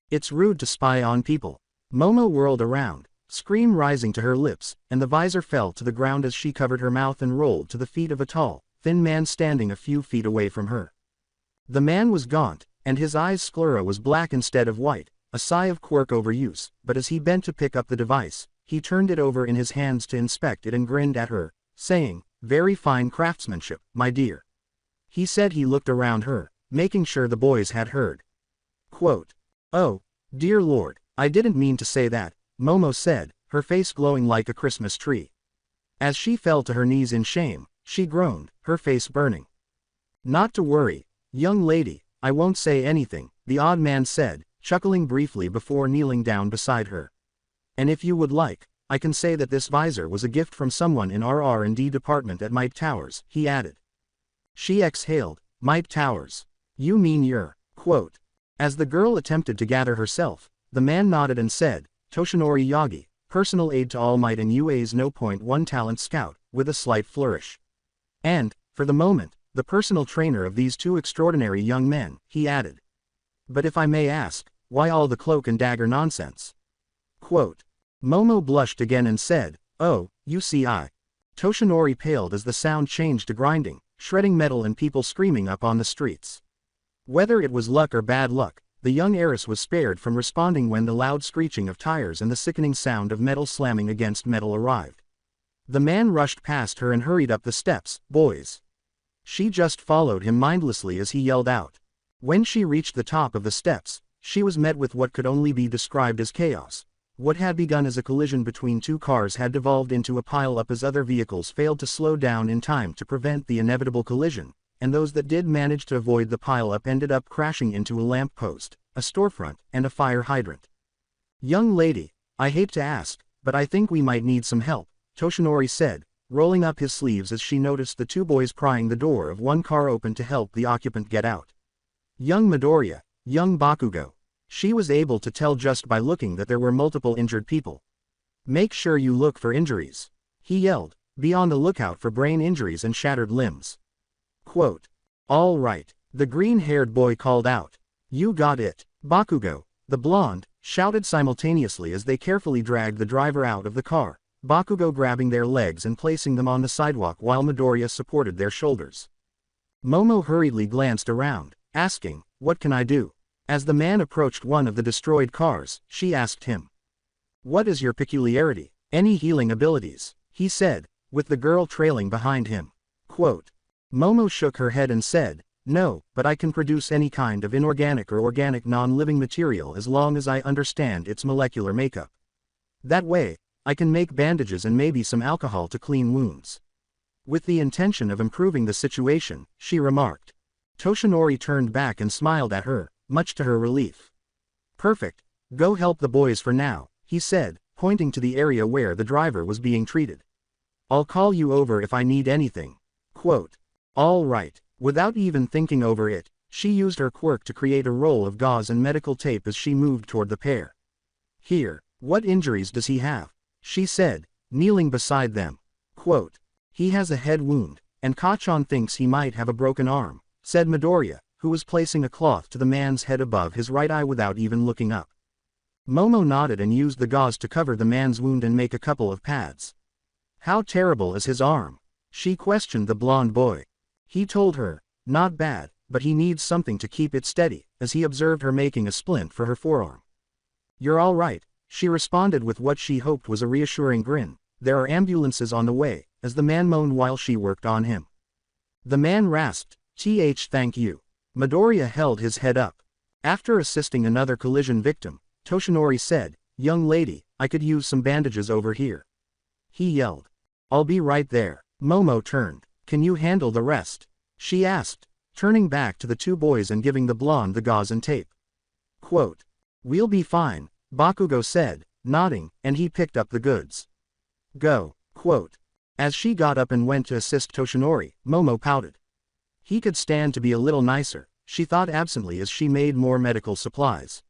It's rude to spy on people. Momo whirled around, scream rising to her lips, and the visor fell to the ground as she covered her mouth and rolled to the feet of a tall, thin man standing a few feet away from her. The man was gaunt, and his eyes' sclera was black instead of white, a sigh of Quirk overuse, but as he bent to pick up the device, he turned it over in his hands to inspect it and grinned at her, saying, very fine craftsmanship, my dear. He said he looked around her, making sure the boys had heard. Quote, oh, dear Lord, I didn't mean to say that, Momo said, her face glowing like a Christmas tree. As she fell to her knees in shame, she groaned, her face burning. Not to worry, young lady, I won't say anything, the odd man said, chuckling briefly before kneeling down beside her. And if you would like, I can say that this visor was a gift from someone in our R&D department at Might Towers, he added. She exhaled, Might Towers. You mean your, quote. As the girl attempted to gather herself, the man nodded and said, Toshinori Yagi, personal aide to All Might and UA's No. 1 talent scout, with a slight flourish. And, for the moment, the personal trainer of these two extraordinary young men, he added. But if I may ask, why all the cloak and dagger nonsense? Quote. Momo blushed again and said, oh, you see Toshinori paled as the sound changed to grinding, shredding metal and people screaming up on the streets. Whether it was luck or bad luck, the young heiress was spared from responding when the loud screeching of tires and the sickening sound of metal slamming against metal arrived. The man rushed past her and hurried up the steps, boys. She just followed him mindlessly as he yelled out. When she reached the top of the steps, she was met with what could only be described as chaos. What had begun as a collision between two cars had devolved into a pile-up as other vehicles failed to slow down in time to prevent the inevitable collision, and those that did manage to avoid the pile-up ended up crashing into a lamp post, a storefront, and a fire hydrant. Young lady, I hate to ask, but I think we might need some help, Toshinori said, rolling up his sleeves as she noticed the two boys prying the door of one car open to help the occupant get out. Young Midoriya, young Bakugo. She was able to tell just by looking that there were multiple injured people. Make sure you look for injuries. He yelled, be on the lookout for brain injuries and shattered limbs. Quote. All right, the green-haired boy called out. You got it, Bakugo, the blonde, shouted simultaneously as they carefully dragged the driver out of the car, Bakugo grabbing their legs and placing them on the sidewalk while Midoriya supported their shoulders. Momo hurriedly glanced around, asking, what can I do? As the man approached one of the destroyed cars, she asked him. What is your peculiarity? Any healing abilities? He said, with the girl trailing behind him. Quote. Momo shook her head and said, no, but I can produce any kind of inorganic or organic non-living material as long as I understand its molecular makeup. That way, I can make bandages and maybe some alcohol to clean wounds. With the intention of improving the situation, she remarked. Toshinori turned back and smiled at her, much to her relief. Perfect, go help the boys for now, he said, pointing to the area where the driver was being treated. I'll call you over if I need anything. Quote. All right. Without even thinking over it, she used her quirk to create a roll of gauze and medical tape as she moved toward the pair. Here, what injuries does he have? She said, kneeling beside them. Quote. He has a head wound, and Kachan thinks he might have a broken arm, said Midoriya, who was placing a cloth to the man's head above his right eye without even looking up. Momo nodded and used the gauze to cover the man's wound and make a couple of pads. How terrible is his arm? She questioned the blonde boy. He told her, not bad, but he needs something to keep it steady, as he observed her making a splint for her forearm. You're all right, she responded with what she hoped was a reassuring grin. There are ambulances on the way, as the man moaned while she worked on him. The man rasped, thank you. Midoriya held his head up. After assisting another collision victim, Toshinori said, young lady, I could use some bandages over here. He yelled. I'll be right there. Momo turned. Can you handle the rest? She asked, turning back to the two boys and giving the blonde the gauze and tape. Quote. We'll be fine, Bakugo said, nodding, and he picked up the goods. Go. Quote. As she got up and went to assist Toshinori, Momo pouted. He could stand to be a little nicer, she thought absently as she made more medical supplies.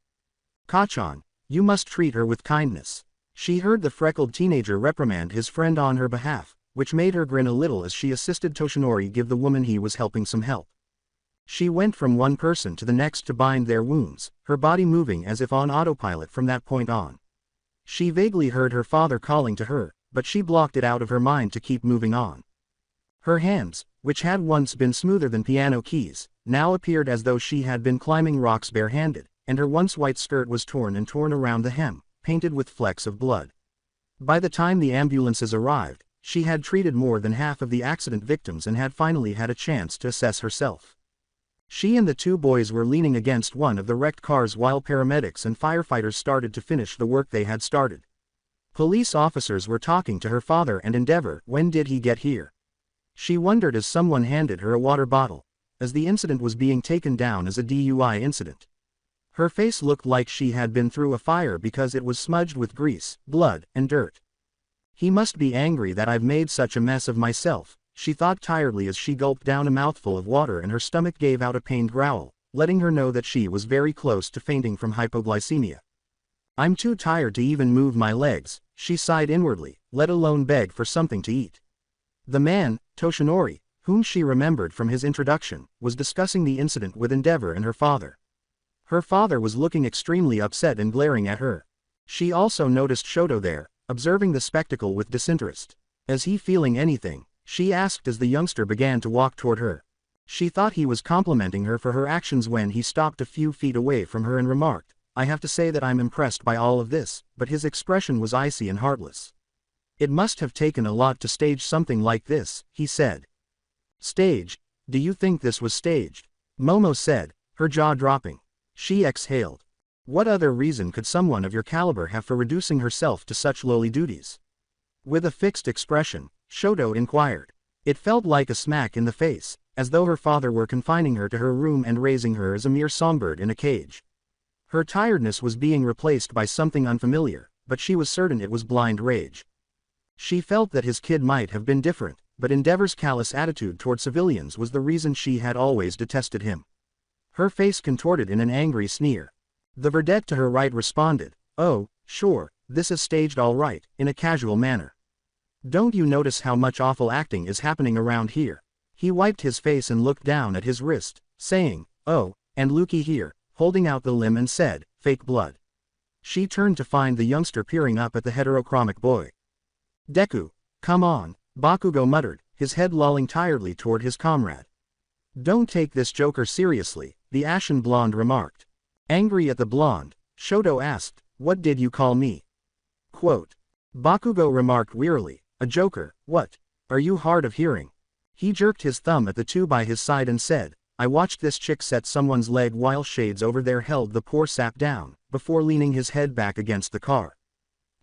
Kachan, you must treat her with kindness. She heard the freckled teenager reprimand his friend on her behalf, which made her grin a little as she assisted Toshinori give the woman he was helping some help. She went from one person to the next to bind their wounds, her body moving as if on autopilot from that point on. She vaguely heard her father calling to her, but she blocked it out of her mind to keep moving on. Her hands, which had once been smoother than piano keys, now appeared as though she had been climbing rocks barehanded, and her once white skirt was torn around the hem, painted with flecks of blood. By the time the ambulances arrived, she had treated more than half of the accident victims and had finally had a chance to assess herself. She and the two boys were leaning against one of the wrecked cars while paramedics and firefighters started to finish the work they had started. Police officers were talking to her father and Endeavor, when did he get here? She wondered as someone handed her a water bottle, as the incident was being taken down as a DUI incident. Her face looked like she had been through a fire because it was smudged with grease, blood, and dirt. He must be angry that I've made such a mess of myself, she thought tiredly as she gulped down a mouthful of water and her stomach gave out a pained growl, letting her know that she was very close to fainting from hypoglycemia. I'm too tired to even move my legs, she sighed inwardly, let alone beg for something to eat. The man, Toshinori, whom she remembered from his introduction, was discussing the incident with Endeavor and her father. Her father was looking extremely upset and glaring at her. She also noticed Shoto there, observing the spectacle with disinterest. Is he feeling anything? She asked as the youngster began to walk toward her. She thought he was complimenting her for her actions when he stopped a few feet away from her and remarked, I have to say that I'm impressed by all of this, but his expression was icy and heartless. It must have taken a lot to stage something like this, he said. Stage? Do you think this was staged? Momo said, her jaw dropping. She exhaled. What other reason could someone of your caliber have for reducing herself to such lowly duties? With a fixed expression, Shoto inquired. It felt like a smack in the face, as though her father were confining her to her room and raising her as a mere songbird in a cage. Her tiredness was being replaced by something unfamiliar, but she was certain it was blind rage. She felt that his kid might have been different, but Endeavor's callous attitude toward civilians was the reason she had always detested him. Her face contorted in an angry sneer. The verdette to her right responded, oh, sure, this is staged all right, in a casual manner. Don't you notice how much awful acting is happening around here? He wiped his face and looked down at his wrist, saying, oh, and looky here, holding out the limb and said, fake blood. She turned to find the youngster peering up at the heterochromic boy. Deku, come on, Bakugo muttered, his head lolling tiredly toward his comrade. Don't take this joker seriously, the ashen blonde remarked. Angry at the blonde, Shoto asked, what did you call me? Quote. Bakugo remarked wearily, a joker, what? Are you hard of hearing? He jerked his thumb at the two by his side and said, I watched this chick set someone's leg while shades over there held the poor sap down, before leaning his head back against the car.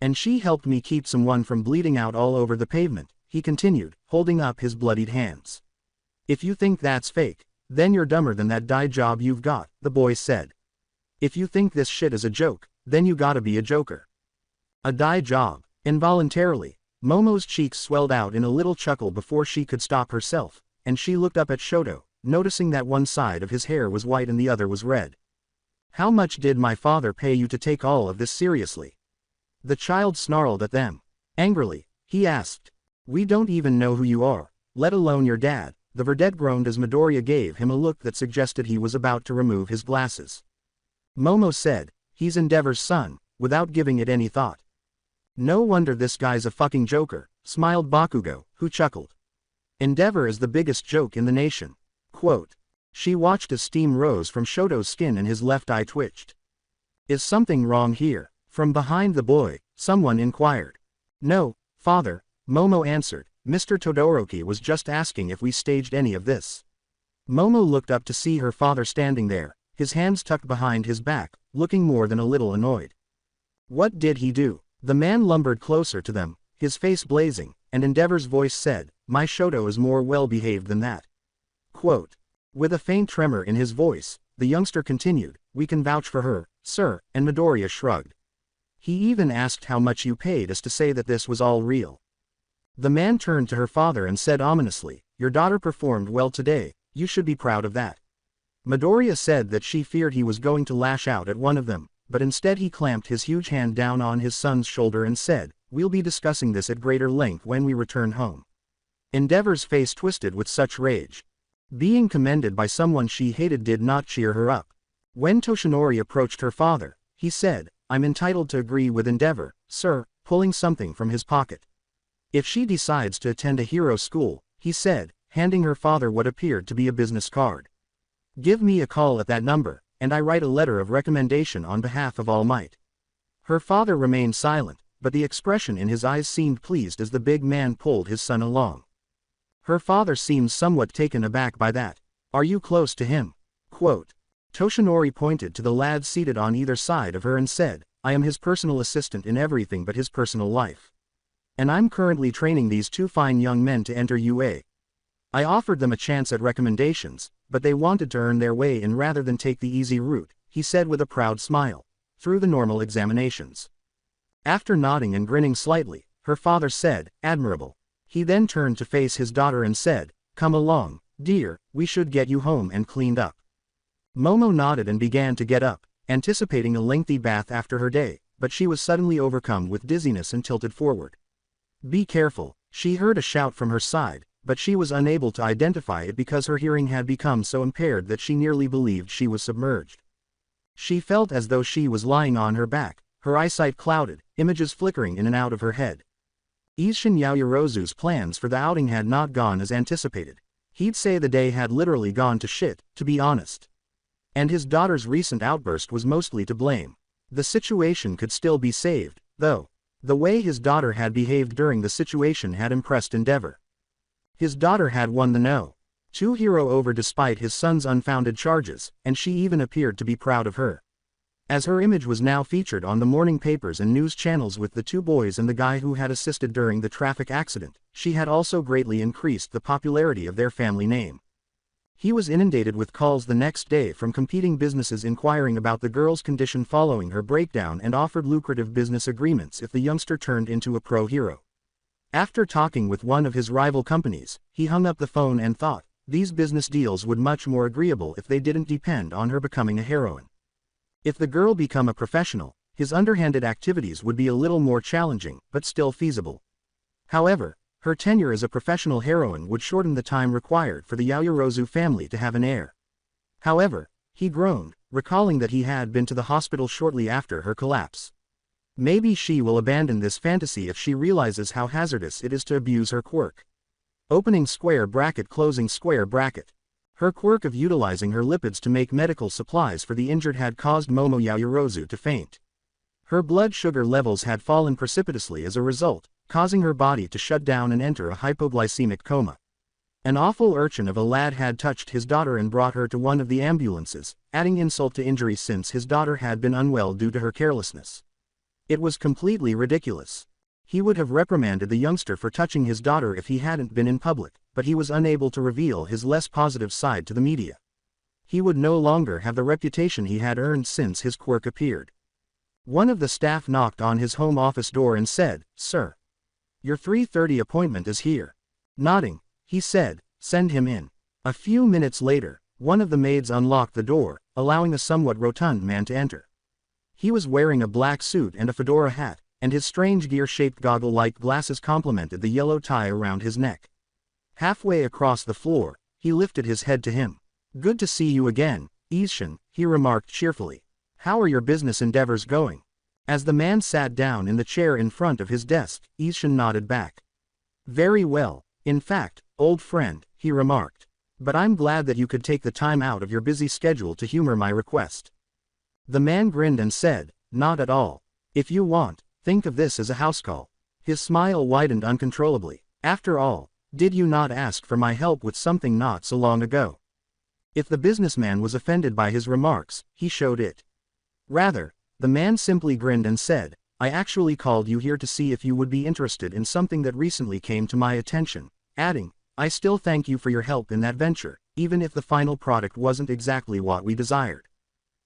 And she helped me keep someone from bleeding out all over the pavement, he continued, holding up his bloodied hands. If you think that's fake, then you're dumber than that dye job you've got, the boy said. If you think this shit is a joke, then you gotta be a joker. A dye job. Involuntarily, Momo's cheeks swelled out in a little chuckle before she could stop herself, and she looked up at Shoto, noticing that one side of his hair was white and the other was red. How much did my father pay you to take all of this seriously? The child snarled at them. Angrily, he asked. We don't even know who you are, let alone your dad. The verdette groaned as Midoriya gave him a look that suggested he was about to remove his glasses. Momo said, he's Endeavor's son, without giving it any thought. No wonder this guy's a fucking joker, smiled Bakugo, who chuckled. Endeavor is the biggest joke in the nation. Quote. She watched as steam rose from Shoto's skin and his left eye twitched. Is something wrong here? From behind the boy, someone inquired. No, father, Momo answered. Mr. Todoroki was just asking if we staged any of this. Momo looked up to see her father standing there, his hands tucked behind his back, looking more than a little annoyed. What did he do? The man lumbered closer to them, his face blazing, and Endeavor's voice said, my Shoto is more well-behaved than that. Quote. With a faint tremor in his voice, the youngster continued, we can vouch for her, sir, and Midoriya shrugged. He even asked how much you paid us to say that this was all real. The man turned to her father and said ominously, your daughter performed well today, you should be proud of that. Midoriya said that she feared he was going to lash out at one of them, but instead he clamped his huge hand down on his son's shoulder and said, we'll be discussing this at greater length when we return home. Endeavor's face twisted with such rage. Being commended by someone she hated did not cheer her up. When Toshinori approached her father, he said, I'm entitled to agree with Endeavor, sir, pulling something from his pocket. If she decides to attend a hero school, he said, handing her father what appeared to be a business card. Give me a call at that number, and I write a letter of recommendation on behalf of All Might. Her father remained silent, but the expression in his eyes seemed pleased as the big man pulled his son along. Her father seemed somewhat taken aback by that. Are you close to him? Quote. Toshinori pointed to the lad seated on either side of her and said, I am his personal assistant in everything but his personal life. And I'm currently training these two fine young men to enter UA. I offered them a chance at recommendations, but they wanted to earn their way in rather than take the easy route, he said with a proud smile, through the normal examinations. After nodding and grinning slightly, her father said, admirable. He then turned to face his daughter and said, come along, dear, we should get you home and cleaned up. Momo nodded and began to get up, anticipating a lengthy bath after her day, but she was suddenly overcome with dizziness and tilted forward. Be careful, she heard a shout from her side, but she was unable to identify it because her hearing had become so impaired that she nearly believed she was submerged. She felt as though she was lying on her back, her eyesight clouded, images flickering in and out of her head. Isshin Yaoyorozu's plans for the outing had not gone as anticipated. He'd say the day had literally gone to shit, to be honest. And his daughter's recent outburst was mostly to blame. The situation could still be saved, though. The way his daughter had behaved during the situation had impressed Endeavor. His daughter had won the no-2 hero over despite his son's unfounded charges, and she even appeared to be proud of her. As her image was now featured on the morning papers and news channels with the two boys and the guy who had assisted during the traffic accident, she had also greatly increased the popularity of their family name. He was inundated with calls the next day from competing businesses inquiring about the girl's condition following her breakdown and offered lucrative business agreements if the youngster turned into a pro hero. After talking with one of his rival companies, he hung up the phone and thought, these business deals would much more agreeable if they didn't depend on her becoming a heroine. If the girl become a professional, his underhanded activities would be a little more challenging, but still feasible. However, her tenure as a professional heroine would shorten the time required for the Yaoyorozu family to have an heir. However, he groaned, recalling that he had been to the hospital shortly after her collapse. Maybe she will abandon this fantasy if she realizes how hazardous it is to abuse her quirk. Opening square bracket closing square bracket. Her quirk of utilizing her lipids to make medical supplies for the injured had caused Momo Yaoyorozu to faint. Her blood sugar levels had fallen precipitously as a result, causing her body to shut down and enter a hypoglycemic coma. An awful urchin of a lad had touched his daughter and brought her to one of the ambulances, adding insult to injury since his daughter had been unwell due to her carelessness. It was completely ridiculous. He would have reprimanded the youngster for touching his daughter if he hadn't been in public, but he was unable to reveal his less positive side to the media. He would no longer have the reputation he had earned since his quirk appeared. One of the staff knocked on his home office door and said, "Sir, your 3:30 appointment is here." Nodding, he said, "Send him in." A few minutes later, one of the maids unlocked the door, allowing a somewhat rotund man to enter. He was wearing a black suit and a fedora hat, and his strange gear-shaped goggle-like glasses complemented the yellow tie around his neck. Halfway across the floor, he lifted his head to him. "Good to see you again, Ishin," he remarked cheerfully. "How are your business endeavors going?" As the man sat down in the chair in front of his desk, Ishin nodded back. "Very well, in fact, old friend," he remarked. "But I'm glad that you could take the time out of your busy schedule to humor my request." The man grinned and said, "Not at all. If you want, think of this as a house call." His smile widened uncontrollably. "After all, did you not ask for my help with something not so long ago?" If the businessman was offended by his remarks, he showed it. Rather, the man simply grinned and said, "I actually called you here to see if you would be interested in something that recently came to my attention," adding, "I still thank you for your help in that venture, even if the final product wasn't exactly what we desired."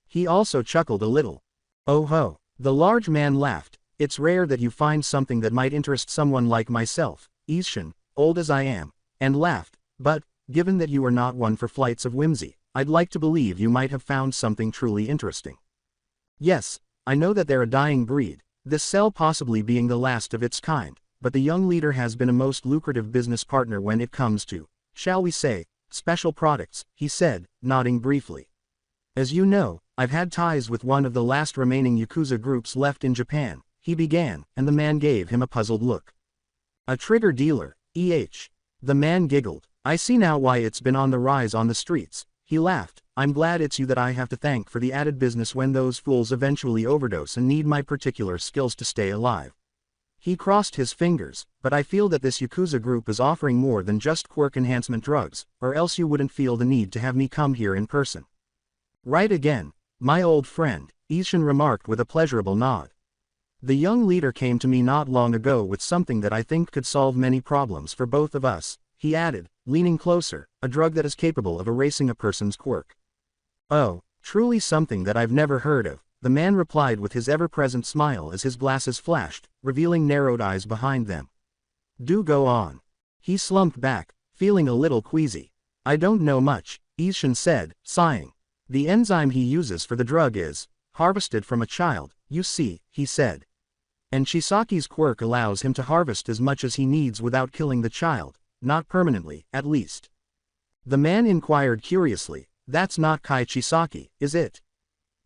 He also chuckled a little. "Oh ho." The large man laughed. "It's rare that you find something that might interest someone like myself, Ishin, old as I am," and laughed, "but, given that you are not one for flights of whimsy, I'd like to believe you might have found something truly interesting. Yes, I know that they're a dying breed, this cell possibly being the last of its kind, but the young leader has been a most lucrative business partner when it comes to, shall we say, special products," he said, nodding briefly. "As you know, I've had ties with one of the last remaining Yakuza groups left in Japan," he began, and the man gave him a puzzled look. "A trigger dealer, eh?" The man giggled. "I see now why it's been on the rise on the streets." He laughed. "I'm glad it's you that I have to thank for the added business when those fools eventually overdose and need my particular skills to stay alive." He crossed his fingers, "But I feel that this Yakuza group is offering more than just quirk enhancement drugs, or else you wouldn't feel the need to have me come here in person." "Right again, my old friend," Ishin remarked with a pleasurable nod. "The young leader came to me not long ago with something that I think could solve many problems for both of us," he added, leaning closer, "a drug that is capable of erasing a person's quirk." "Oh, truly something that I've never heard of," the man replied with his ever-present smile as his glasses flashed, revealing narrowed eyes behind them. "Do go on." He slumped back, feeling a little queasy. "I don't know much," Ishin said, sighing. "The enzyme he uses for the drug is harvested from a child, you see," he said. "And Shisaki's quirk allows him to harvest as much as he needs without killing the child, not permanently, at least." The man inquired curiously, "That's not Kai Chisaki, is it?"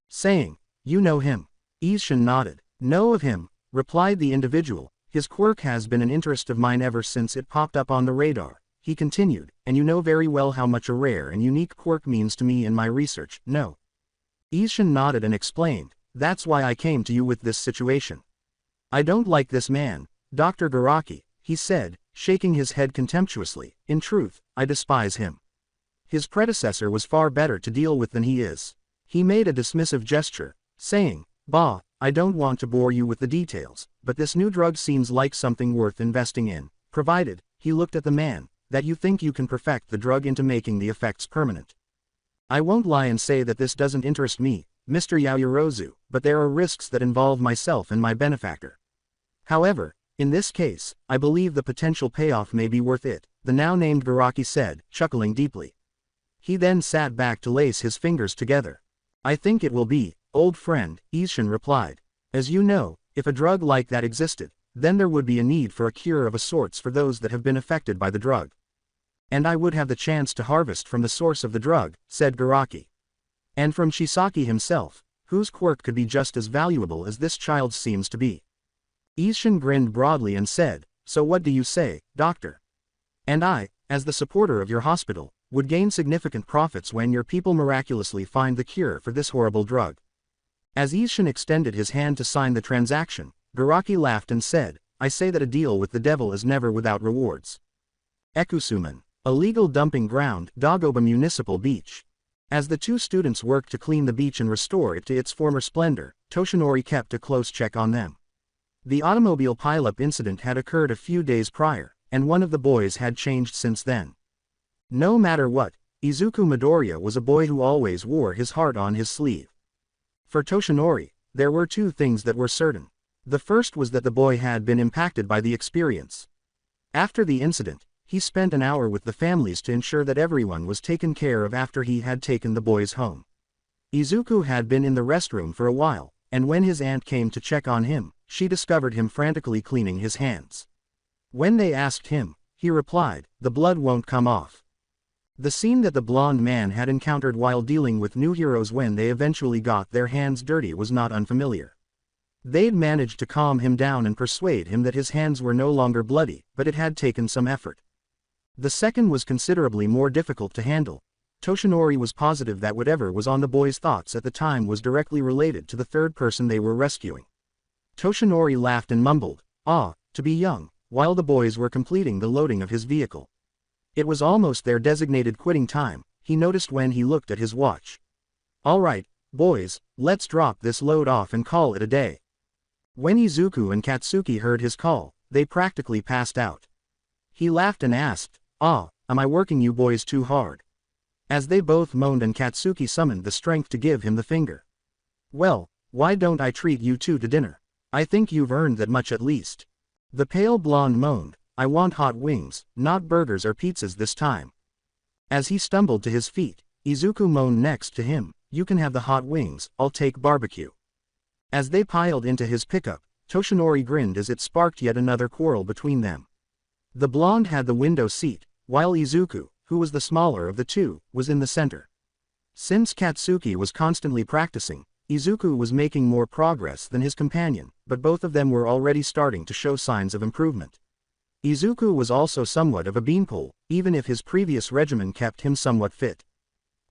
Saying, "You know him?" Ishin nodded. "Know of him," replied the individual. "His quirk has been an interest of mine ever since it popped up on the radar," he continued, "and you know very well how much a rare and unique quirk means to me in my research, no?" Ishin nodded and explained, "That's why I came to you with this situation. I don't like this man, Dr. Garaki," he said, shaking his head contemptuously. "In truth, I despise him. His predecessor was far better to deal with than he is." He made a dismissive gesture, saying, "Bah, I don't want to bore you with the details, but this new drug seems like something worth investing in, provided," he looked at the man, "that you think you can perfect the drug into making the effects permanent. I won't lie and say that this doesn't interest me, Mr. Yaoyorozu, but there are risks that involve myself and my benefactor. However, in this case, I believe the potential payoff may be worth it," the now named Garaki said, chuckling deeply. He then sat back to lace his fingers together. "I think it will be, old friend," Ishin replied. "As you know, if a drug like that existed, then there would be a need for a cure of a sorts for those that have been affected by the drug. And I would have the chance to harvest from the source of the drug," said Garaki. "And from Shisaki himself, whose quirk could be just as valuable as this child's seems to be." Ishin grinned broadly and said, "So what do you say, doctor? And I, as the supporter of your hospital, would gain significant profits when your people miraculously find the cure for this horrible drug." As Ishin extended his hand to sign the transaction, Garaki laughed and said, "I say that a deal with the devil is never without rewards." Ekusuman, a legal dumping ground, Dagoba Municipal Beach. As the two students worked to clean the beach and restore it to its former splendor, Toshinori kept a close check on them. The automobile pileup incident had occurred a few days prior, and one of the boys had changed since then. No matter what, Izuku Midoriya was a boy who always wore his heart on his sleeve. For Toshinori, there were two things that were certain. The first was that the boy had been impacted by the experience. After the incident, he spent an hour with the families to ensure that everyone was taken care of after he had taken the boys home. Izuku had been in the restroom for a while, and when his aunt came to check on him, she discovered him frantically cleaning his hands. When they asked him, he replied, "The blood won't come off." The scene that the blonde man had encountered while dealing with new heroes when they eventually got their hands dirty was not unfamiliar. They'd managed to calm him down and persuade him that his hands were no longer bloody, but it had taken some effort. The second was considerably more difficult to handle. Toshinori was positive that whatever was on the boys' thoughts at the time was directly related to the third person they were rescuing. Toshinori laughed and mumbled, "Ah, to be young," while the boys were completing the loading of his vehicle. It was almost their designated quitting time, he noticed when he looked at his watch. "All right, boys, let's drop this load off and call it a day." When Izuku and Katsuki heard his call, they practically passed out. He laughed and asked, "Ah, am I working you boys too hard?" As they both moaned and Katsuki summoned the strength to give him the finger. "Well, why don't I treat you two to dinner? I think you've earned that much at least." The pale blonde moaned, "I want hot wings, not burgers or pizzas this time." As he stumbled to his feet, Izuku moaned next to him, "You can have the hot wings, I'll take barbecue." As they piled into his pickup, Toshinori grinned as it sparked yet another quarrel between them. The blonde had the window seat, while Izuku, who was the smaller of the two, was in the center. Since Katsuki was constantly practicing, Izuku was making more progress than his companion, but both of them were already starting to show signs of improvement. Izuku was also somewhat of a beanpole, even if his previous regimen kept him somewhat fit.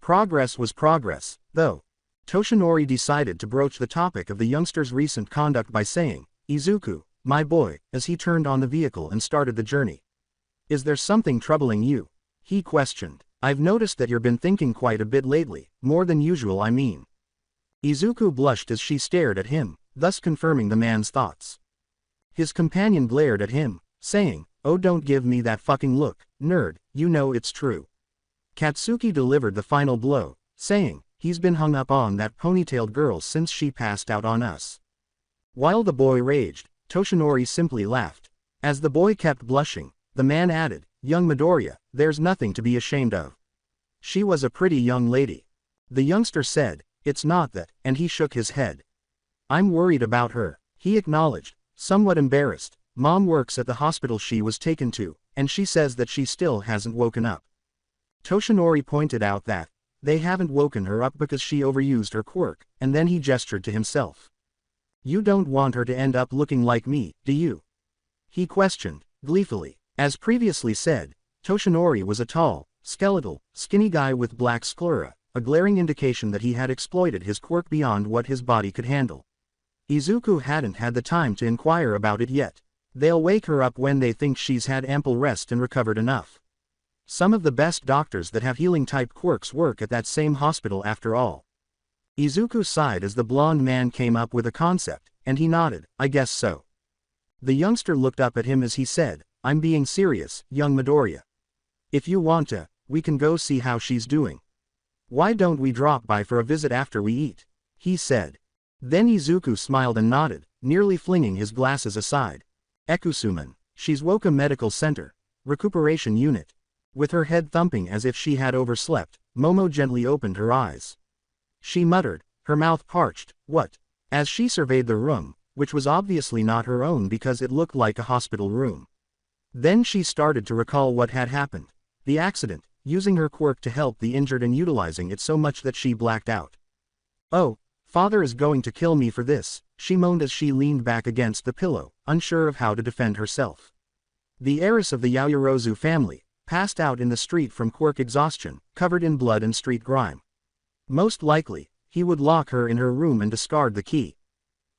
Progress was progress, though. Toshinori decided to broach the topic of the youngster's recent conduct by saying, "Izuku, my boy," as he turned on the vehicle and started the journey. "Is there something troubling you?" he questioned. "I've noticed that you've been thinking quite a bit lately, more than usual I mean." Izuku blushed as she stared at him, thus confirming the man's thoughts. His companion glared at him, saying, "Oh, don't give me that fucking look, nerd, you know it's true." Katsuki delivered the final blow, saying, "He's been hung up on that ponytailed girl since she passed out on us." While the boy raged, Toshinori simply laughed. As the boy kept blushing, the man added, "Young Midoriya, there's nothing to be ashamed of. She was a pretty young lady." The youngster said, "It's not that," and he shook his head. "I'm worried about her," he acknowledged, somewhat embarrassed. "Mom works at the hospital she was taken to, and she says that she still hasn't woken up." Toshinori pointed out that, they haven't woken her up because she overused her quirk, and then he gestured to himself. "You don't want her to end up looking like me, do you?" he questioned, gleefully. As previously said, Toshinori was a tall, skeletal, skinny guy with black sclera, a glaring indication that he had exploited his quirk beyond what his body could handle. Izuku hadn't had the time to inquire about it yet. They'll wake her up when they think she's had ample rest and recovered enough. Some of the best doctors that have healing-type quirks work at that same hospital after all. Izuku sighed as the blonde man came up with a concept, and he nodded, "I guess so." The youngster looked up at him as he said, "I'm being serious, young Midoriya. If you want to, we can go see how she's doing. Why don't we drop by for a visit after we eat?" he said. Then Izuku smiled and nodded, nearly flinging his glasses aside. "Ekusuman, she's Woka Medical Center, Recuperation Unit." With her head thumping as if she had overslept, Momo gently opened her eyes. She muttered, her mouth parched, "What?" as she surveyed the room, which was obviously not her own because it looked like a hospital room. Then she started to recall what had happened. The accident, using her quirk to help the injured and utilizing it so much that she blacked out. "Oh, father is going to kill me for this," she moaned as she leaned back against the pillow, unsure of how to defend herself. The heiress of the Yaoyorozu family passed out in the street from quirk exhaustion, covered in blood and street grime. Most likely, he would lock her in her room and discard the key.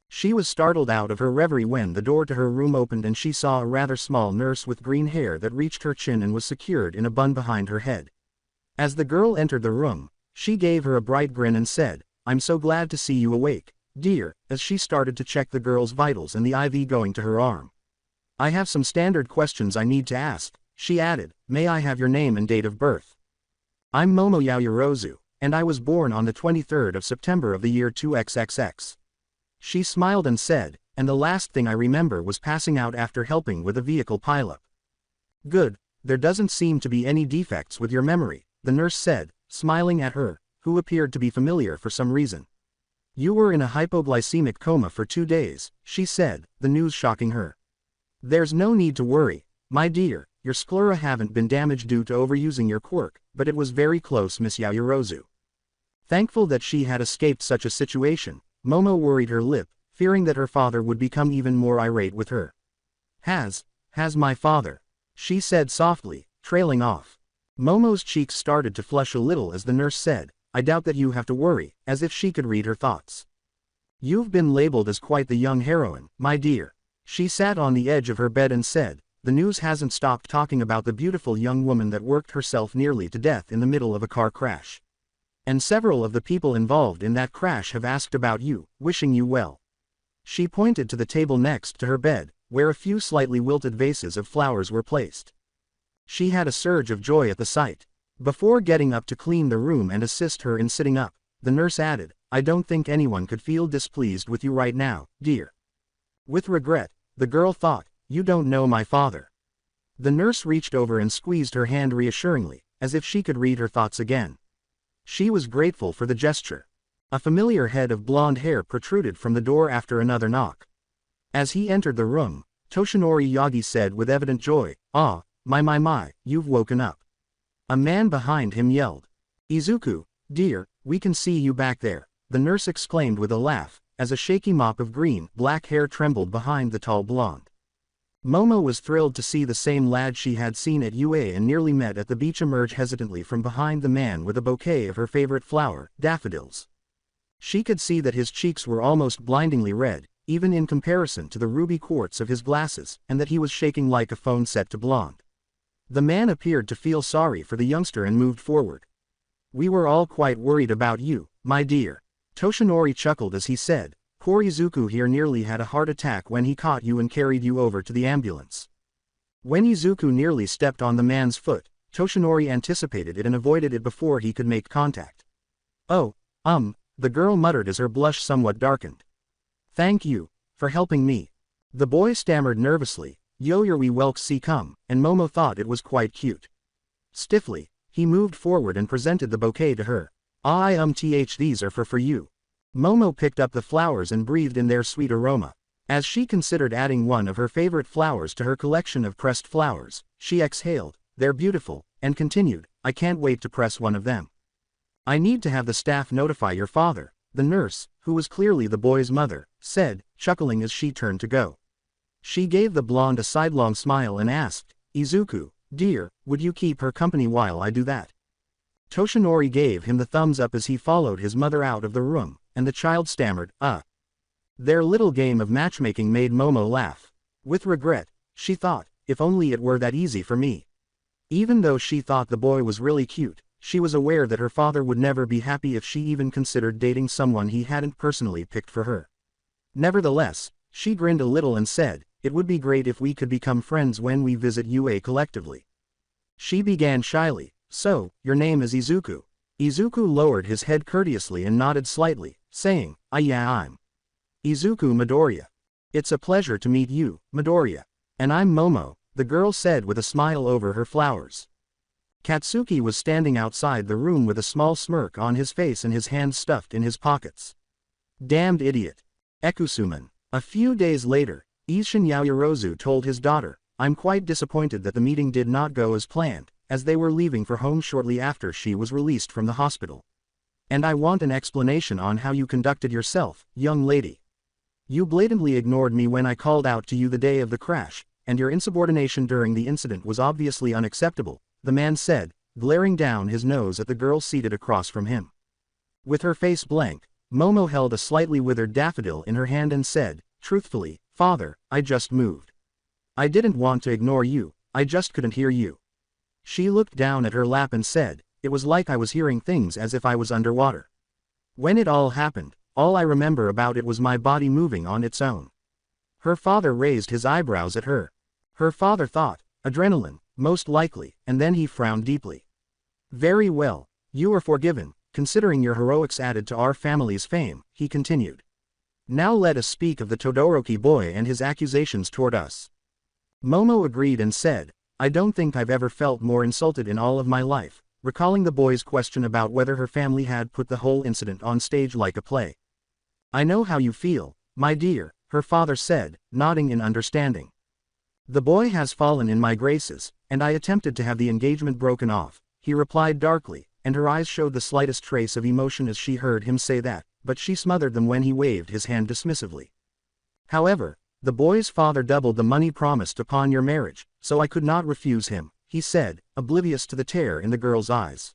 She was startled out of her reverie when the door to her room opened and she saw a rather small nurse with green hair that reached her chin and was secured in a bun behind her head. As the girl entered the room, she gave her a bright grin and said, "I'm so glad to see you awake, dear," as she started to check the girl's vitals and the IV going to her arm. "I have some standard questions I need to ask," she added. "May I have your name and date of birth?" "I'm Momo Yaoyorozu, and I was born on the 23rd of September of the year 2XXX. She smiled and said, and the last thing I remember was passing out after helping with a vehicle pileup. Good, there doesn't seem to be any defects with your memory, the nurse said, smiling at her, who appeared to be familiar for some reason. You were in a hypoglycemic coma for 2 days, she said, the news shocking her. There's no need to worry, my dear, your sclera haven't been damaged due to overusing your quirk, but it was very close, Miss Yaoyorozu. Thankful that she had escaped such a situation, Momo worried her lip, fearing that her father would become even more irate with her. Has my father, she said softly, trailing off. Momo's cheeks started to flush a little as the nurse said, I doubt that you have to worry, as if she could read her thoughts. You've been labeled as quite the young heroine, my dear. She sat on the edge of her bed and said, the news hasn't stopped talking about the beautiful young woman that worked herself nearly to death in the middle of a car crash. And several of the people involved in that crash have asked about you, wishing you well. She pointed to the table next to her bed, where a few slightly wilted vases of flowers were placed. She had a surge of joy at the sight. Before getting up to clean the room and assist her in sitting up, the nurse added, I don't think anyone could feel displeased with you right now, dear. With regret, the girl thought, you don't know my father. The nurse reached over and squeezed her hand reassuringly, as if she could read her thoughts again. She was grateful for the gesture. A familiar head of blonde hair protruded from the door after another knock. As he entered the room, Toshinori Yagi said with evident joy, ah, my, you've woken up. A man behind him yelled. Izuku, dear, we can see you back there, the nurse exclaimed with a laugh, as a shaky mop of green-black hair trembled behind the tall blonde. Momo was thrilled to see the same lad she had seen at UA and nearly met at the beach emerge hesitantly from behind the man with a bouquet of her favorite flower, daffodils. She could see that his cheeks were almost blindingly red, even in comparison to the ruby quartz of his glasses, and that he was shaking like a phone set to blonde. The man appeared to feel sorry for the youngster and moved forward. We were all quite worried about you, my dear. Toshinori chuckled as he said, poor Izuku here nearly had a heart attack when he caught you and carried you over to the ambulance. When Izuku nearly stepped on the man's foot, Toshinori anticipated it and avoided it before he could make contact. Oh, the girl muttered as her blush somewhat darkened. Thank you, for helping me. The boy stammered nervously, Yo we welk see come, and Momo thought it was quite cute. Stiffly, he moved forward and presented the bouquet to her. These are for you. Momo picked up the flowers and breathed in their sweet aroma. As she considered adding one of her favorite flowers to her collection of pressed flowers, she exhaled, they're beautiful, and continued, I can't wait to press one of them. I need to have the staff notify your father, the nurse, who was clearly the boy's mother, said, chuckling as she turned to go. She gave the blonde a sidelong smile and asked, Izuku, dear, would you keep her company while I do that? Toshinori gave him the thumbs up as he followed his mother out of the room, and the child stammered, Their little game of matchmaking made Momo laugh. With regret, she thought, if only it were that easy for me. Even though she thought the boy was really cute, she was aware that her father would never be happy if she even considered dating someone he hadn't personally picked for her. Nevertheless, she grinned a little and said, it would be great if we could become friends when we visit UA collectively. She began shyly, so, your name is Izuku. Izuku lowered his head courteously and nodded slightly, saying, yeah I'm Izuku Midoriya. It's a pleasure to meet you, Midoriya. And I'm Momo, the girl said with a smile over her flowers. Katsuki was standing outside the room with a small smirk on his face and his hands stuffed in his pockets. Damned idiot. Ekusuman. A few days later, Isshin Yaoyorozu told his daughter, I'm quite disappointed that the meeting did not go as planned, as they were leaving for home shortly after she was released from the hospital. And I want an explanation on how you conducted yourself, young lady. You blatantly ignored me when I called out to you the day of the crash, and your insubordination during the incident was obviously unacceptable, the man said, glaring down his nose at the girl seated across from him. With her face blank, Momo held a slightly withered daffodil in her hand and said, truthfully, Father, I just moved. I didn't want to ignore you, I just couldn't hear you. She looked down at her lap and said, it was like I was hearing things as if I was underwater. When it all happened, all I remember about it was my body moving on its own. Her father raised his eyebrows at her. Her father thought, adrenaline, most likely, and then he frowned deeply. Very well, you are forgiven, considering your heroics added to our family's fame, he continued. Now let us speak of the Todoroki boy and his accusations toward us. Momo agreed and said, I don't think I've ever felt more insulted in all of my life, recalling the boy's question about whether her family had put the whole incident on stage like a play. I know how you feel, my dear, her father said, nodding in understanding. The boy has fallen in my graces, and I attempted to have the engagement broken off, he replied darkly, and her eyes showed the slightest trace of emotion as she heard him say that, but she smothered them when he waved his hand dismissively. However, the boy's father doubled the money promised upon your marriage, so I could not refuse him, he said, oblivious to the tear in the girl's eyes.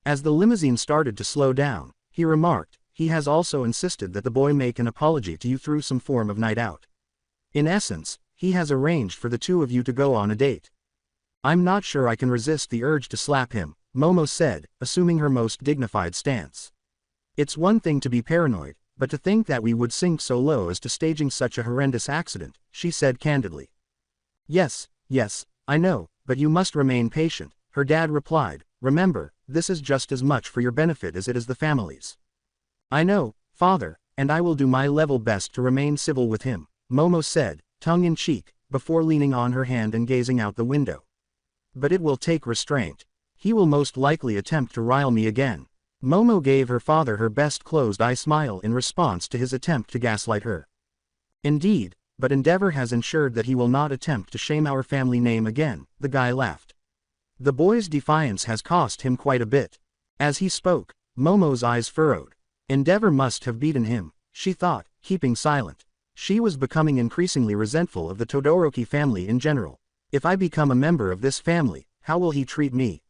As the limousine started to slow down, he remarked, he has also insisted that the boy make an apology to you through some form of night out. In essence, he has arranged for the two of you to go on a date. I'm not sure I can resist the urge to slap him, Momo said, assuming her most dignified stance. It's one thing to be paranoid, but to think that we would sink so low as to staging such a horrendous accident, she said candidly. Yes, I know, but you must remain patient, her dad replied. Remember, this is just as much for your benefit as it is the family's. I know, father, and I will do my level best to remain civil with him, Momo said, tongue in cheek, before leaning on her hand and gazing out the window. But it will take restraint. He will most likely attempt to rile me again. Momo gave her father her best closed-eye smile in response to his attempt to gaslight her. Indeed, but Endeavor has ensured that he will not attempt to shame our family name again, the guy laughed. The boy's defiance has cost him quite a bit. As he spoke, Momo's eyes furrowed. Endeavor must have beaten him, she thought, keeping silent. She was becoming increasingly resentful of the Todoroki family in general. If I become a member of this family, how will he treat me?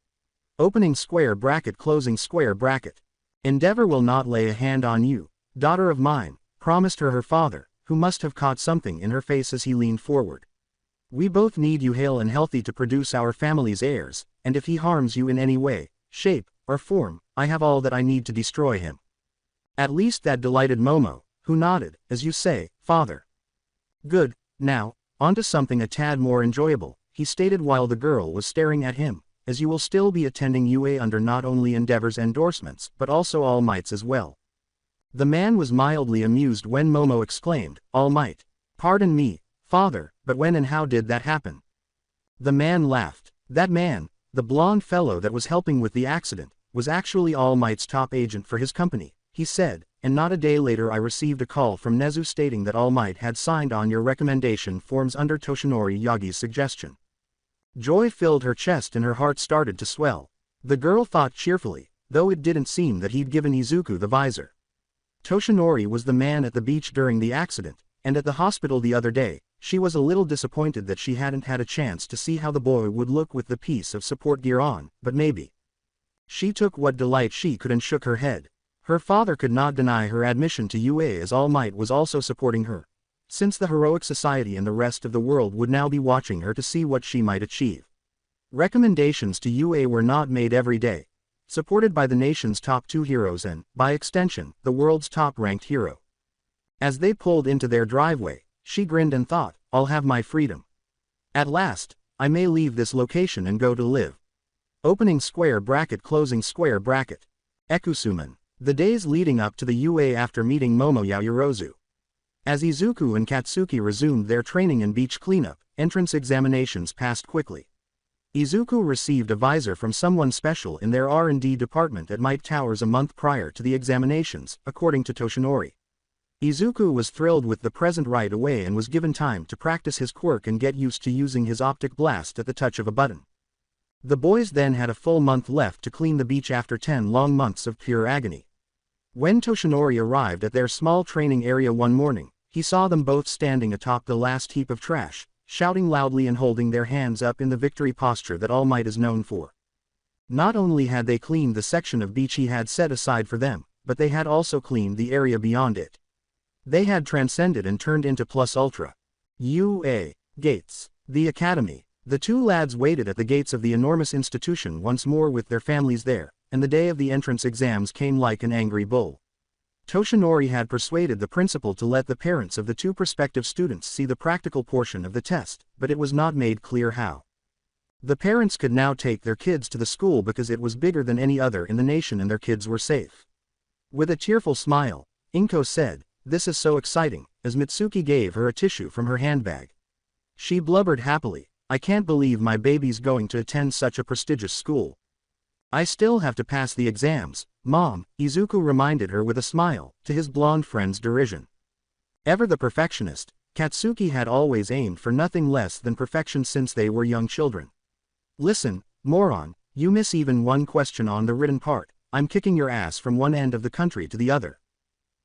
Opening square bracket closing square bracket. Endeavor will not lay a hand on you, daughter of mine, promised her father, who must have caught something in her face as he leaned forward. We both need you hale and healthy to produce our family's heirs, and if he harms you in any way, shape, or form, I have all that I need to destroy him. At least that delighted Momo, who nodded, as you say, father. Good, now, on to something a tad more enjoyable, he stated while the girl was staring at him, as you will still be attending UA under not only Endeavor's endorsements but also All Might's as well. The man was mildly amused when Momo exclaimed, All Might. Pardon me, father, but when and how did that happen? The man laughed. That man, the blonde fellow that was helping with the accident, was actually All Might's top agent for his company, he said, and not a day later I received a call from Nezu stating that All Might had signed on your recommendation forms under Toshinori Yagi's suggestion. Joy filled her chest and her heart started to swell. The girl thought cheerfully, though it didn't seem that he'd given Izuku the visor. Toshinori was the man at the beach during the accident, and at the hospital the other day. She was a little disappointed that she hadn't had a chance to see how the boy would look with the piece of support gear on, but maybe. She took what delight she could and shook her head. Her father could not deny her admission to UA as All Might was also supporting her, since the heroic society and the rest of the world would now be watching her to see what she might achieve. Recommendations to UA were not made every day, supported by the nation's top 2 heroes and, by extension, the world's top-ranked hero. As they pulled into their driveway, she grinned and thought, I'll have my freedom. At last, I may leave this location and go to live. Opening square bracket closing square bracket. Ekusuman. The days leading up to the UA after meeting Momo Yaoyorozu. As Izuku and Katsuki resumed their training and beach cleanup, entrance examinations passed quickly. Izuku received a visor from someone special in their R&D department at Might Towers a month prior to the examinations, according to Toshinori. Izuku was thrilled with the present right away and was given time to practice his quirk and get used to using his optic blast at the touch of a button. The boys then had a full month left to clean the beach after 10 long months of pure agony. When Toshinori arrived at their small training area one morning, he saw them both standing atop the last heap of trash, shouting loudly and holding their hands up in the victory posture that All Might is known for. Not only had they cleaned the section of beach he had set aside for them, but they had also cleaned the area beyond it. They had transcended and turned into plus ultra. UA. Gates. The academy. The two lads waited at the gates of the enormous institution once more with their families there, and the day of the entrance exams came like an angry bull. Toshinori had persuaded the principal to let the parents of the two prospective students see the practical portion of the test, but it was not made clear how. The parents could now take their kids to the school because it was bigger than any other in the nation and their kids were safe. With a tearful smile, Inko said, this is so exciting, as Mitsuki gave her a tissue from her handbag. She blubbered happily, I can't believe my baby's going to attend such a prestigious school. I still have to pass the exams, Mom, Izuku reminded her with a smile, to his blonde friend's derision. Ever the perfectionist, Katsuki had always aimed for nothing less than perfection since they were young children. Listen, moron, you miss even one question on the written part, I'm kicking your ass from one end of the country to the other.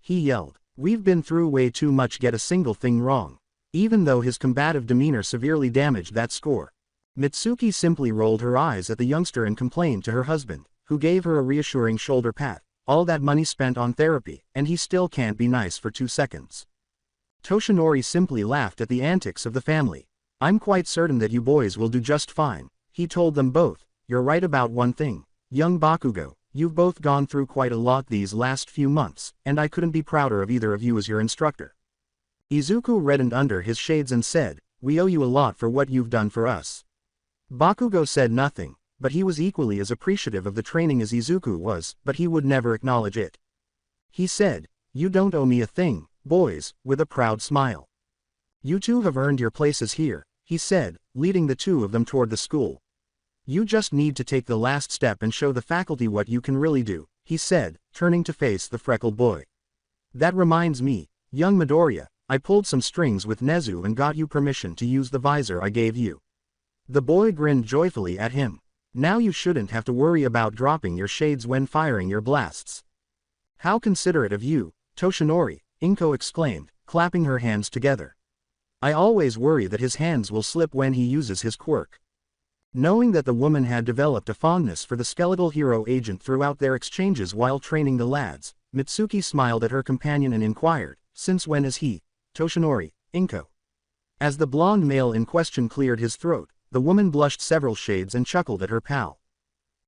He yelled. We've been through way too much get a single thing wrong. Even though his combative demeanor severely damaged that score. Mitsuki simply rolled her eyes at the youngster and complained to her husband, who gave her a reassuring shoulder pat. All that money spent on therapy, and he still can't be nice for 2 seconds. Toshinori simply laughed at the antics of the family. I'm quite certain that you boys will do just fine, he told them both. You're right about one thing, young Bakugo, you've both gone through quite a lot these last few months, and I couldn't be prouder of either of you as your instructor. Izuku reddened under his shades and said, we owe you a lot for what you've done for us. Bakugo said nothing, but he was equally as appreciative of the training as Izuku was, but he would never acknowledge it. He said, you don't owe me a thing, boys, with a proud smile. You two have earned your places here, he said, leading the two of them toward the school. You just need to take the last step and show the faculty what you can really do, he said, turning to face the freckled boy. That reminds me, young Midoriya, I pulled some strings with Nezu and got you permission to use the visor I gave you. The boy grinned joyfully at him. Now you shouldn't have to worry about dropping your shades when firing your blasts. How considerate of you, Toshinori, Inko exclaimed, clapping her hands together. I always worry that his hands will slip when he uses his quirk. Knowing that the woman had developed a fondness for the skeletal hero agent throughout their exchanges while training the lads, Mitsuki smiled at her companion and inquired, since when is he, Toshinori, Inko? As the blonde male in question cleared his throat, the woman blushed several shades and chuckled at her pal.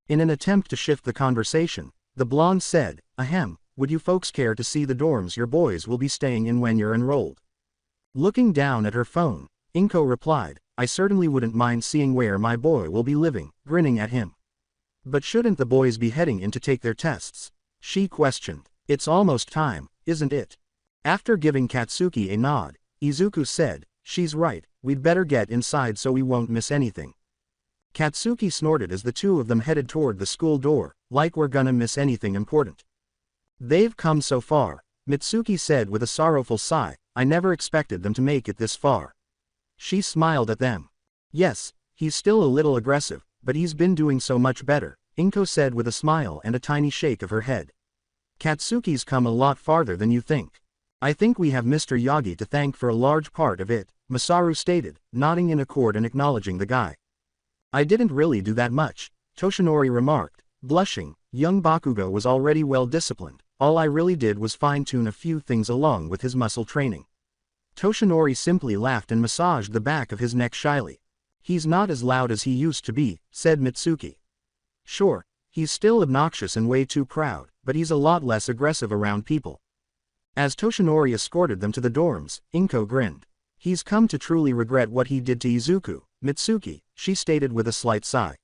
In an attempt to shift the conversation, the blonde said, ahem, would you folks care to see the dorms your boys will be staying in when you're enrolled? Looking down at her phone, Inko replied, I certainly wouldn't mind seeing where my boy will be living, grinning at him. But shouldn't the boys be heading in to take their tests? She questioned. It's almost time, isn't it? After giving Katsuki a nod, Izuku said, she's right, we'd better get inside so we won't miss anything. Katsuki snorted as the two of them headed toward the school door, like we're gonna miss anything important. They've come so far, Mitsuki said with a sorrowful sigh, I never expected them to make it this far. She smiled at them. Yes, he's still a little aggressive, but he's been doing so much better, Inko said with a smile and a tiny shake of her head. Katsuki's come a lot farther than you think. I think we have Mr. Yagi to thank for a large part of it, Masaru stated, nodding in accord and acknowledging the guy. I didn't really do that much, Toshinori remarked, blushing. Young Bakugo was already well disciplined, all I really did was fine-tune a few things along with his muscle training. Toshinori simply laughed and massaged the back of his neck shyly. He's not as loud as he used to be, said Mitsuki. Sure, he's still obnoxious and way too proud, but he's a lot less aggressive around people. As Toshinori escorted them to the dorms, Inko grinned. He's come to truly regret what he did to Izuku, Mitsuki, she stated with a slight sigh.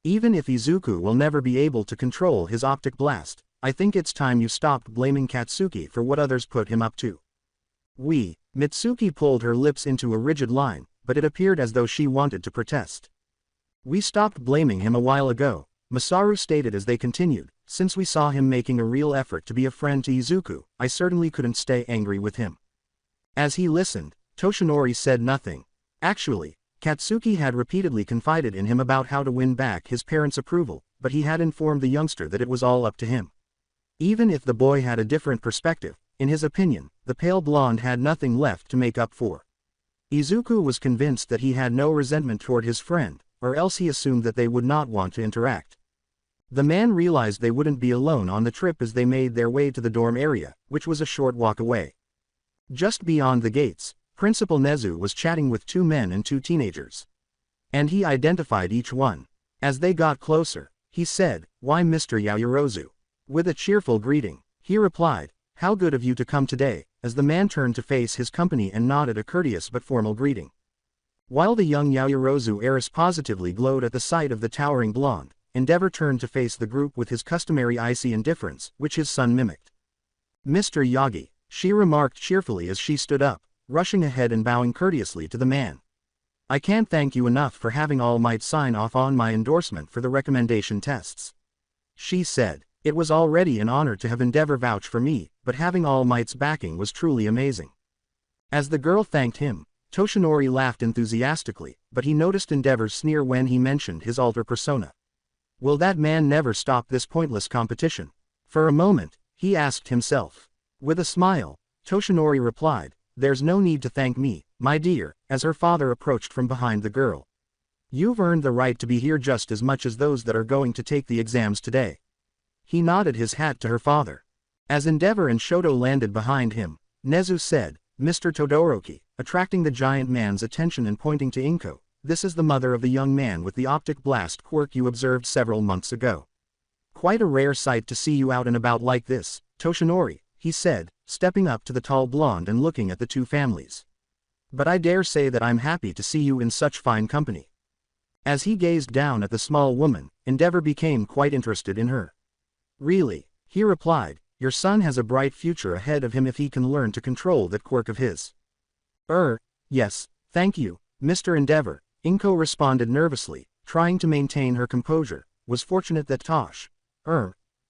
Even if Izuku will never be able to control his optic blast, I think it's time you stopped blaming Katsuki for what others put him up to. Mitsuki pulled her lips into a rigid line, but it appeared as though she wanted to protest. We stopped blaming him a while ago, Masaru stated as they continued, since we saw him making a real effort to be a friend to Izuku, I certainly couldn't stay angry with him. As he listened, Toshinori said nothing. Actually, Katsuki had repeatedly confided in him about how to win back his parents' approval, but he had informed the youngster that it was all up to him. Even if the boy had a different perspective, in his opinion, the pale blonde had nothing left to make up for. Izuku was convinced that he had no resentment toward his friend, or else he assumed that they would not want to interact. The man realized they wouldn't be alone on the trip as they made their way to the dorm area, which was a short walk away. Just beyond the gates, Principal Nezu was chatting with 2 men and 2 teenagers. And he identified each one. As they got closer, he said, Why Mr. Yaoyorozu? With a cheerful greeting, he replied, How good of you to come today, as the man turned to face his company and nodded a courteous but formal greeting. While the young Yaoyorozu heiress positively glowed at the sight of the towering blonde, Endeavor turned to face the group with his customary icy indifference, which his son mimicked. Mr. Yagi, she remarked cheerfully as she stood up, rushing ahead and bowing courteously to the man. I can't thank you enough for having All Might sign off on my endorsement for the recommendation tests. She said, it was already an honor to have Endeavor vouch for me, but having All Might's backing was truly amazing. As the girl thanked him, Toshinori laughed enthusiastically, but he noticed Endeavor's sneer when he mentioned his alter persona. Will that man never stop this pointless competition? For a moment, he asked himself. With a smile, Toshinori replied, there's no need to thank me, my dear, as her father approached from behind the girl. You've earned the right to be here just as much as those that are going to take the exams today. He nodded his hat to her father. As Endeavor and Shoto landed behind him, Nezu said, Mr. Todoroki, attracting the giant man's attention and pointing to Inko, this is the mother of the young man with the optic blast quirk you observed several months ago. Quite a rare sight to see you out and about like this, Toshinori, he said, stepping up to the tall blonde and looking at the two families. But I dare say that I'm happy to see you in such fine company. As he gazed down at the small woman, Endeavor became quite interested in her. Really, he replied, your son has a bright future ahead of him if he can learn to control that quirk of his. Yes, thank you, Mr. Endeavor, Inko responded nervously, trying to maintain her composure, was fortunate that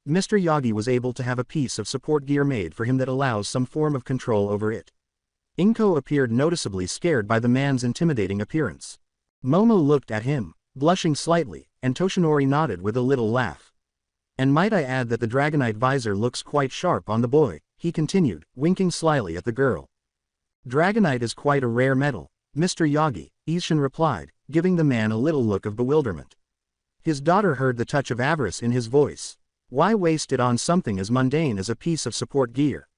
Mr. Yagi was able to have a piece of support gear made for him that allows some form of control over it. Inko appeared noticeably scared by the man's intimidating appearance. Momo looked at him, blushing slightly, and Toshinori nodded with a little laugh. And might I add that the Dragonite visor looks quite sharp on the boy, he continued, winking slyly at the girl. Dragonite is quite a rare metal, Mr. Yagi, Ishin replied, giving the man a little look of bewilderment. His daughter heard the touch of avarice in his voice. Why waste it on something as mundane as a piece of support gear?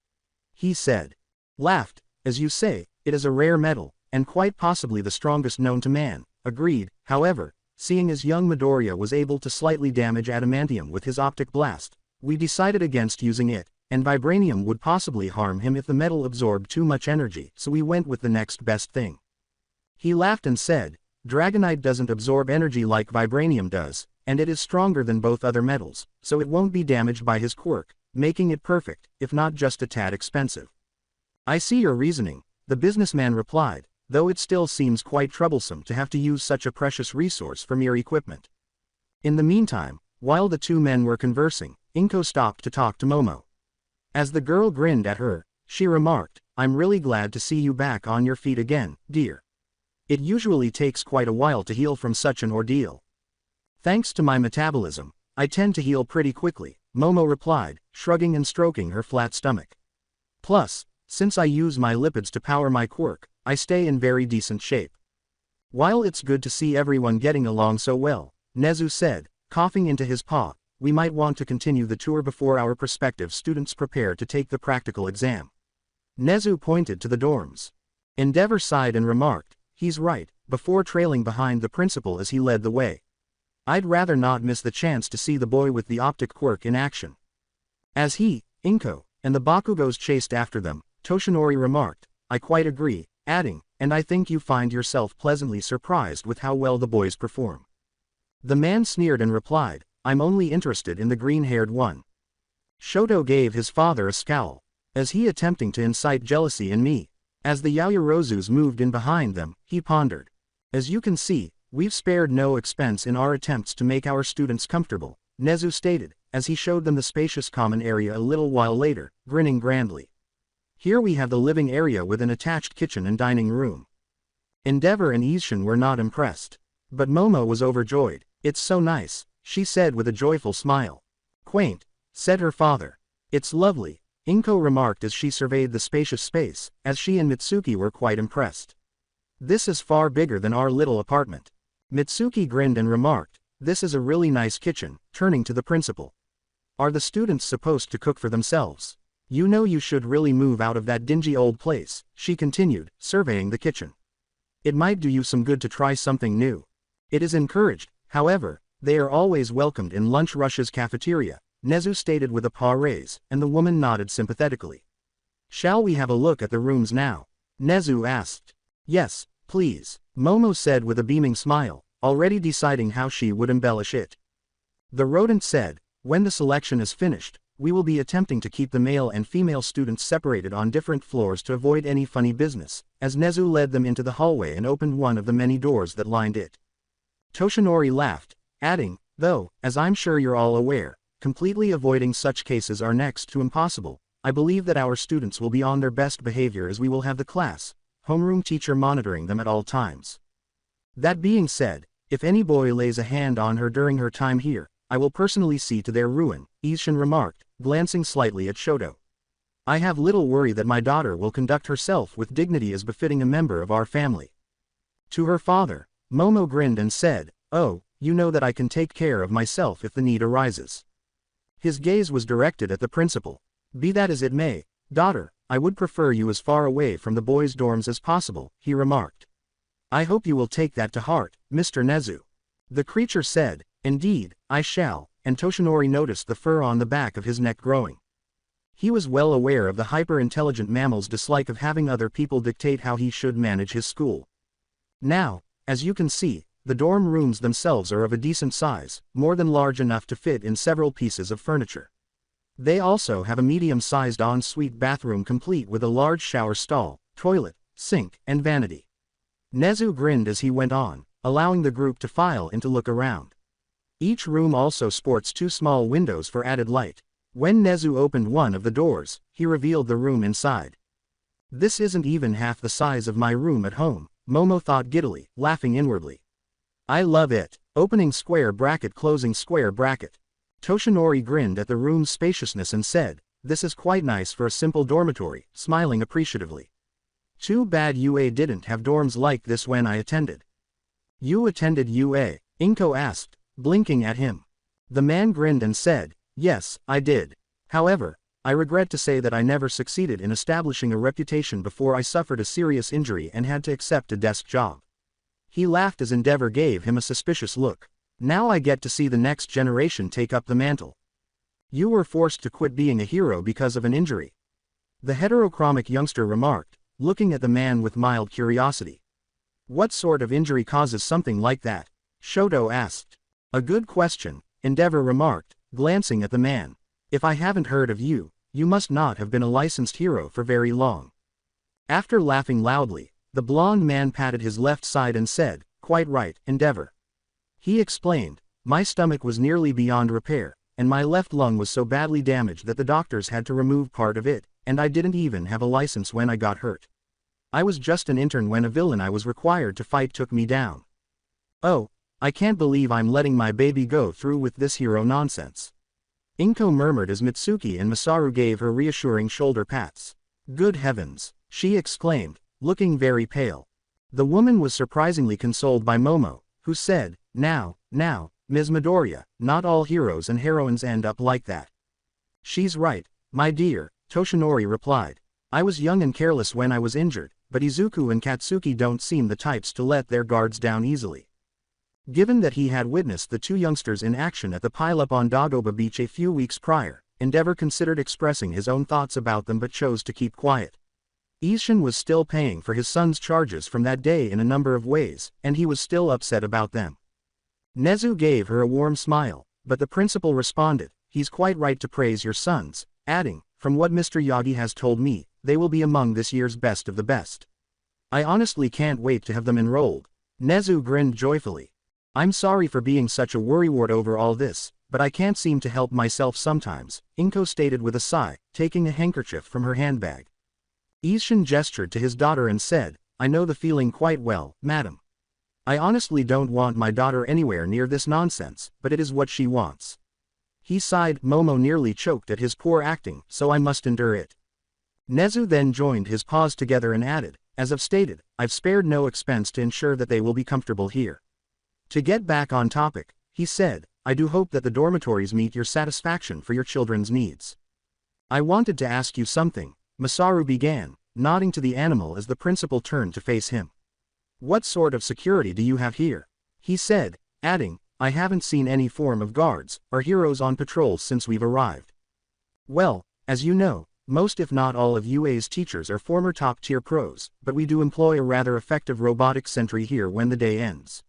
He said. Laughed, as you say, it is a rare metal, and quite possibly the strongest known to man, agreed, however, seeing as young Midoriya was able to slightly damage adamantium with his optic blast, we decided against using it, and vibranium would possibly harm him if the metal absorbed too much energy, so we went with the next best thing. He laughed and said, Dragonite doesn't absorb energy like vibranium does, and it is stronger than both other metals, so it won't be damaged by his quirk, making it perfect, if not just a tad expensive. I see your reasoning, the businessman replied, though it still seems quite troublesome to have to use such a precious resource for mere equipment. In the meantime, while the two men were conversing, Inko stopped to talk to Momo. As the girl grinned at her, she remarked, I'm really glad to see you back on your feet again, dear. It usually takes quite a while to heal from such an ordeal. Thanks to my metabolism, I tend to heal pretty quickly, Momo replied, shrugging and stroking her flat stomach. Plus, since I use my lipids to power my quirk, I stay in very decent shape. While it's good to see everyone getting along so well, Nezu said, coughing into his paw, we might want to continue the tour before our prospective students prepare to take the practical exam. Nezu pointed to the dorms. Endeavor sighed and remarked, he's right, before trailing behind the principal as he led the way. I'd rather not miss the chance to see the boy with the optic quirk in action. As he, Inko, and the Bakugos chased after them, Toshinori remarked, I quite agree, adding, and I think you find yourself pleasantly surprised with how well the boys perform. The man sneered and replied, I'm only interested in the green-haired one. Shoto gave his father a scowl. As he attempting to incite jealousy in me. As the Yaoyorozus moved in behind them, he pondered. As you can see, we've spared no expense in our attempts to make our students comfortable, Nezu stated, as he showed them the spacious common area a little while later, grinning grandly. Here we have the living area with an attached kitchen and dining room. Endeavor and Ishin were not impressed. But Momo was overjoyed. It's so nice, she said with a joyful smile. Quaint, said her father. It's lovely, Inko remarked as she surveyed the spacious space, as she and Mitsuki were quite impressed. This is far bigger than our little apartment. Mitsuki grinned and remarked, this is a really nice kitchen, turning to the principal. Are the students supposed to cook for themselves? You know you should really move out of that dingy old place, she continued, surveying the kitchen. It might do you some good to try something new. It is encouraged, however, they are always welcomed in Lunch Rush's cafeteria, Nezu stated with a paw raise, and the woman nodded sympathetically. Shall we have a look at the rooms now? Nezu asked. Yes, please, Momo said with a beaming smile, already deciding how she would embellish it. The rodent said, when the selection is finished, We will be attempting to keep the male and female students separated on different floors to avoid any funny business, as Nezu led them into the hallway and opened one of the many doors that lined it. Toshinori laughed, adding, though, as I'm sure you're all aware, completely avoiding such cases are next to impossible. I believe that our students will be on their best behavior as we will have the class, homeroom teacher monitoring them at all times. That being said, if any boy lays a hand on her during her time here, I will personally see to their ruin, Ishin remarked, glancing slightly at Shoto. I have little worry that my daughter will conduct herself with dignity as befitting a member of our family. To her father, Momo grinned and said, oh, you know that I can take care of myself if the need arises. His gaze was directed at the principal. Be that as it may, daughter, I would prefer you as far away from the boys' dorms as possible, he remarked. I hope you will take that to heart, Mr. Nezu. The creature said, indeed, I shall, and Toshinori noticed the fur on the back of his neck growing. He was well aware of the hyper-intelligent mammal's dislike of having other people dictate how he should manage his school. Now, as you can see, the dorm rooms themselves are of a decent size, more than large enough to fit in several pieces of furniture. They also have a medium-sized en-suite bathroom complete with a large shower stall, toilet, sink, and vanity. Nezu grinned as he went on, allowing the group to file in to look around. Each room also sports 2 small windows for added light. When Nezu opened one of the doors, he revealed the room inside. This isn't even half the size of my room at home, Momo thought giddily, laughing inwardly. I love it. Opening square bracket closing square bracket. Toshinori grinned at the room's spaciousness and said, this is quite nice for a simple dormitory, smiling appreciatively. Too bad UA didn't have dorms like this when I attended. You attended UA? Inko asked, blinking at him. The man grinned and said, yes, I did. However, I regret to say that I never succeeded in establishing a reputation before I suffered a serious injury and had to accept a desk job. He laughed as Endeavor gave him a suspicious look. Now I get to see the next generation take up the mantle. You were forced to quit being a hero because of an injury. The heterochromic youngster remarked, looking at the man with mild curiosity. What sort of injury causes something like that? Shoto asked. A good question, Endeavor remarked, glancing at the man. If I haven't heard of you, you must not have been a licensed hero for very long. After laughing loudly, the blond man patted his left side and said, quite right, Endeavor. He explained, my stomach was nearly beyond repair, and my left lung was so badly damaged that the doctors had to remove part of it, and I didn't even have a license when I got hurt. I was just an intern when a villain I was required to fight took me down. Oh, I can't believe I'm letting my baby go through with this hero nonsense. Inko murmured as Mitsuki and Masaru gave her reassuring shoulder pats. Good heavens, she exclaimed, looking very pale. The woman was surprisingly consoled by Momo, who said, now, Ms. Midoriya, not all heroes and heroines end up like that. She's right, my dear, Toshinori replied. I was young and careless when I was injured, but Izuku and Katsuki don't seem the types to let their guards down easily. Given that he had witnessed the two youngsters in action at the pileup on Dagoba Beach a few weeks prior, Endeavor considered expressing his own thoughts about them but chose to keep quiet. Ishin was still paying for his son's charges from that day in a number of ways, and he was still upset about them. Nezu gave her a warm smile, but the principal responded, he's quite right to praise your sons, adding, from what Mr. Yagi has told me, they will be among this year's best of the best. I honestly can't wait to have them enrolled. Nezu grinned joyfully. I'm sorry for being such a worrywart over all this, but I can't seem to help myself sometimes, Inko stated with a sigh, taking a handkerchief from her handbag. Ishin gestured to his daughter and said, I know the feeling quite well, madam. I honestly don't want my daughter anywhere near this nonsense, but it is what she wants. He sighed. Momo nearly choked at his poor acting, so I must endure it. Nezu then joined his paws together and added, as I've stated, I've spared no expense to ensure that they will be comfortable here. To get back on topic, he said, I do hope that the dormitories meet your satisfaction for your children's needs. I wanted to ask you something, Masaru began, nodding to the animal as the principal turned to face him. What sort of security do you have here? He said, adding, I haven't seen any form of guards or heroes on patrol since we've arrived. Well, as you know, most if not all of UA's teachers are former top-tier pros, but we do employ a rather effective robotic sentry here when the day ends.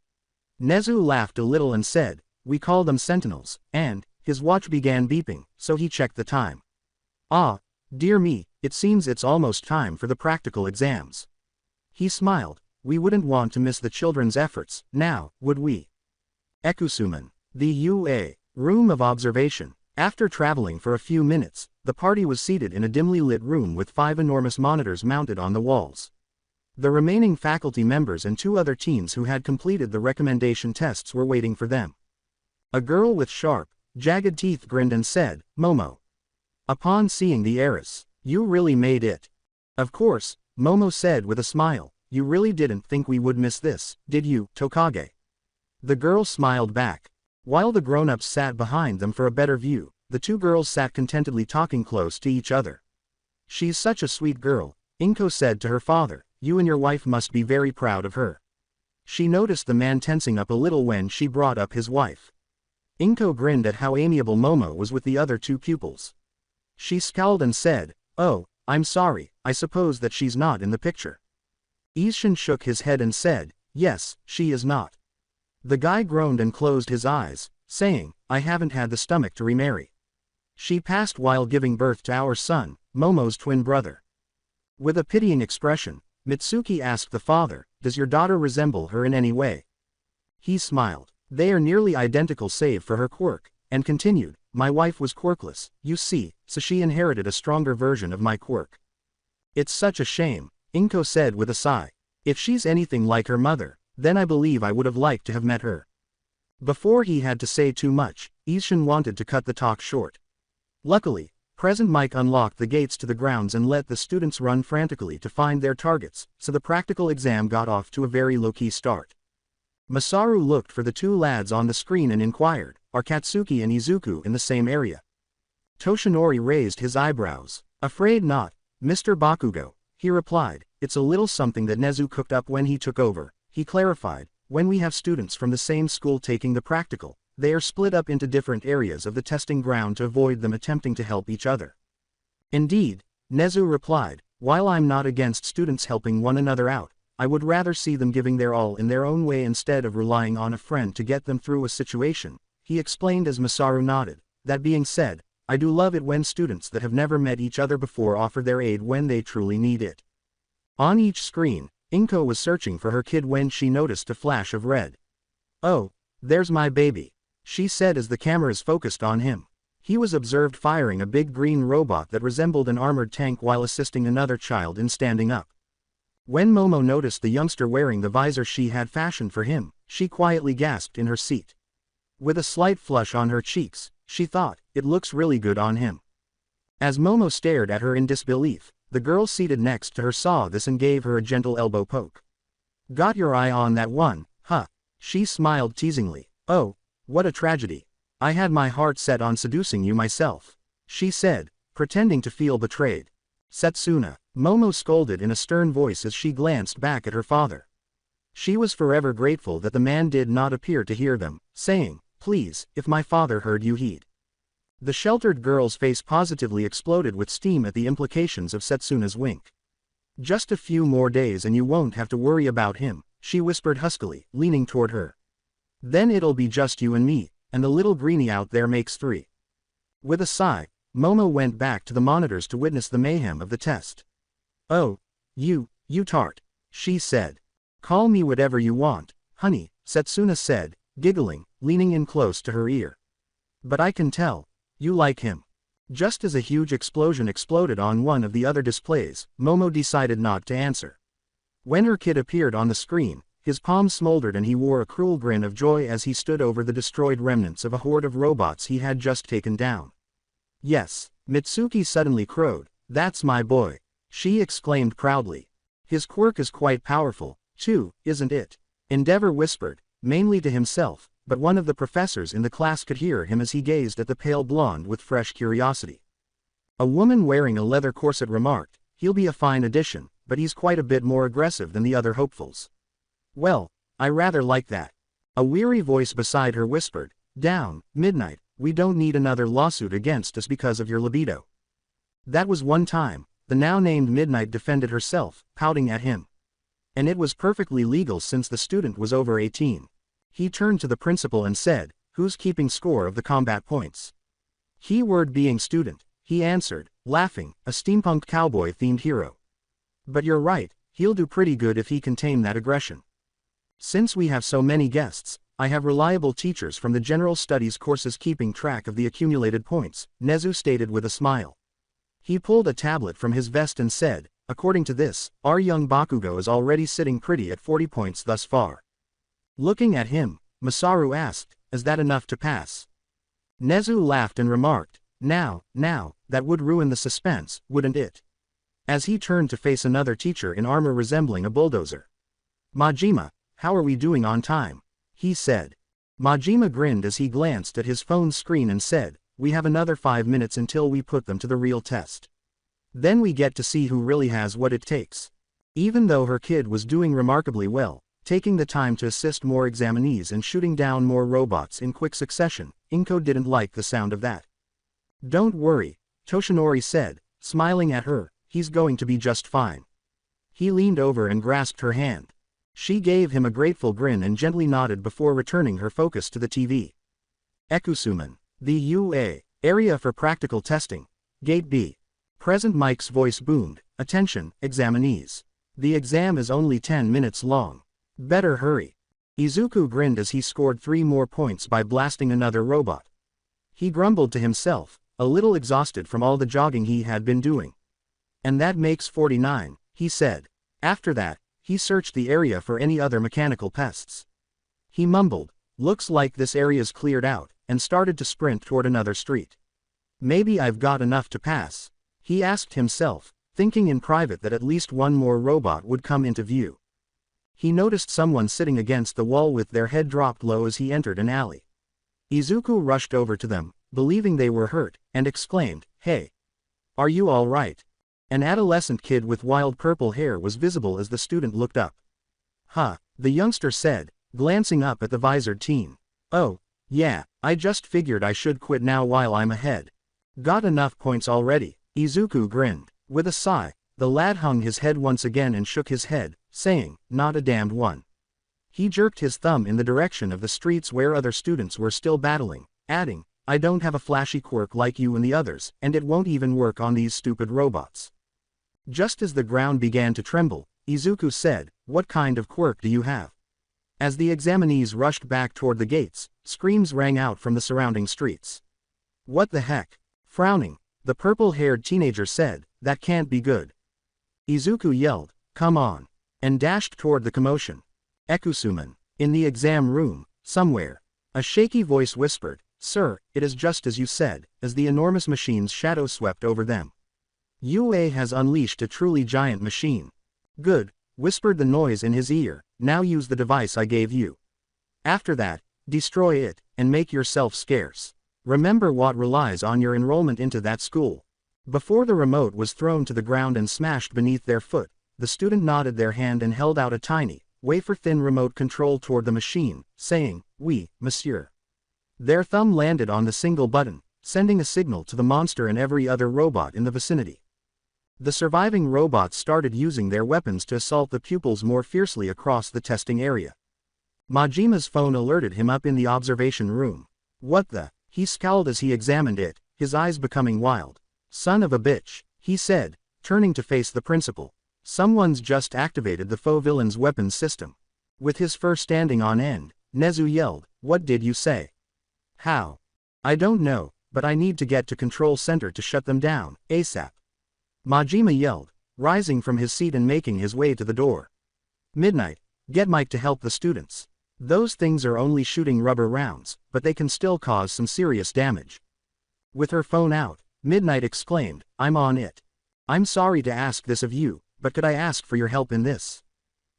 Nezu laughed a little and said, we call them sentinels, and, His watch began beeping, so he checked the time. Ah, dear me, it seems it's almost time for the practical exams. He smiled. We wouldn't want to miss the children's efforts, now, would we? Ekusuman. The UA. Room of observation. After traveling for a few minutes, the party was seated in a dimly lit room with 5 enormous monitors mounted on the walls. The remaining faculty members and 2 other teens who had completed the recommendation tests were waiting for them. A girl with sharp, jagged teeth grinned and said, Momo. Upon seeing the heiress, you really made it. Of course, Momo said with a smile, you really didn't think we would miss this, did you, Tokage? The girl smiled back. While the grown-ups sat behind them for a better view, the 2 girls sat contentedly talking close to each other. She's such a sweet girl, Inko said to her father, you and your wife must be very proud of her. She noticed the man tensing up a little when she brought up his wife. Inko grinned at how amiable Momo was with the other 2 pupils. She scowled and said, oh, I'm sorry, I suppose that she's not in the picture. Ishin shook his head and said, yes, she is not. The guy groaned and closed his eyes, saying, I haven't had the stomach to remarry. She passed while giving birth to our son, Momo's twin brother. With a pitying expression, Mitsuki asked the father, does your daughter resemble her in any way? He smiled. They are nearly identical save for her quirk, and continued, my wife was quirkless, you see, so she inherited a stronger version of my quirk. It's such a shame, Inko said with a sigh. If she's anything like her mother, then I believe I would have liked to have met her. Before he had to say too much, Ishin wanted to cut the talk short. Luckily, Present Mike unlocked the gates to the grounds and let the students run frantically to find their targets, so the practical exam got off to a very low-key start. Masaru looked for the 2 lads on the screen and inquired, are Katsuki and Izuku in the same area? Toshinori raised his eyebrows. Afraid not, Mr. Bakugo, he replied, it's a little something that Nezu cooked up when he took over. He clarified, when we have students from the same school taking the practical, they are split up into different areas of the testing ground to avoid them attempting to help each other. Indeed, Nezu replied, while I'm not against students helping one another out, I would rather see them giving their all in their own way instead of relying on a friend to get them through a situation, he explained as Masaru nodded. That being said, I do love it when students that have never met each other before offer their aid when they truly need it. On each screen, Inko was searching for her kid when she noticed a flash of red. Oh, there's my baby, she said as the cameras focused on him. He was observed firing a big green robot that resembled an armored tank while assisting another child in standing up. When Momo noticed the youngster wearing the visor she had fashioned for him, she quietly gasped in her seat. With a slight flush on her cheeks, she thought, it looks really good on him. As Momo stared at her in disbelief, the girl seated next to her saw this and gave her a gentle elbow poke. Got your eye on that one, huh? She smiled teasingly. Oh, what a tragedy. I had my heart set on seducing you myself, she said, pretending to feel betrayed. Setsuna, Momo scolded in a stern voice as she glanced back at her father. She was forever grateful that the man did not appear to hear them, saying, please, if my father heard you he'd. The sheltered girl's face positively exploded with steam at the implications of Setsuna's wink. Just a few more days and you won't have to worry about him, she whispered huskily, leaning toward her. Then it'll be just you and me, and the little greenie out there makes 3. With a sigh, Momo went back to the monitors to witness the mayhem of the test. Oh, you tart, she said. Call me whatever you want, honey, Setsuna said, giggling, leaning in close to her ear. But I can tell, you like him. Just as a huge explosion exploded on one of the other displays, Momo decided not to answer. When her kid appeared on the screen, his palms smoldered and he wore a cruel grin of joy as he stood over the destroyed remnants of a horde of robots he had just taken down. Yes, Mitsuki suddenly crowed, that's my boy, she exclaimed proudly. His quirk is quite powerful, too, isn't it? Endeavor whispered, mainly to himself, but one of the professors in the class could hear him as he gazed at the pale blonde with fresh curiosity. A woman wearing a leather corset remarked, he'll be a fine addition, but he's quite a bit more aggressive than the other hopefuls. Well, I rather like that. A weary voice beside her whispered, down, Midnight, we don't need another lawsuit against us because of your libido. That was one time, the now named Midnight defended herself, pouting at him. And it was perfectly legal since the student was over 18. He turned to the principal and said, who's keeping score of the combat points? Keyword being student, he answered, laughing, a steampunk cowboy-themed hero. But you're right, he'll do pretty good if he can tame that aggression. Since we have so many guests, I have reliable teachers from the general studies courses keeping track of the accumulated points, Nezu stated with a smile. He pulled a tablet from his vest and said, according to this, our young Bakugo is already sitting pretty at 40 points thus far. Looking at him, Masaru asked, is that enough to pass? Nezu laughed and remarked, now, that would ruin the suspense, wouldn't it? As he turned to face another teacher in armor resembling a bulldozer. Majima, how are we doing on time? He said. Majima grinned as he glanced at his phone screen and said, we have another 5 minutes until we put them to the real test. Then we get to see who really has what it takes. Even though her kid was doing remarkably well, taking the time to assist more examinees and shooting down more robots in quick succession, Inko didn't like the sound of that. Don't worry, Toshinori said, smiling at her, he's going to be just fine. He leaned over and grasped her hand. She gave him a grateful grin and gently nodded before returning her focus to the TV. Ekusuman. The UA. Area for practical testing. Gate B. Present Mike's voice boomed, attention, examinees. The exam is only 10 minutes long. Better hurry. Izuku grinned as he scored 3 more points by blasting another robot. He grumbled to himself, a little exhausted from all the jogging he had been doing. And that makes 49, he said. After that, he searched the area for any other mechanical pests. He mumbled, looks like this area's cleared out, and started to sprint toward another street. Maybe I've got enough to pass, he asked himself, thinking in private that at least one more robot would come into view. He noticed someone sitting against the wall with their head dropped low as he entered an alley. Izuku rushed over to them, believing they were hurt, and exclaimed, hey! Are you all right? An adolescent kid with wild purple hair was visible as the student looked up. Huh, the youngster said, glancing up at the visored teen. Oh, yeah, I just figured I should quit now while I'm ahead. Got enough points already, Izuku grinned. With a sigh, the lad hung his head once again and shook his head, saying, not a damned one. He jerked his thumb in the direction of the streets where other students were still battling, adding, I don't have a flashy quirk like you and the others, and it won't even work on these stupid robots. Just as the ground began to tremble, Izuku said, what kind of quirk do you have? As the examinees rushed back toward the gates, screams rang out from the surrounding streets. What the heck? Frowning, the purple-haired teenager said, that can't be good. Izuku yelled, come on, and dashed toward the commotion. Ekusuman. In the exam room, somewhere. A shaky voice whispered, sir, it is just as you said, as the enormous machine's shadow swept over them. UA has unleashed a truly giant machine. Good, whispered the noise in his ear, now use the device I gave you. After that, destroy it, and make yourself scarce. Remember what relies on your enrollment into that school. Before the remote was thrown to the ground and smashed beneath their foot, the student nodded their hand and held out a tiny, wafer-thin remote control toward the machine, saying, oui, monsieur. Their thumb landed on the single button, sending a signal to the monster and every other robot in the vicinity. The surviving robots started using their weapons to assault the pupils more fiercely across the testing area. Majima's phone alerted him up in the observation room. What the? He scowled as he examined it, his eyes becoming wild. Son of a bitch, he said, turning to face the principal. Someone's just activated the faux villain's weapons system. With his fur standing on end, Nezu yelled, what did you say? How? I don't know, but I need to get to control center to shut them down, ASAP. Majima yelled, rising from his seat and making his way to the door. Midnight, get Mike to help the students. Those things are only shooting rubber rounds, but they can still cause some serious damage. With her phone out, Midnight exclaimed, I'm on it. I'm sorry to ask this of you, but could I ask for your help in this?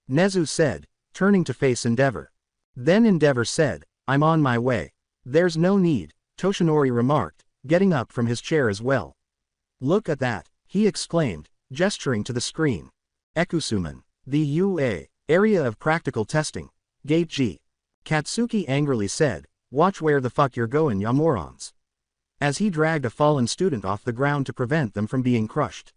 Nezu said, turning to face Endeavor. Then Endeavor said, I'm on my way. There's no need, Toshinori remarked, getting up from his chair as well. Look at that, he exclaimed, gesturing to the screen. Ekusuman. The UA. Area of practical testing. Gate G. Katsuki angrily said, watch where the fuck you're going, ya morons. As he dragged a fallen student off the ground to prevent them from being crushed.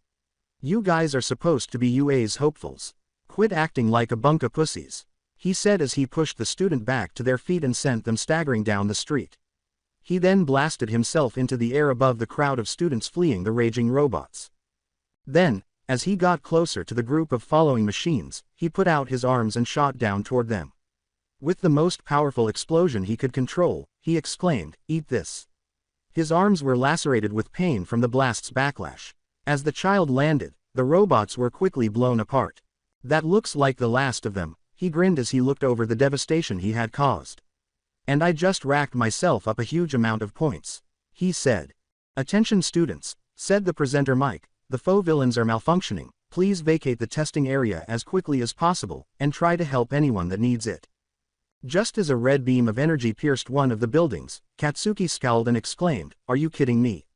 You guys are supposed to be UA's hopefuls. Quit acting like a bunch of pussies, he said as he pushed the student back to their feet and sent them staggering down the street. He then blasted himself into the air above the crowd of students fleeing the raging robots. Then, as he got closer to the group of following machines, he put out his arms and shot down toward them. With the most powerful explosion he could control, he exclaimed, "Eat this." His arms were lacerated with pain from the blast's backlash. As the child landed, the robots were quickly blown apart. "That looks like the last of them," he grinned as he looked over the devastation he had caused. "And I just racked myself up a huge amount of points," he said. "Attention students," said the presenter Mike, "the faux villains are malfunctioning. Please vacate the testing area as quickly as possible, and try to help anyone that needs it." Just as a red beam of energy pierced one of the buildings, Katsuki scowled and exclaimed, "Are you kidding me?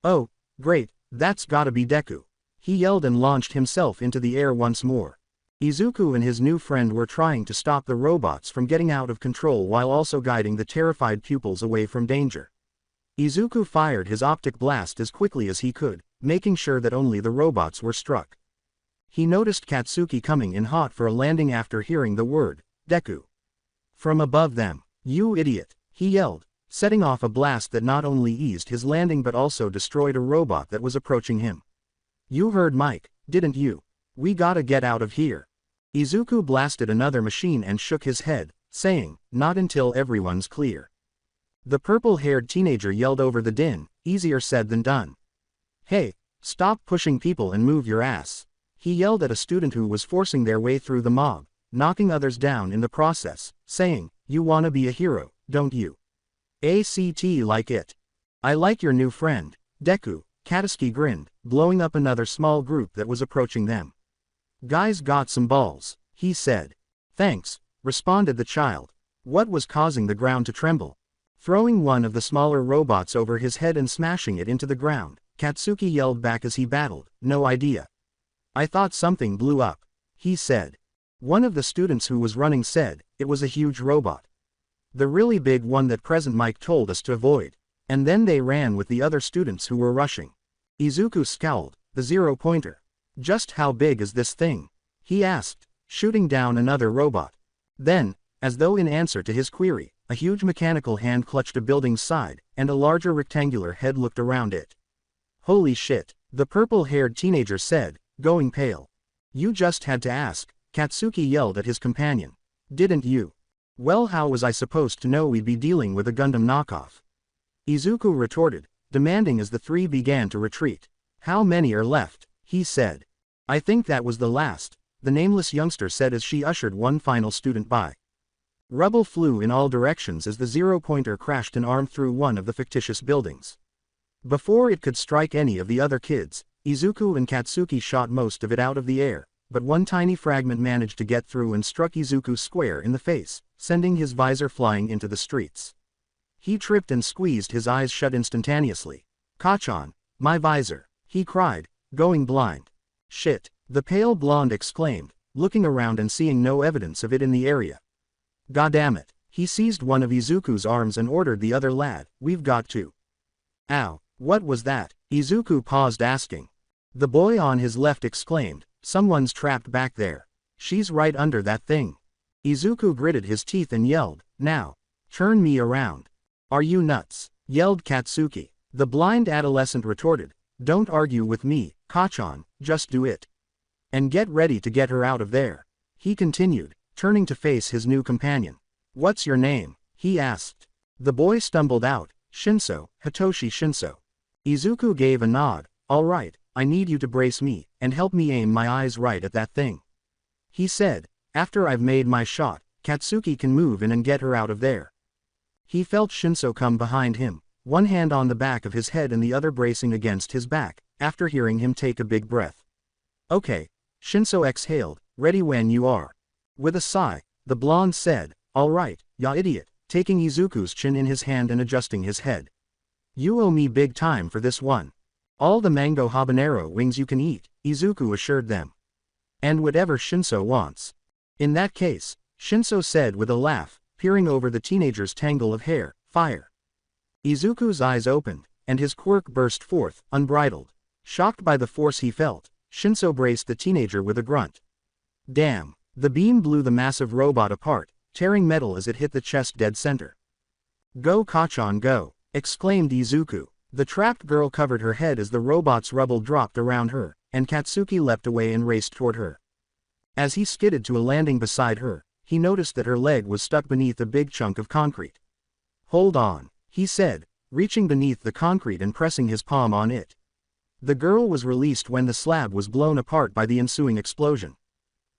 Oh, great, that's gotta be Deku." He yelled and launched himself into the air once more. Izuku and his new friend were trying to stop the robots from getting out of control while also guiding the terrified pupils away from danger. Izuku fired his optic blast as quickly as he could, making sure that only the robots were struck. He noticed Katsuki coming in hot for a landing after hearing the word, Deku. From above them, "You idiot," he yelled, setting off a blast that not only eased his landing but also destroyed a robot that was approaching him. "You heard Mike, didn't you? We gotta get out of here." Izuku blasted another machine and shook his head, saying, "Not until everyone's clear." The purple-haired teenager yelled over the din, "Easier said than done. Hey, stop pushing people and move your ass." He yelled at a student who was forcing their way through the mob, knocking others down in the process, saying, "You wanna be a hero, don't you? ACT like it. I like your new friend, Deku." Katsuki grinned, blowing up another small group that was approaching them. "Guys got some balls," he said. "Thanks," responded the child. What was causing the ground to tremble? Throwing one of the smaller robots over his head and smashing it into the ground, Katsuki yelled back as he battled, "No idea. I thought something blew up," he said. One of the students who was running said, "It was a huge robot. The really big one that President Mike told us to avoid." And then they ran with the other students who were rushing. Izuku scowled, "The 0-pointer. Just how big is this thing?" he asked, shooting down another robot. Then, as though in answer to his query, a huge mechanical hand clutched a building's side, and a larger rectangular head looked around it. "Holy shit," the purple-haired teenager said, going pale. "You just had to ask," Katsuki yelled at his companion. "Didn't you?" "Well, how was I supposed to know we'd be dealing with a Gundam knockoff?" Izuku retorted, demanding as the three began to retreat. "How many are left?" he said. "I think that was the last," the nameless youngster said as she ushered one final student by. Rubble flew in all directions as the 0-pointer crashed and armed through one of the fictitious buildings. Before it could strike any of the other kids, Izuku and Katsuki shot most of it out of the air, but one tiny fragment managed to get through and struck Izuku square in the face, sending his visor flying into the streets. He tripped and squeezed his eyes shut instantaneously. "Kachan, my visor," he cried, going blind. "Shit," the pale blonde exclaimed, looking around and seeing no evidence of it in the area. "Goddamn," he seized one of Izuku's arms and ordered the other lad, "We've got to." "Ow, what was that?" Izuku paused asking. The boy on his left exclaimed, "Someone's trapped back there. She's right under that thing." Izuku gritted his teeth and yelled, "Now, turn me around." "Are you nuts?" yelled Katsuki. The blind adolescent retorted, "Don't argue with me, Kachan, just do it. And get ready to get her out of there." He continued, turning to face his new companion. "What's your name?" he asked. The boy stumbled out, "Shinso, Hitoshi Shinso." Izuku gave a nod, "All right, I need you to brace me, and help me aim my eyes right at that thing," he said. "After I've made my shot, Katsuki can move in and get her out of there." He felt Shinso come behind him, one hand on the back of his head and the other bracing against his back, after hearing him take a big breath. "Okay," Shinso exhaled, "ready when you are." With a sigh, the blonde said, "All right, ya idiot," taking Izuku's chin in his hand and adjusting his head. "You owe me big time for this one." "All the mango habanero wings you can eat," Izuku assured them. "And whatever Shinso wants." "In that case," Shinso said with a laugh, peering over the teenager's tangle of hair, "Fire." Izuku's eyes opened, and his quirk burst forth, unbridled. Shocked by the force he felt, Shinso braced the teenager with a grunt. Damn! The beam blew the massive robot apart, tearing metal as it hit the chest dead center. "Go Kachan go!" exclaimed Izuku. The trapped girl covered her head as the robot's rubble dropped around her, and Katsuki leapt away and raced toward her. As he skidded to a landing beside her, he noticed that her leg was stuck beneath a big chunk of concrete. "Hold on," he said, reaching beneath the concrete and pressing his palm on it. The girl was released when the slab was blown apart by the ensuing explosion.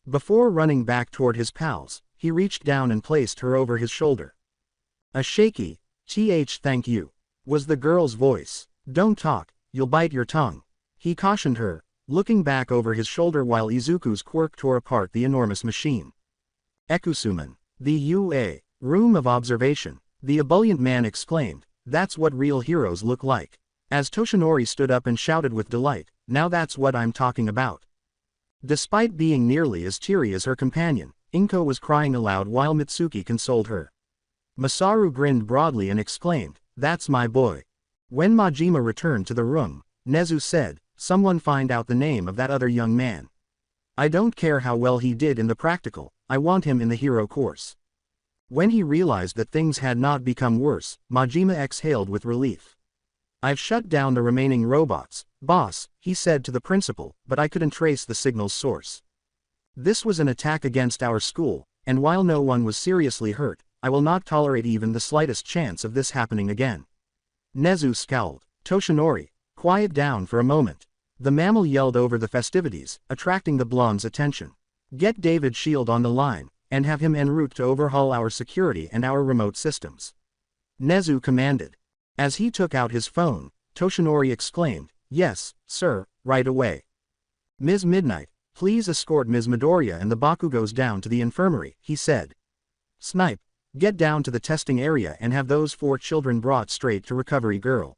Before running back toward his pals, he reached down and placed her over his shoulder. A shaky, thank you, was the girl's voice. "Don't talk, you'll bite your tongue," he cautioned her, looking back over his shoulder while Izuku's quirk tore apart the enormous machine. "Ekusuman, the UA, room of observation," the ebullient man exclaimed. "That's what real heroes look like." As Toshinori stood up and shouted with delight, "Now that's what I'm talking about." Despite being nearly as teary as her companion, Inko was crying aloud while Mitsuki consoled her. Masaru grinned broadly and exclaimed, "That's my boy." When Majima returned to the room, Nezu said, "Someone find out the name of that other young man. I don't care how well he did in the practical, I want him in the hero course." When he realized that things had not become worse, Majima exhaled with relief. "I've shut down the remaining robots, boss," he said to the principal, "but I couldn't trace the signal's source. This was an attack against our school, and while no one was seriously hurt, I will not tolerate even the slightest chance of this happening again." Nezu scowled. "Toshinori, quiet down for a moment." The mammal yelled over the festivities, attracting the blonde's attention. "Get David Shield on the line, and have him en route to overhaul our security and our remote systems," Nezu commanded. As he took out his phone, Toshinori exclaimed, "Yes, sir, right away. Ms. Midnight, please escort Ms. Midoriya and the Bakugos down to the infirmary," he said. "Snipe, get down to the testing area and have those 4 children brought straight to Recovery Girl."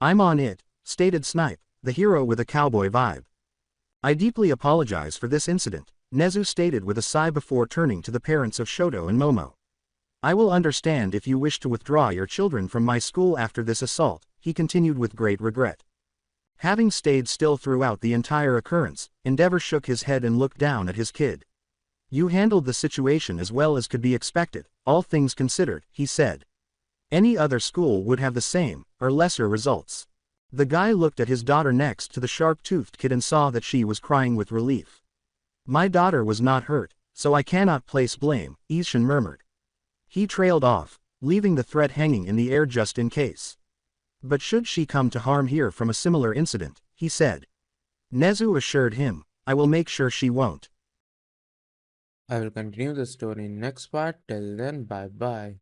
"I'm on it," stated Snipe, the hero with a cowboy vibe. "I deeply apologize for this incident," Nezu stated with a sigh before turning to the parents of Shoto and Momo. "I will understand if you wish to withdraw your children from my school after this assault," he continued with great regret. Having stayed still throughout the entire occurrence, Endeavor shook his head and looked down at his kid. "You handled the situation as well as could be expected, all things considered," he said. "Any other school would have the same, or lesser results." The guy looked at his daughter next to the sharp-toothed kid and saw that she was crying with relief. "My daughter was not hurt, so I cannot place blame," Ishin murmured. He trailed off, leaving the threat hanging in the air just in case. "But should she come to harm here from a similar incident," he said. Nezu assured him, "I will make sure she won't." I will continue the story in next part. Till then, bye bye.